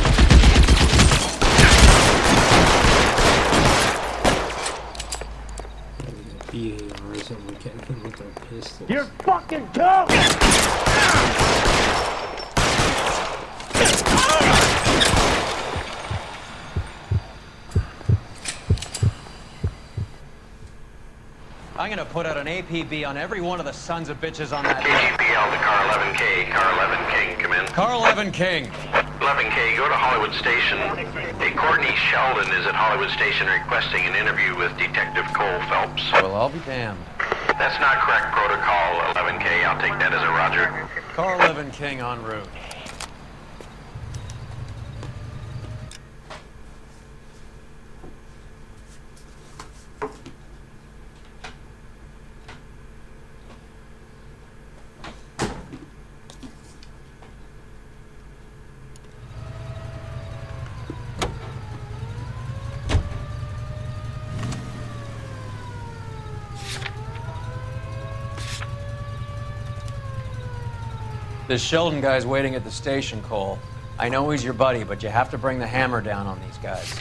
BARs and look at them with their pistols.
You're fucking dumb!
I'm gonna put out an APB on every one of the sons of bitches on that
KGPL to Car 11K. Car 11 King, come in.
Car 11 King.
11K, go to Hollywood Station. Hey, Courtney Sheldon is at Hollywood Station requesting an interview with Detective Cole Phelps.
Well, I'll be damned.
That's not correct protocol, 11K. I'll take that as a roger.
Car 11 King en route. This Sheldon guy's waiting at the station, Cole. I know he's your buddy, but you have to bring the hammer down on these guys.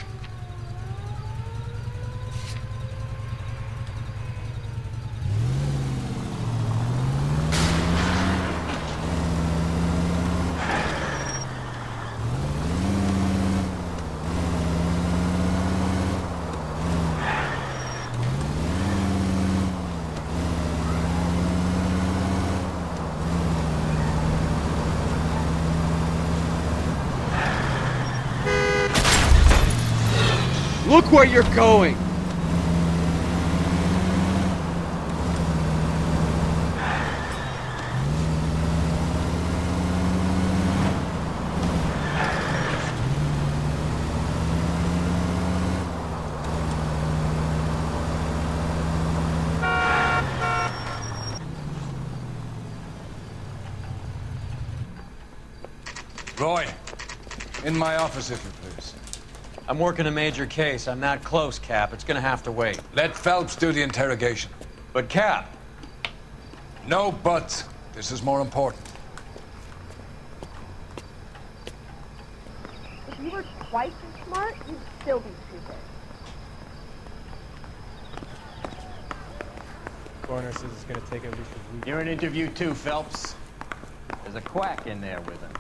Look where you're going!
Roy, in my office, if you please.
I'm working a major case. I'm not close, Cap. It's gonna have to wait.
Let Phelps do the interrogation.
But, Cap...
No buts. This is more important.
If you were twice as smart, you'd still be stupid.
Coroner says it's gonna take at least a week.
You're in interview too, Phelps. There's a quack in there with him.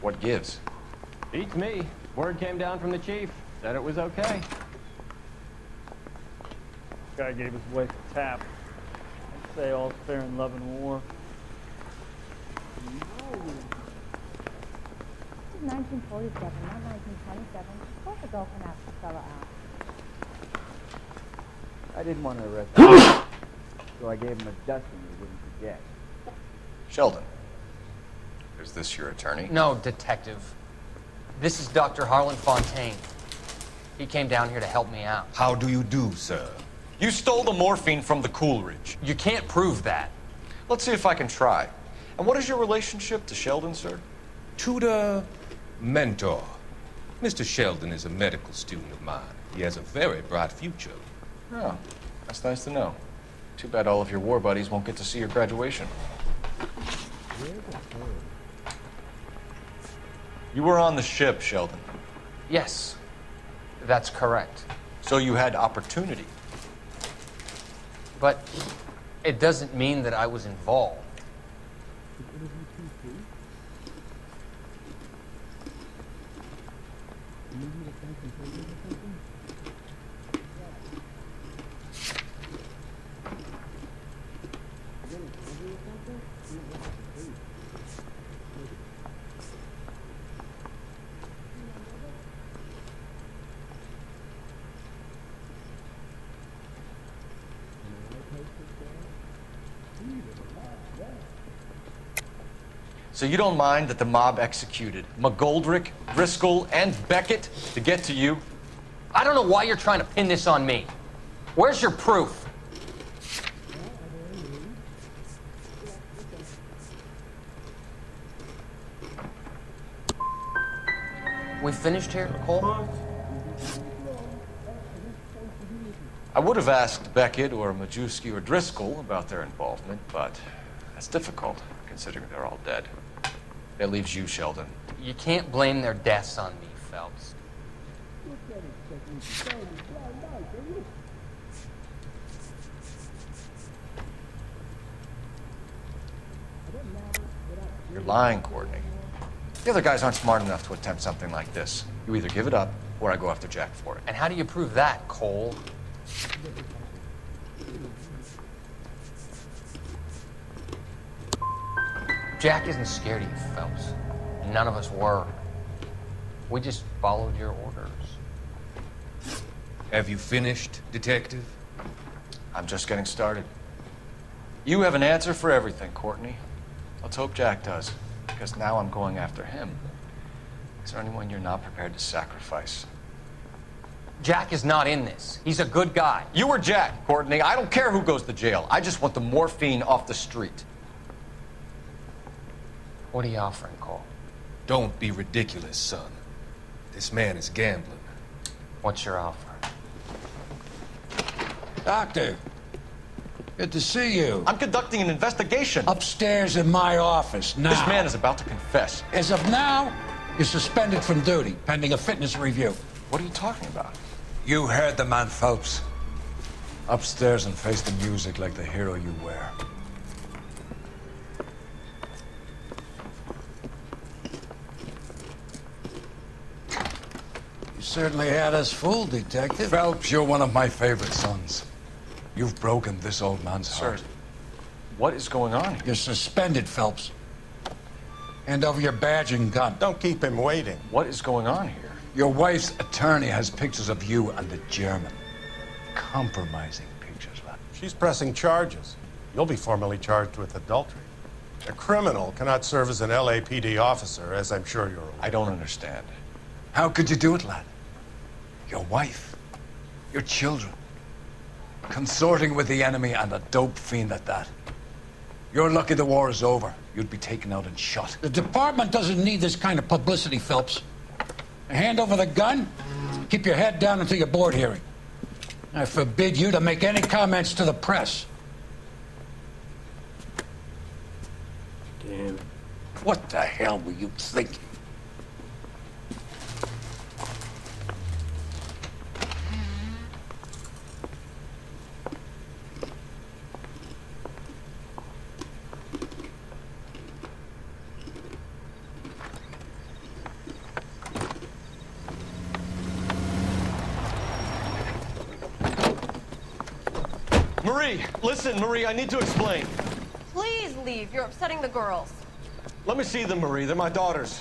What gives?
Beats me. Word came down from the chief. Said it was okay.
Guy gave his wife a tap. I'd say all's fair in love and war.
This is 1947, not 1927. Of course a girl can ask the fella out.
I didn't want to arrest him, so I gave him a dusting he wouldn't forget.
Sheldon, is this your attorney?
No, detective. This is Dr. Harlan Fontaine. He came down here to help me out.
How do you do, sir? You stole the morphine from the Coolidge.
You can't prove that.
Let's see if I can try. And what is your relationship to Sheldon, sir?
Tutor, mentor. Mr. Sheldon is a medical student of mine. He has a very bright future.
Oh, that's nice to know. Too bad all of your war buddies won't get to see your graduation. You were on the ship, Sheldon.
Yes, that's correct.
So you had opportunity.
But it doesn't mean that I was involved.
So you don't mind that the mob executed McGoldrick, Driscoll, and Beckett to get to you?
I don't know why you're trying to pin this on me. Where's your proof? We finished here, Cole?
I would have asked Beckett or Majewski or Driscoll about their involvement, but that's difficult, considering they're all dead. That leaves you, Sheldon.
You can't blame their deaths on me, Phelps.
You're lying, Courtney. The other guys aren't smart enough to attempt something like this. You either give it up, or I go after Jack for it.
And how do you prove that, Cole? Jack isn't scared of you, Phelps. None of us were. We just followed your orders.
Have you finished, detective?
I'm just getting started. You have an answer for everything, Courtney. Let's hope Jack does, because now I'm going after him. Is there anyone you're not prepared to sacrifice?
Jack is not in this. He's a good guy.
You or Jack, Courtney. I don't care who goes to jail. I just want the morphine off the street.
What are you offering, Cole?
Don't be ridiculous, son. This man is gambling.
What's your offer?
Doctor, good to see you.
I'm conducting an investigation.
Upstairs in my office, now.
This man is about to confess.
As of now, you're suspended from duty, pending a fitness review.
What are you talking about?
You heard the man, Phelps. Upstairs and face the music like the hero you were.
You certainly had us fooled, Detective.
Phelps, you're one of my favorite sons. You've broken this old man's heart.
Sir, what is going on here?
You're suspended, Phelps. Hand over your badge and gun.
Don't keep him waiting.
What is going on here?
Your wife's attorney has pictures of you and the German. Compromising pictures, lad.
She's pressing charges. You'll be formally charged with adultery. A criminal cannot serve as an LAPD officer, as I'm sure you're aware.
I don't understand.
How could you do it, lad? Your wife, your children, consorting with the enemy and a dope fiend at that. You're lucky the war is over. You'd be taken out and shot.
The department doesn't need this kind of publicity, Phelps. Hand over the gun, keep your head down until your board hearing. I forbid you to make any comments to the press.
Damn.
What the hell were you thinking?
Marie, listen, Marie, I need to explain.
Please leave. You're upsetting the girls.
Let me see them, Marie. They're my daughters.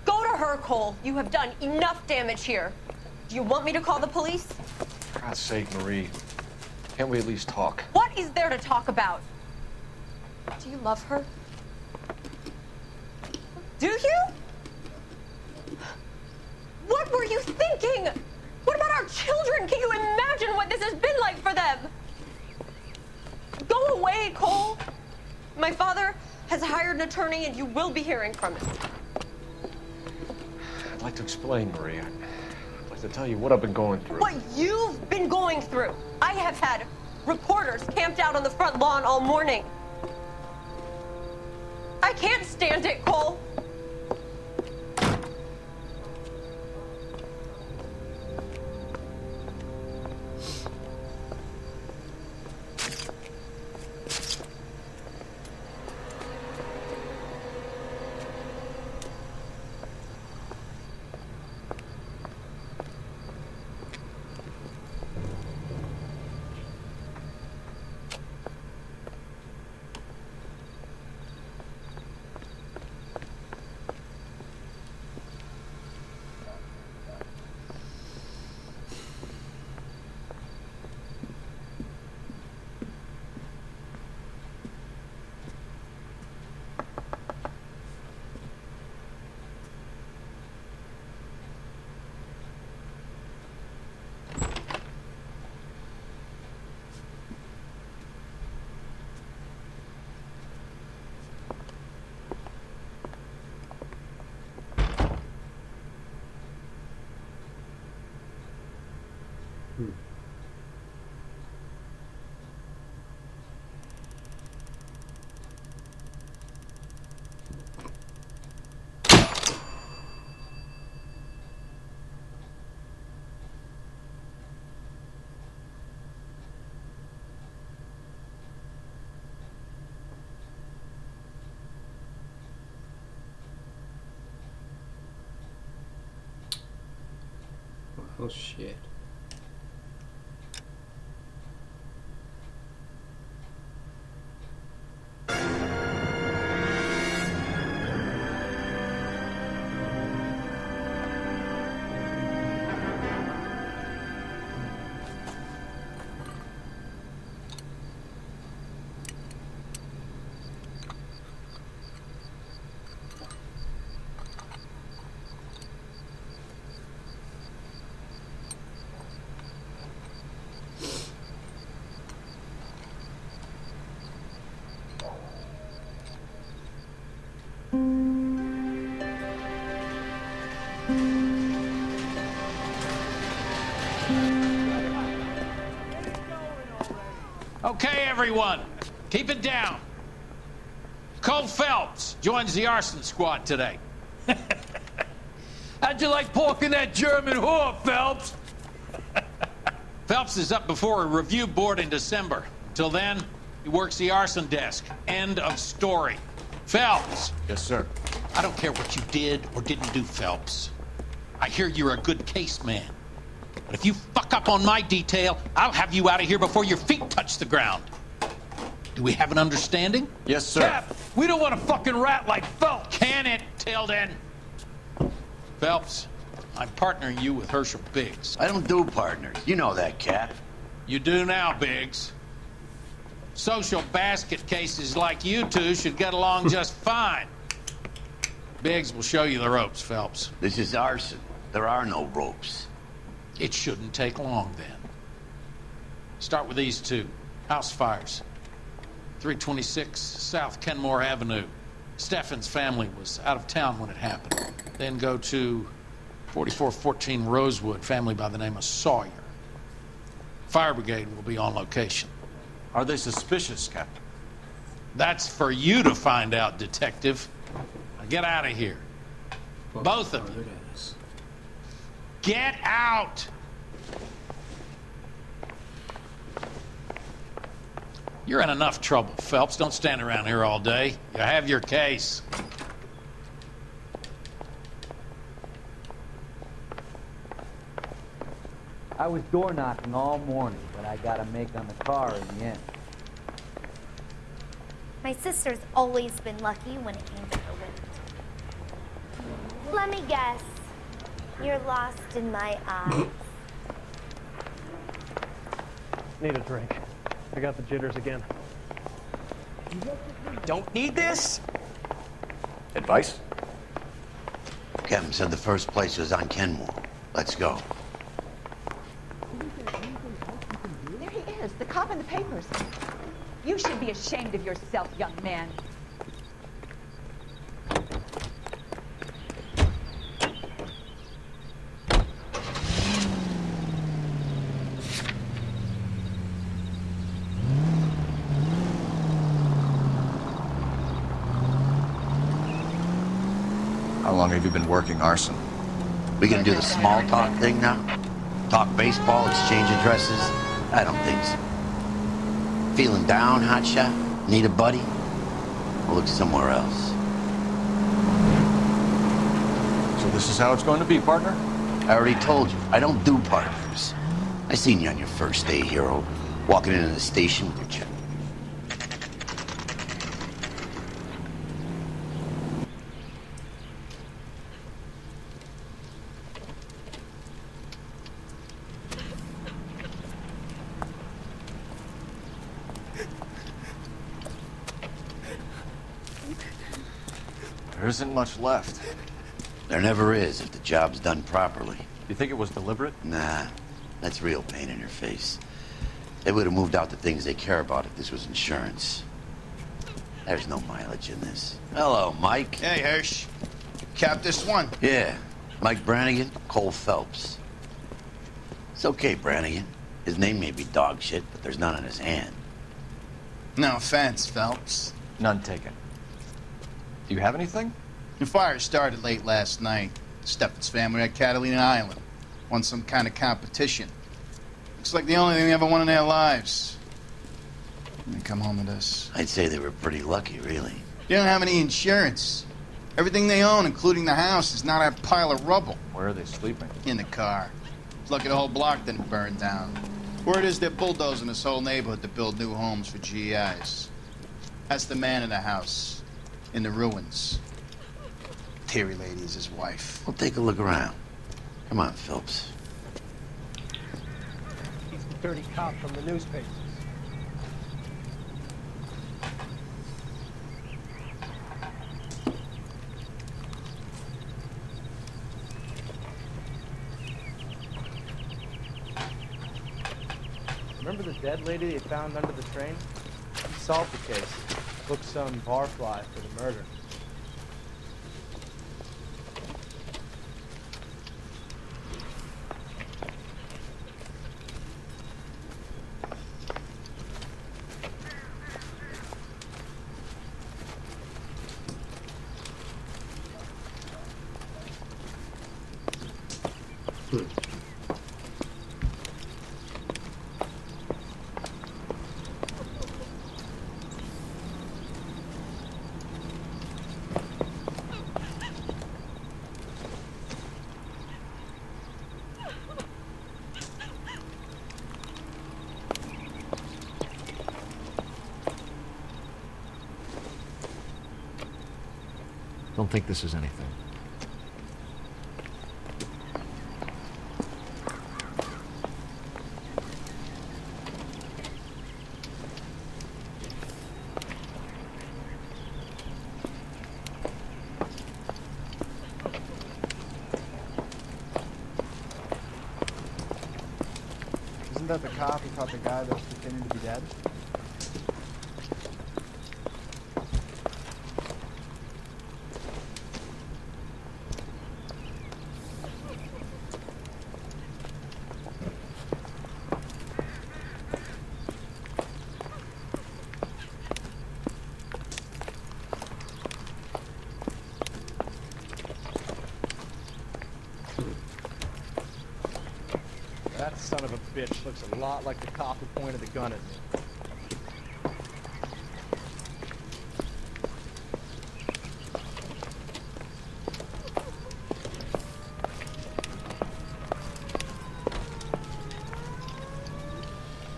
Go to her, Cole. You have done enough damage here. Do you want me to call the police?
For God's sake, Marie. Can't we at least talk?
What is there to talk about? Do you love her? Do you? What were you thinking? What about our children? Can you imagine what this has been like for them? Go away, Cole. My father has hired an attorney and you will be hearing from him.
I'd like to explain, Marie. I'd like to tell you what I've been going through.
What you've been going through. I have had reporters camped out on the front lawn all morning. I can't stand it, Cole.
Oh shit.
Okay, everyone, keep it down. Cole Phelps joins the arson squad today. How'd you like pork in that German whore, Phelps? Phelps is up before a review board in December. Until then, he works the arson desk. End of story. Phelps.
Yes, sir.
I don't care what you did or didn't do, Phelps. I hear you're a good case man. But if you fuck up on my detail, I'll have you out of here before your feet touch the ground. Do we have an understanding?
Yes, sir.
Cap, we don't want a fucking rat like Phelps. Can it, Tilden? Phelps, I'm partnering you with Herschel Biggs.
I don't do partners. You know that, Cap.
You do now, Biggs. Social basket cases like you two should get along just fine. Biggs will show you the ropes, Phelps.
This is arson. There are no ropes.
It shouldn't take long, then. Start with these two. House fires. 326 South Kenmore Avenue. Steffen's family was out of town when it happened. Then go to 4414 Rosewood, family by the name of Sawyer. Fire brigade will be on location.
Are they suspicious, Captain?
That's for you to find out, detective. Now get out of here. Both of you. Get out! You're in enough trouble, Phelps. Don't stand around here all day. You have your case.
I was door knocking all morning, but I got a make on the car in the end.
My sister's always been lucky when it came to her wind. Let me guess. You're lost in my eyes.
Need a drink. I got the jitters again.
Don't need this? Advice? Captain said the first place was on Kenmore. Let's go.
There he is, the cop in the papers. You should be ashamed of yourself, young man.
How long have you been working arson?
We gonna do the small talk thing now? Talk baseball, exchange addresses? I don't think so. Feeling down, hotshot? Need a buddy? We'll look somewhere else.
So this is how it's going to be, partner?
I already told you, I don't do partners. I seen you on your first day, hero. Walking into the station with your check.
There isn't much left.
There never is if the job's done properly.
You think it was deliberate?
Nah, that's real pain in your face. They would have moved out the things they care about if this was insurance. There's no mileage in this. Hello, Mike.
Hey, Hirsch. Cap this one.
Yeah, Mike Brannigan, Cole Phelps. It's okay, Brannigan. His name may be dog shit, but there's none on his hand.
No offense, Phelps.
None taken. Do you have anything?
The fire started late last night. Steffen's family at Catalina Island. Won some kind of competition. Looks like the only thing they ever won in their lives. And they come home with us.
I'd say they were pretty lucky, really.
They don't have any insurance. Everything they own, including the house, is not a pile of rubble.
Where are they sleeping?
In the car. It's lucky the whole block didn't burn down. Word is they're bulldozing this whole neighborhood to build new homes for GIs. That's the man in the house. In the ruins. Terry lady is his wife.
We'll take a look around. Come on, Phelps.
He's the dirty cop from the newspapers.
Remember the dead lady they found under the train? He solved the case. Booked some barfly for the murder.
Don't think this is anything.
Isn't that the cop who caught the guy that was pretending to be dead?
That son of a bitch looks a lot like the cop who pointed the gun at me.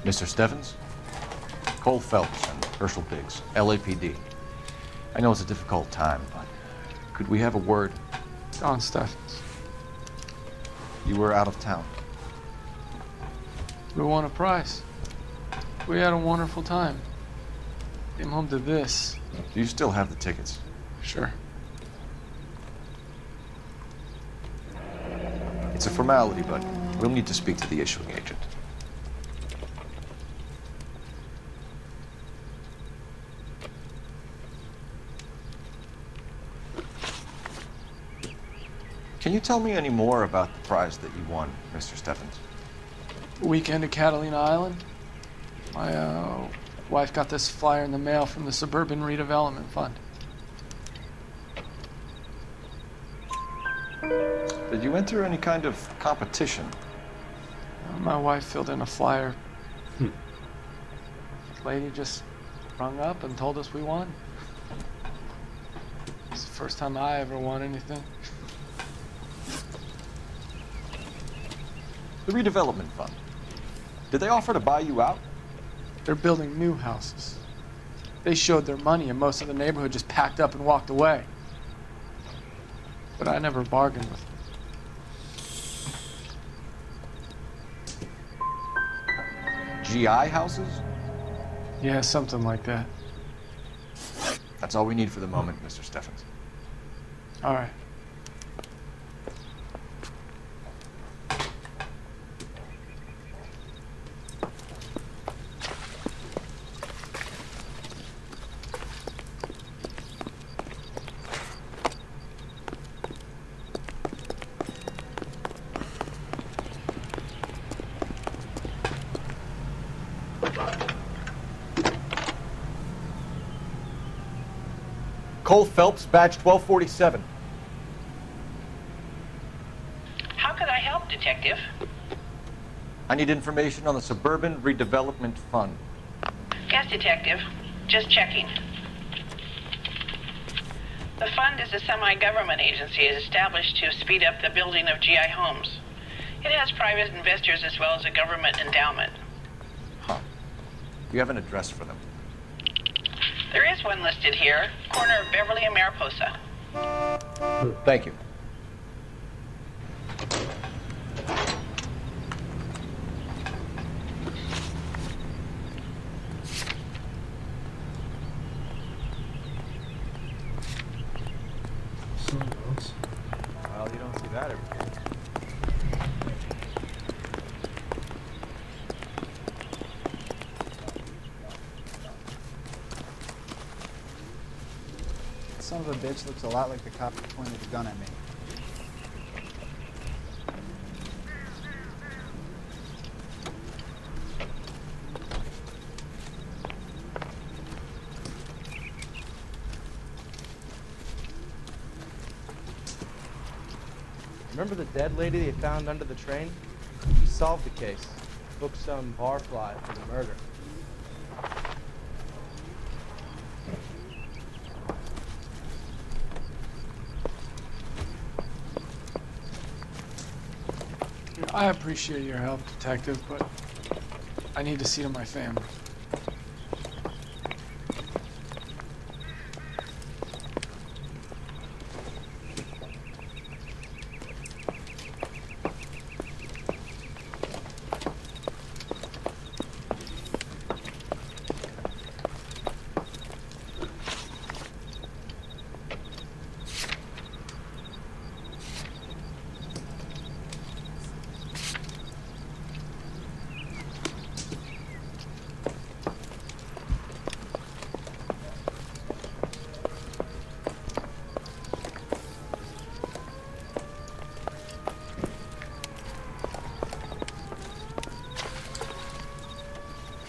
Mr. Stevens? Cole Phelps and Herschel Biggs, LAPD. I know it's a difficult time, but could we have a word?
Don Stevens.
You were out of town.
We won a prize. We had a wonderful time. Came home to this.
Do you still have the tickets?
Sure.
It's a formality, but we'll need to speak to the issuing agent. Can you tell me any more about the prize that you won, Mr. Stevens?
Weekend at Catalina Island. My wife got this flyer in the mail from the Suburban Redevelopment Fund.
Did you enter any kind of competition?
My wife filled in a flyer. Lady just rung up and told us we won. It's the first time I ever won anything.
The redevelopment fund. Did they offer to buy you out?
They're building new houses. They showed their money and most of the neighborhood just packed up and walked away. But I never bargained with them.
GI houses?
Yeah, something like that.
That's all we need for the moment, Mr. Stevens.
All right.
Cole Phelps, badge 1247.
How could I help, Detective?
I need information on the Suburban Redevelopment Fund.
Yes, Detective. Just checking. The fund is a semi-government agency established to speed up the building of GI homes. It has private investors as well as a government endowment.
Huh. You have an address for them?
There is one listed here, corner of Beverly and Mariposa.
Thank you.
Well, you don't see that every day. Son of a bitch looks a lot like the cop who pointed the gun at me.
Remember the dead lady they found under the train? We solved the case. Booked some barfly for the murder.
I appreciate your help, Detective, but I need to see to my family.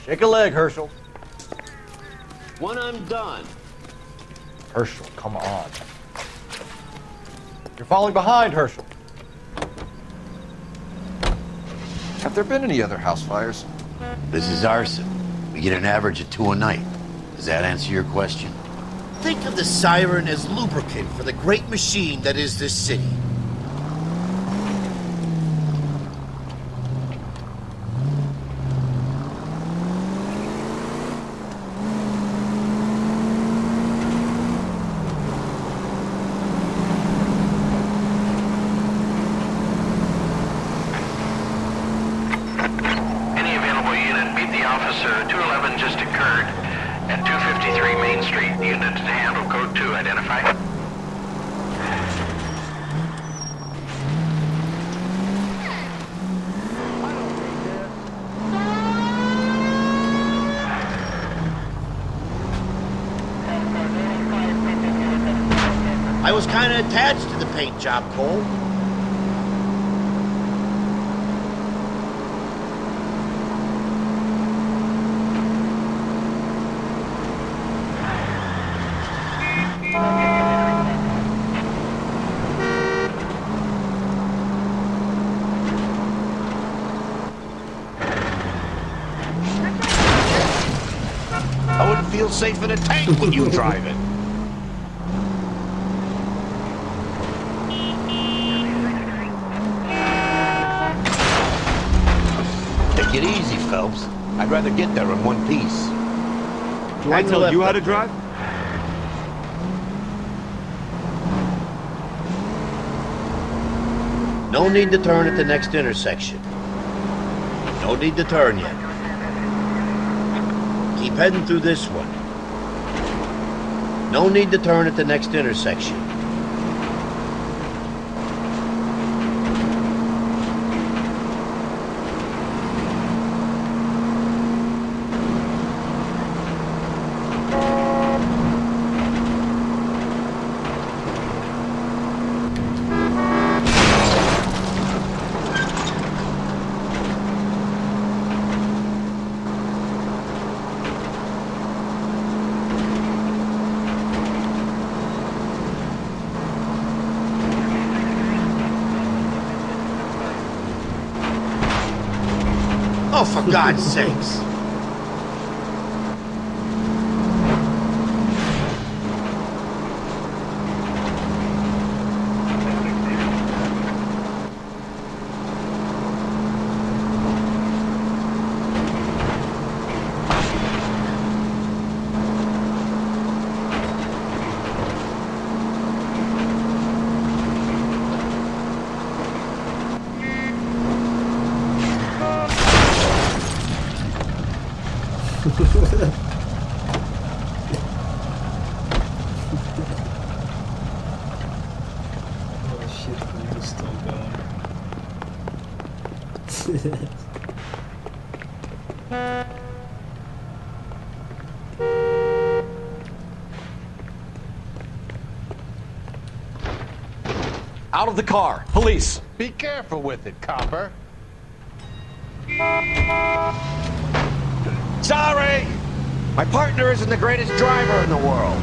Shake a leg, Herschel.
When I'm done.
Herschel, come on. You're falling behind, Herschel.
Have there been any other house fires?
This is Arson. We get an average of 2 a night. Does that answer your question?
Think of the siren as lubricant for the great machine that is this city.
Any available unit, meet the officer. 211 just occurred at 253 Main Street. Unit to handle code 2, identify.
I was kind of attached to the paint job, Cole. I wouldn't feel safe in a tank with you driving.
Take it easy, Phelps. I'd rather get there in one piece.
Do I tell you how to drive?
No need to turn at the next intersection. No need to turn yet. Keep heading through this one. No need to turn at the next intersection. Oh, for God's sakes.
Oh shit, the music's still going.
Out of the car. Police.
Be careful with it, copper.
Sorry! My partner isn't the greatest driver in the world.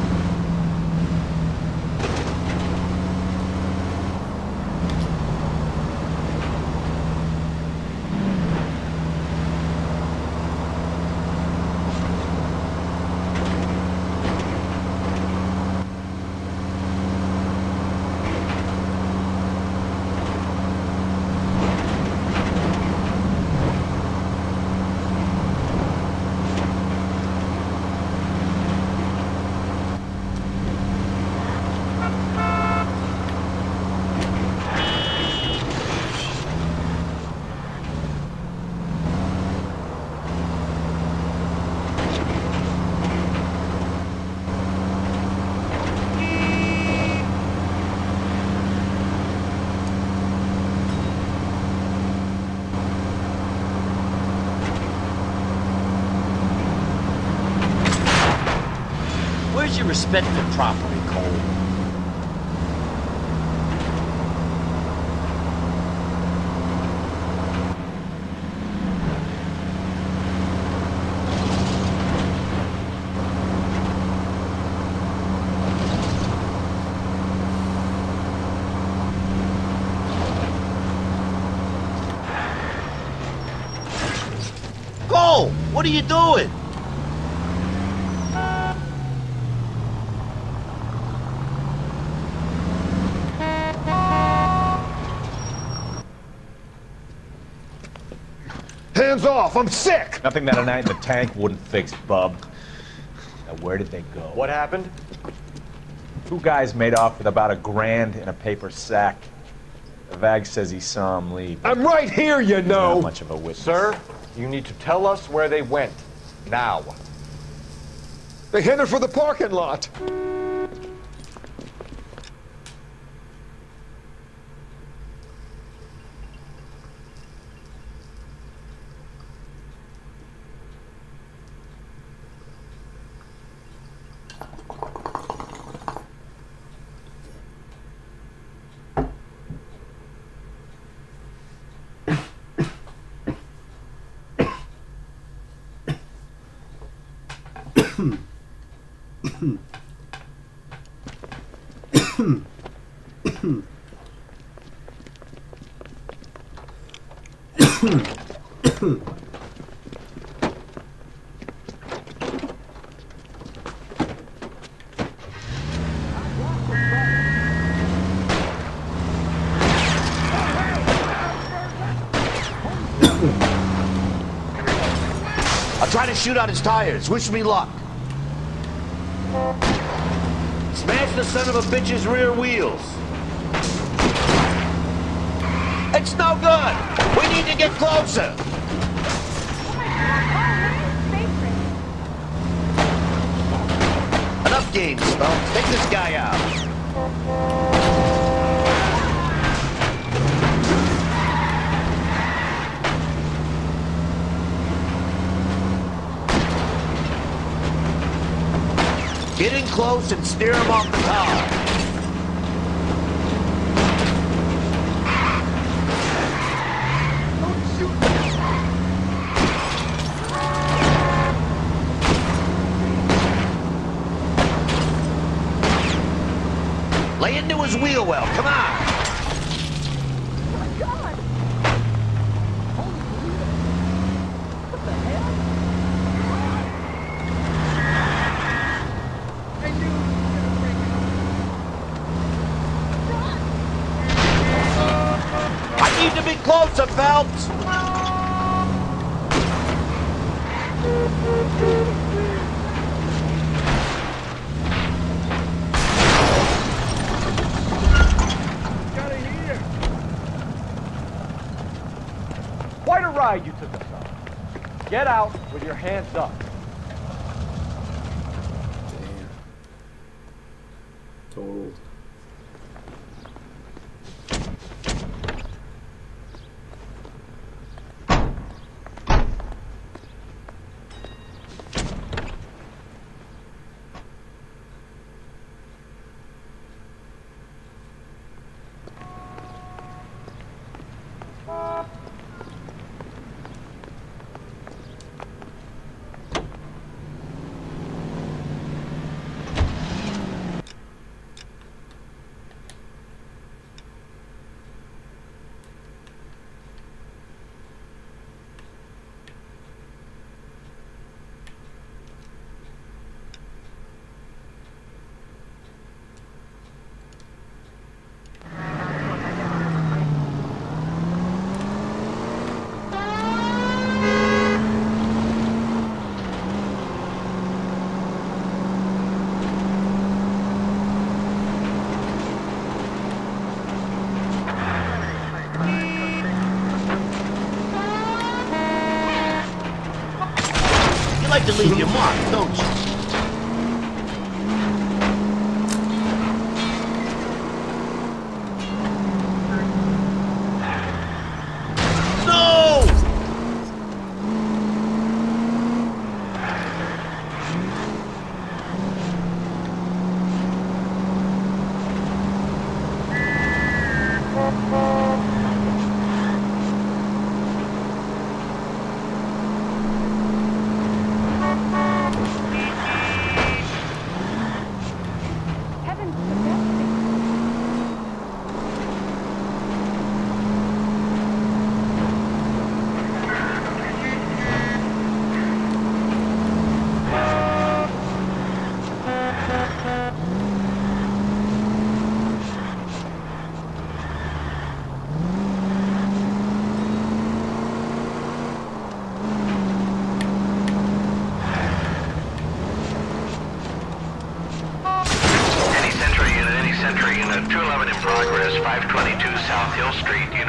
Where's your respect for property, Cole? What are you doing?
Hands off! I'm sick!
Nothing that a night in the tank wouldn't fix, bub. Now, where did they go?
What happened?
Two guys made off with about $1,000 in a paper sack. The vag says he saw him leave.
I'm right here, you know!
Not much of a witness.
Sir, you need to tell us where they went. Now.
They headed for the parking lot.
I'll try to shoot out his tires. Wish me luck. Smash the son of a bitch's rear wheels. It's no good. We need to get closer. Enough games, Phelps. Take this guy out. Get in close and steer him off the car. Lay into his wheel well. Come on. Closer, Phelps!
Quite a ride you took us on. Get out with your hands up.
Damn. Totaled.
You like to leave your mark, don't you? No!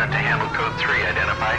unit to handle code 3, identify.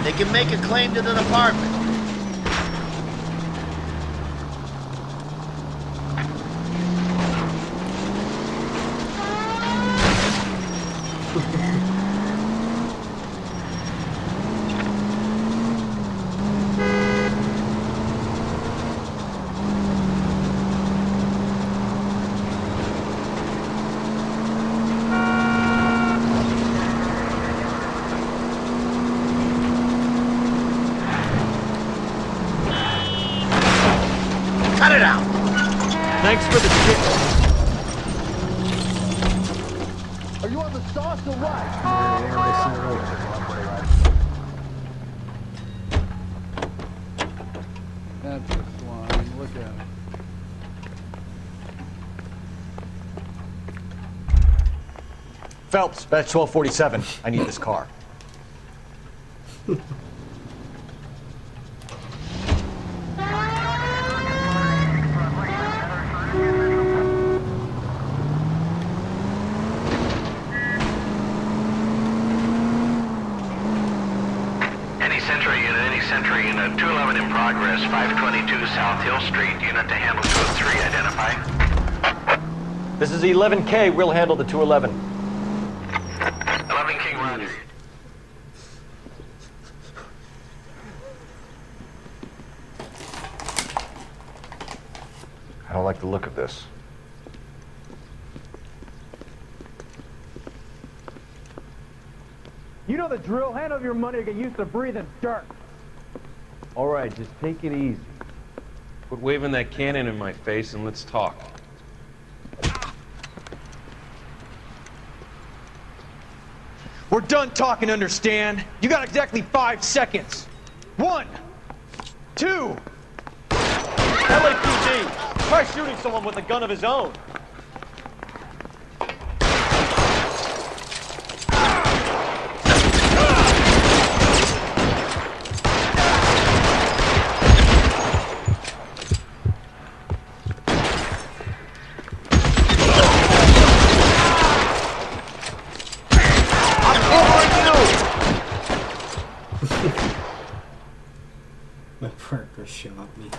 They can make a claim to the department. Cut it out!
Thanks for the tip.
Are you on the sauce or what? That's a slime. Look at it.
Phelps, batch 1247. I need this car.
Any Sentry unit, 211 in progress, 522 South Hill Street, unit to handle code 3, identify.
This is 11K, we'll handle the 211.
11 King, roger.
I don't like the look of this.
You know the drill. Hand over your money or get used to breathing dirt.
All right, just take it easy. Quit waving that cannon in my face and let's talk.
We're done talking, understand? You got exactly 5 seconds. 1, 2.
LAPD! Try shooting someone with a gun of his own.
My partner shot me.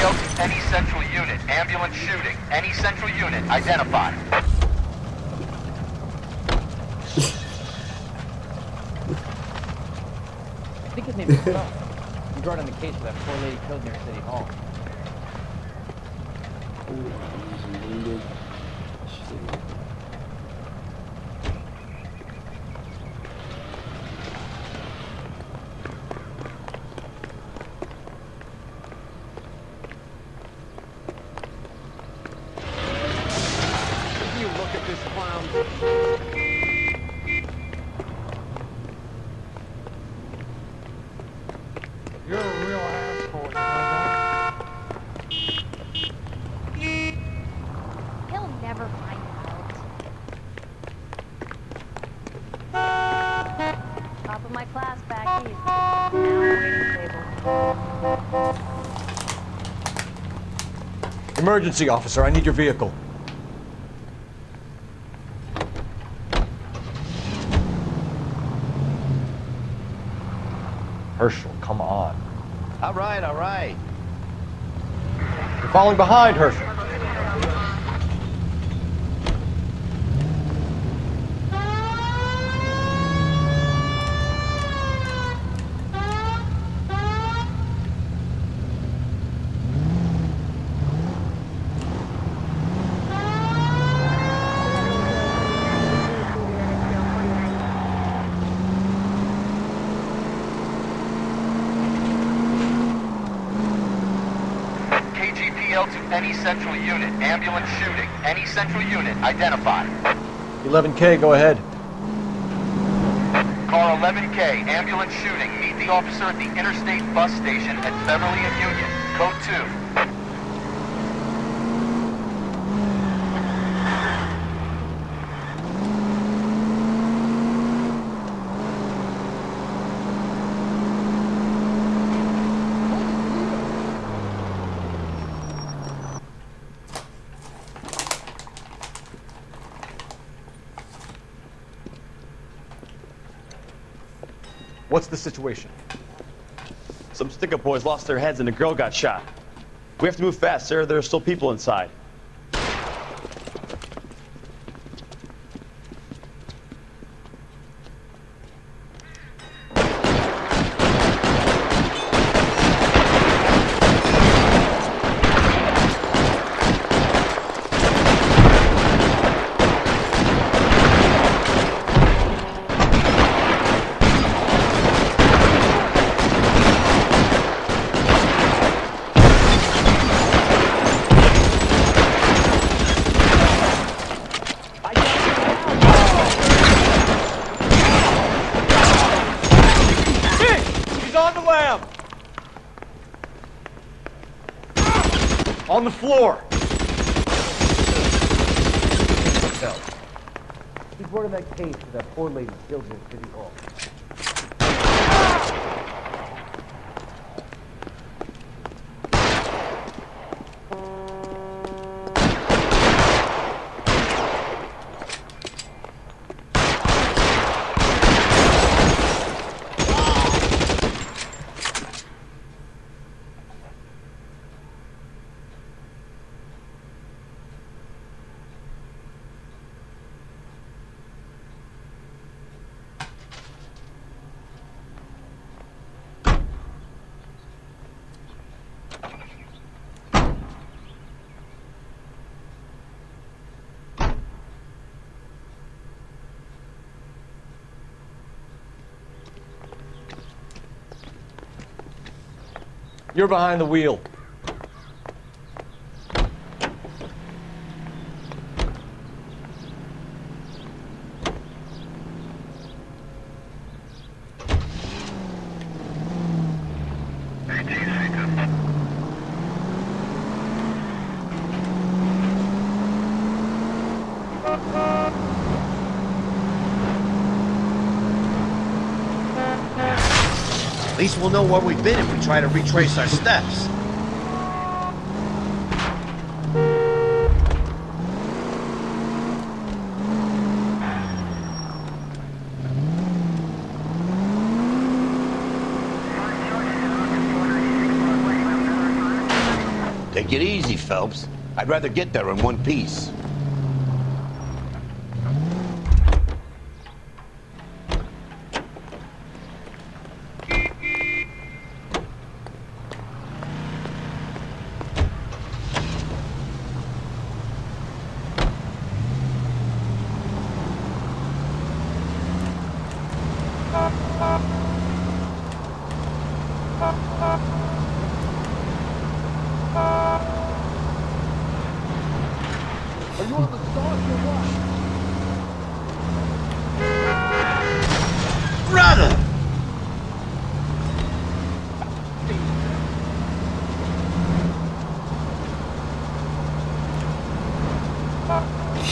KGPL to any central unit. Ambulance shooting. Any central unit. Identify.
I think his name is Phelps. He brought on the case of that poor lady killed near City Hall.
You look at this clown.
You're a real asshole, you know that?
He'll never find out. Top of my class back east. Now waiting table.
Emergency officer, I need your vehicle.
Herschel, come on.
All right, all right.
You're falling behind, Herschel.
KGPL to any central unit. Ambulance shooting. Any central unit. Identify.
11K, go ahead.
Car 11K. Ambulance shooting. Meet the officer at the Interstate bus station at Beverly and Union. Code 2.
What's the situation?
Some stick-up boys lost their heads and a girl got shot. We have to move fast, sir. There are still people inside.
On the floor!
Phelps. He brought in that case of that poor lady killed near City Hall.
You're behind the wheel.
At least we'll know where we've been if we try to retrace our steps.
Take it easy, Phelps. I'd rather get there in one piece.
Are you on the sauce or what?
Brother!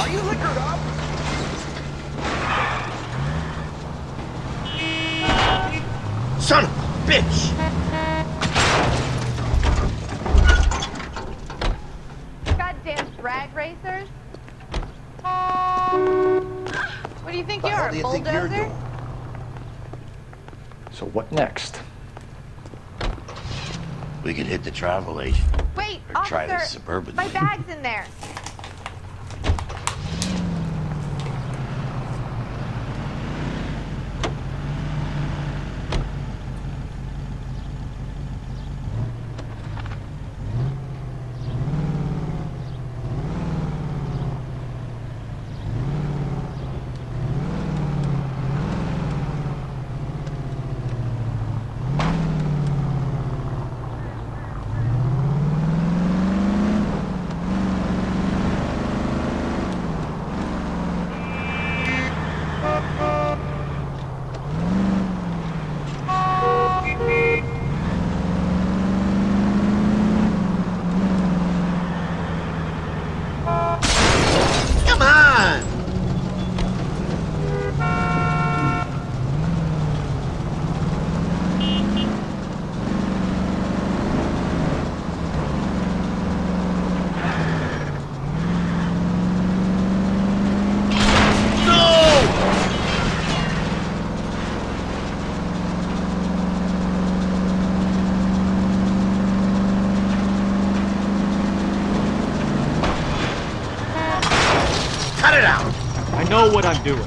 Are you liquored up?
Son of a bitch!
Goddamn drag racers. What do you think
What the
you
hell
are,
do
a
you think you're
bulldozer?
doing?
So what next?
We could hit the travel agent.
Wait,
Or try
officer,
the suburban
my
way.
bag's in there.
Come on! Cut it out!
I know what I'm doing.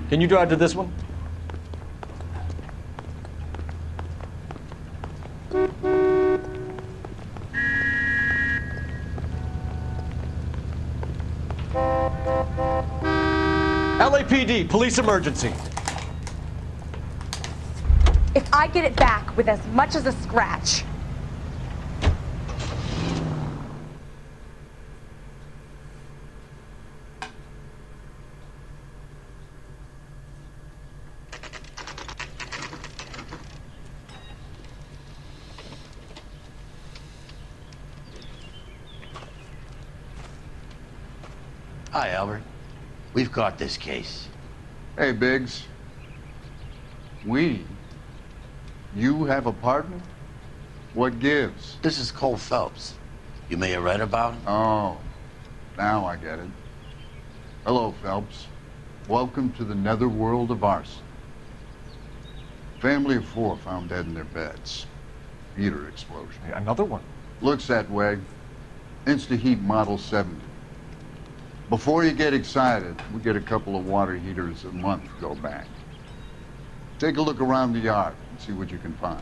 Can you drive to this one? LAPD, police emergency.
If I get it back with as much as a scratch.
Hi, Albert. We've got this case.
Hey, Biggs. We? You have a partner? What gives?
This is Cole Phelps. You may have read about him.
Oh, now I get it. Hello, Phelps. Welcome to the netherworld of Arson. Family of 4 found dead in their beds. Heater explosion.
Hey, another one.
Looks that way. Insta-Heat Model 70. Before you get excited, we get a couple of water heaters a month go back. Take a look around the yard and see what you can find.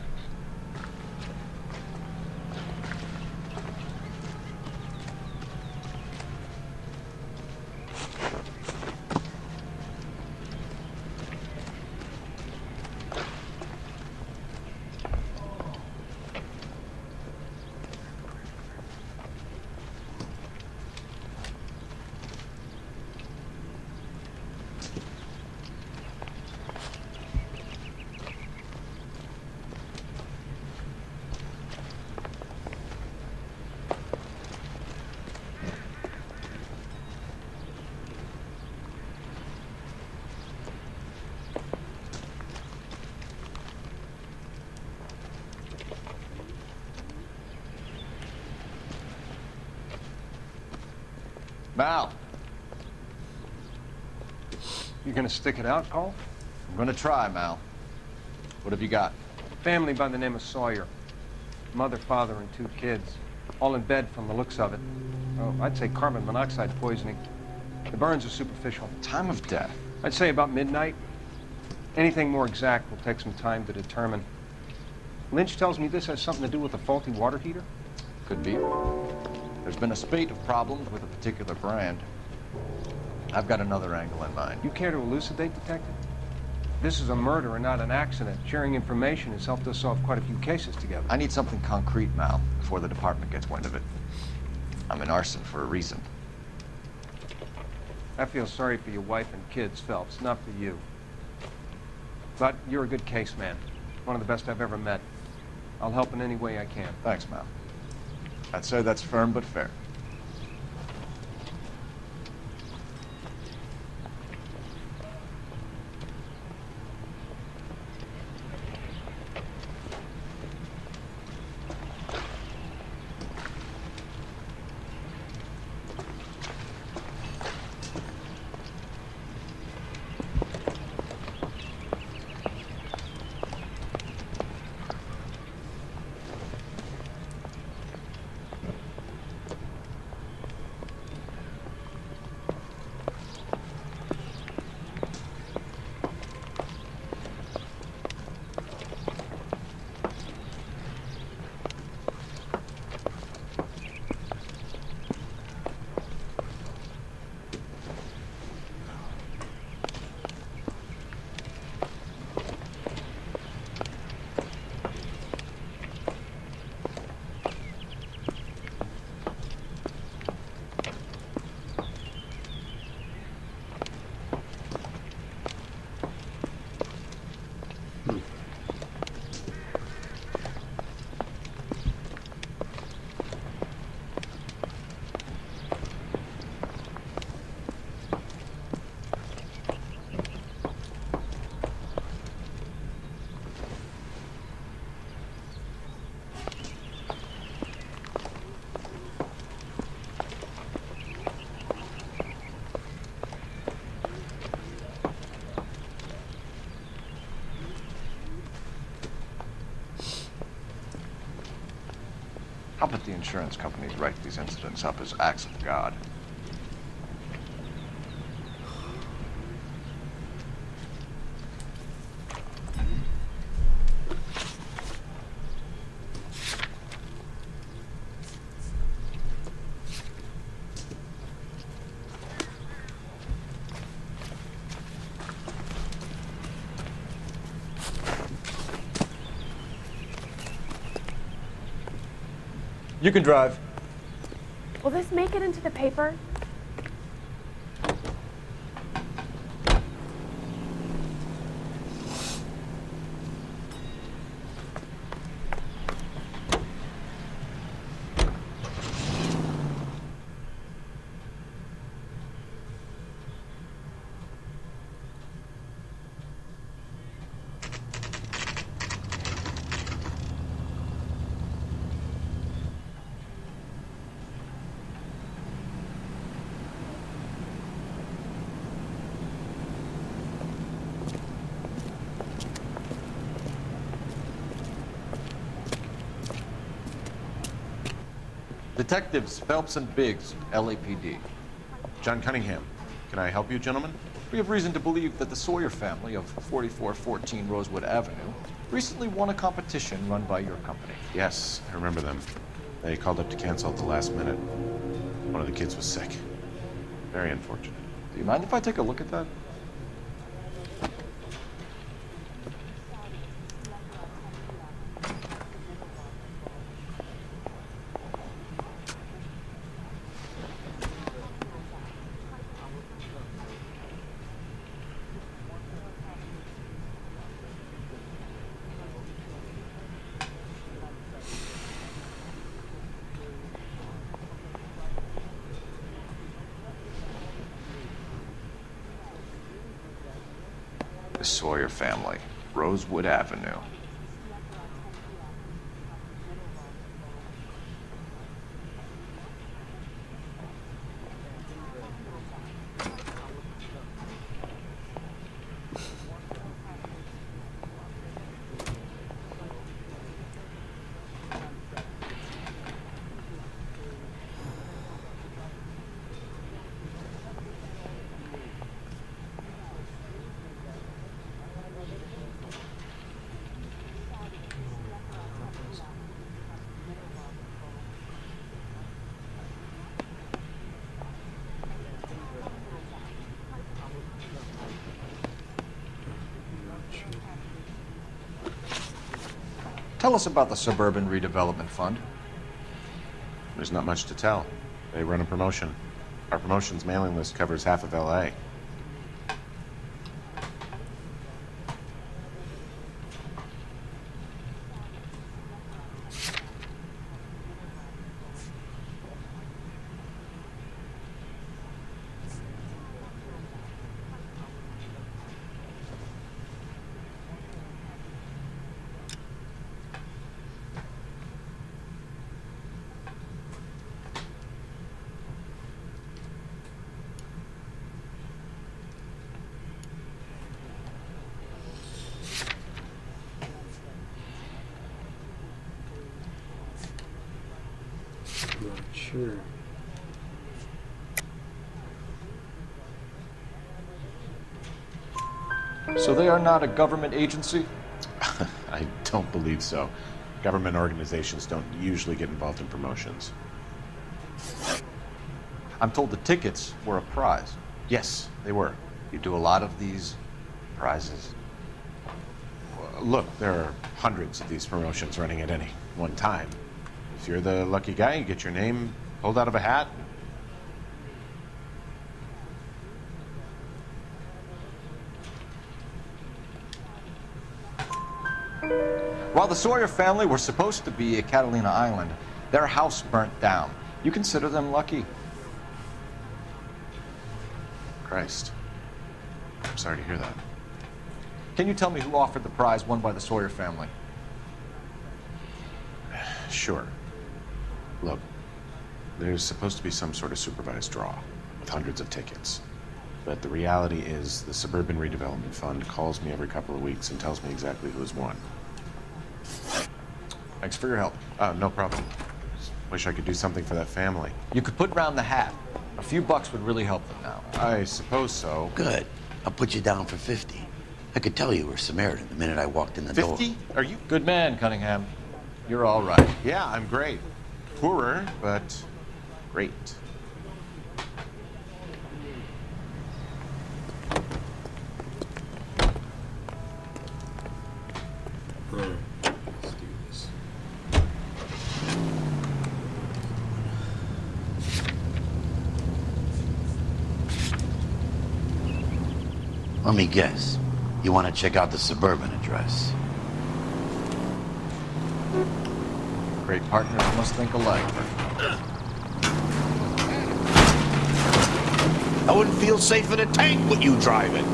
Mal,
You gonna stick it out, Paul?
I'm gonna try, Mal. What have you got?
Family by the name of Sawyer. Mother, father, and 2 kids. All in bed from the looks of it. Oh, I'd say carbon monoxide poisoning. The burns are superficial.
Time of death?
I'd say about midnight. Anything more exact will take some time to determine. Lynch tells me this has something to do with a faulty water heater.
Could be. There's been a spate of problems with a particular brand. I've got another angle in mind.
You care to elucidate, Detective? This is a murder and not an accident. Sharing information has helped us solve quite a few cases together.
I need something concrete, Mal, before the department gets wind of it. I'm in arson for a reason.
I feel sorry for your wife and kids, Phelps, not for you. But you're a good case man. One of the best I've ever met. I'll help in any way I can.
Thanks, Mal. I'd say that's firm but fair. How about the insurance companies write these incidents up as acts of God?
You can drive.
Will this make it into the paper?
Detectives Phelps and Biggs, LAPD.
John Cunningham. Can I help you, gentlemen?
We have reason to believe that the Sawyer family of 4414 Rosewood Avenue recently won a competition run by your company.
Yes, I remember them. They called up to cancel at the last minute. One of the kids was sick. Very unfortunate.
Do you mind if I take a look at that? The Sawyer family, Rosewood Avenue. Tell us about the Suburban Redevelopment Fund.
There's not much to tell. They run a promotion. Our promotion's mailing list covers half of L.A.
I'm not sure.
So they are not a government agency?
I don't believe so. Government organizations don't usually get involved in promotions.
I'm told the tickets were a prize.
Yes, they were.
You do a lot of these prizes?
Look, there are hundreds of these promotions running at any one time. If you're the lucky guy, you get your name pulled out of a hat.
While the Sawyer family were supposed to be at Catalina Island, their house burnt down. You consider them lucky?
Christ. I'm sorry to hear that.
Can you tell me who offered the prize won by the Sawyer family?
Sure. Look, there's supposed to be some sort of supervised draw with hundreds of tickets. But the reality is the Suburban Redevelopment Fund calls me every couple of weeks and tells me exactly who's won.
Thanks for your help.
No problem. Just wish I could do something for that family.
You could put round the hat. A few bucks would really help them now.
I suppose so.
Good. I'll put you down for 50. I could tell you were Samaritan the minute I walked in the door.
50? Are you?
Good man, Cunningham. You're all right.
Yeah, I'm great. Poorer, but great.
Alright, let's do this.
Let me guess. You want to check out the Suburban address?
Great partners must think alike.
I wouldn't feel safe in a tank with you driving.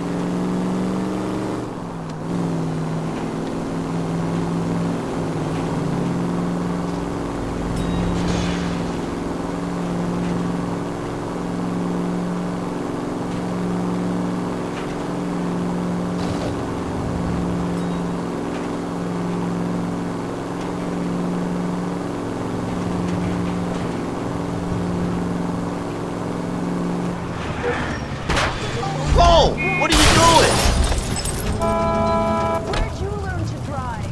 What are you doing?
Where'd you learn to drive?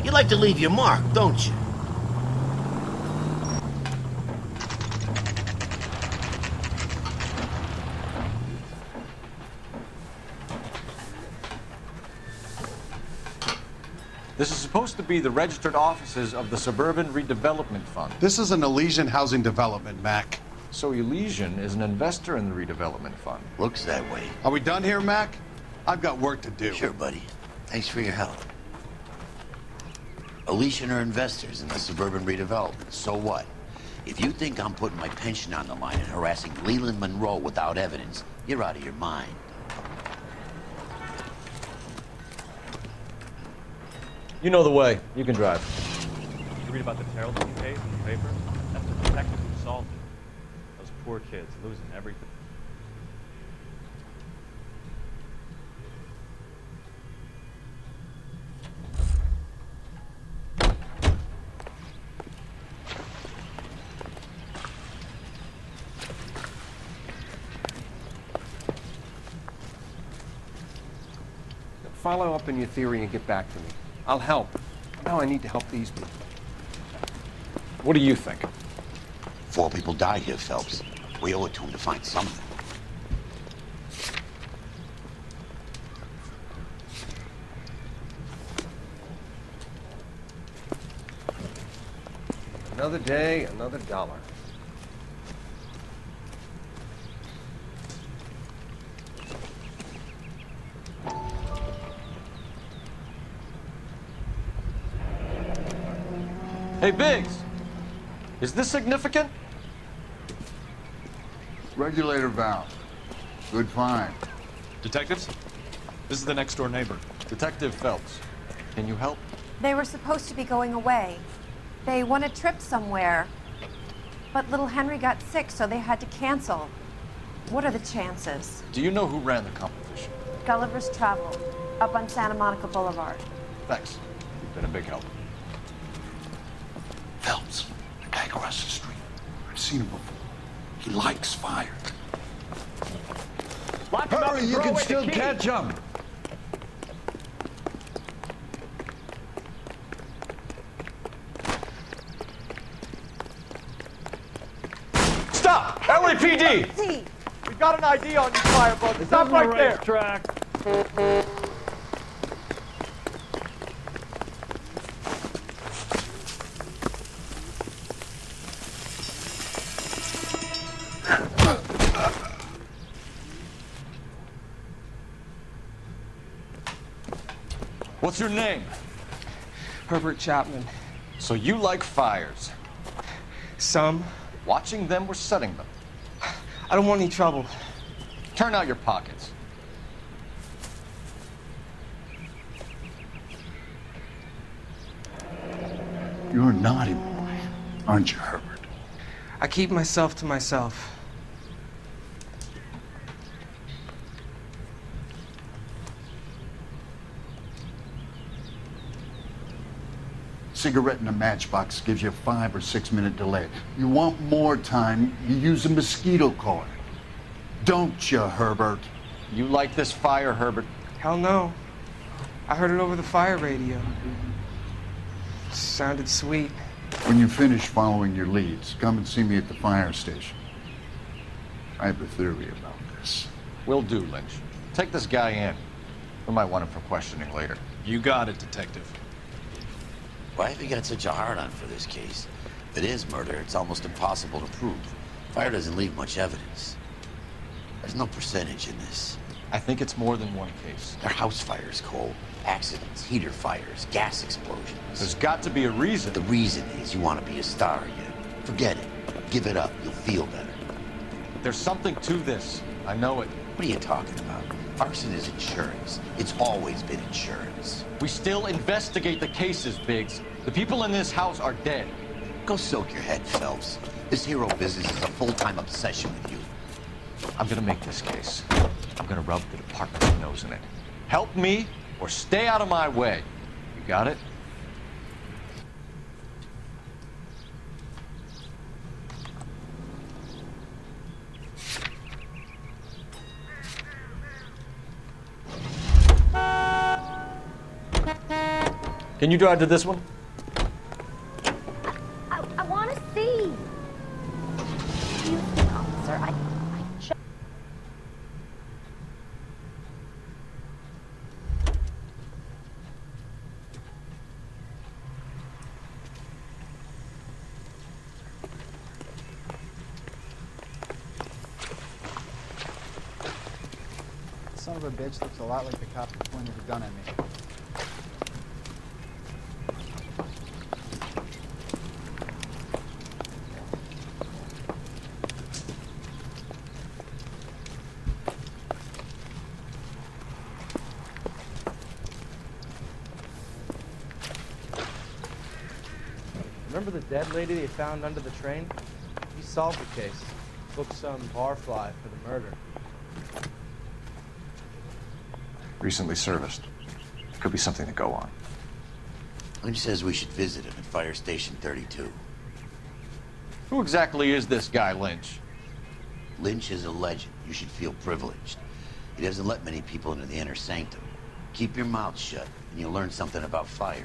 You like to leave your mark, don't you?
This is supposed to be the registered offices of the Suburban Redevelopment Fund.
This is an Elysian housing development, Mac.
So Elysian is an investor in the redevelopment fund.
Looks that way.
Are we done here, Mac? I've got work to do.
Sure, buddy. Thanks for your help. Elysian are investors in the suburban redevelopment. So what? If you think I'm putting my pension on the line and harassing Leland Monroe without evidence, you're out of your mind.
You know the way. You can drive.
Did you read about the Terrelton case in the paper? That's the detective who solved it. Those poor kids losing everything.
Follow up on your theory and get back to me. I'll help. Now I need to help these people.
What do you think?
4 people died here, Phelps. We owe it to him to find something.
Another day, another dollar.
Hey, Biggs! Is this significant?
Regulator valve. Good find.
Detectives? This is the next door neighbor.
Detective Phelps. Can you help?
They were supposed to be going away. They won a trip somewhere. But little Henry got sick, so they had to cancel. What are the chances?
Do you know who ran the competition?
Gulliver's Travel, up on Santa Monica Boulevard.
Thanks. You've been a big help.
Phelps, the guy across the street. I've seen him before. He likes fire.
Hurry, you can still catch him. Stop! LAPD!
We got an ID on you, Firebug. Stop right there.
Track.
What's your name?
Herbert Chapman.
So you like fires?
Some.
Watching them or setting them?
I don't want any trouble.
Turn out your pockets.
You're a naughty boy, aren't you, Herbert?
I keep myself to myself.
Cigarette in a matchbox gives you a 5 or 6 minute delay. You want more time, you use a mosquito coil. Don't you, Herbert?
You like this fire, Herbert?
Hell no. I heard it over the fire radio. Sounded sweet.
When you finish following your leads, come and see me at the fire station. I have a theory about this.
Will do, Lynch. Take this guy in. We might want him for questioning later.
You got it, Detective.
Why have you got such a hard-on for this case? If it is murder, it's almost impossible to prove. Fire doesn't leave much evidence. There's no percentage in this.
I think it's more than one case.
There are house fires, Cole. Accidents, heater fires, gas explosions.
There's got to be a reason.
The reason is you want to be a star again. Forget it. Give it up. You'll feel better.
There's something to this. I know it.
What are you talking about? Arson is insurance. It's always been insurance.
We still investigate the cases, Biggs. The people in this house are dead.
Go soak your head, Phelps. This hero business is a full-time obsession with you.
I'm gonna make this case. I'm gonna rub the department's nose in it. Help me or stay out of my way. You got it? Can you drive to this one?
I want to see. Excuse me, officer. I just...
son of a bitch looks a lot like the cop that pointed a gun at me.
Remember the dead lady they found under the train? He solved the case. Booked some barfly for the murder.
Recently serviced. Could be something to go on.
Lynch says we should visit him at Fire Station 32.
Who exactly is this guy, Lynch?
Lynch is a legend. You should feel privileged. He doesn't let many people into the inner sanctum. Keep your mouth shut, and you'll learn something about fires.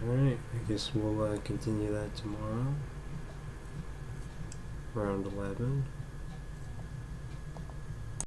Alright, I guess we'll continue that tomorrow. Around 11.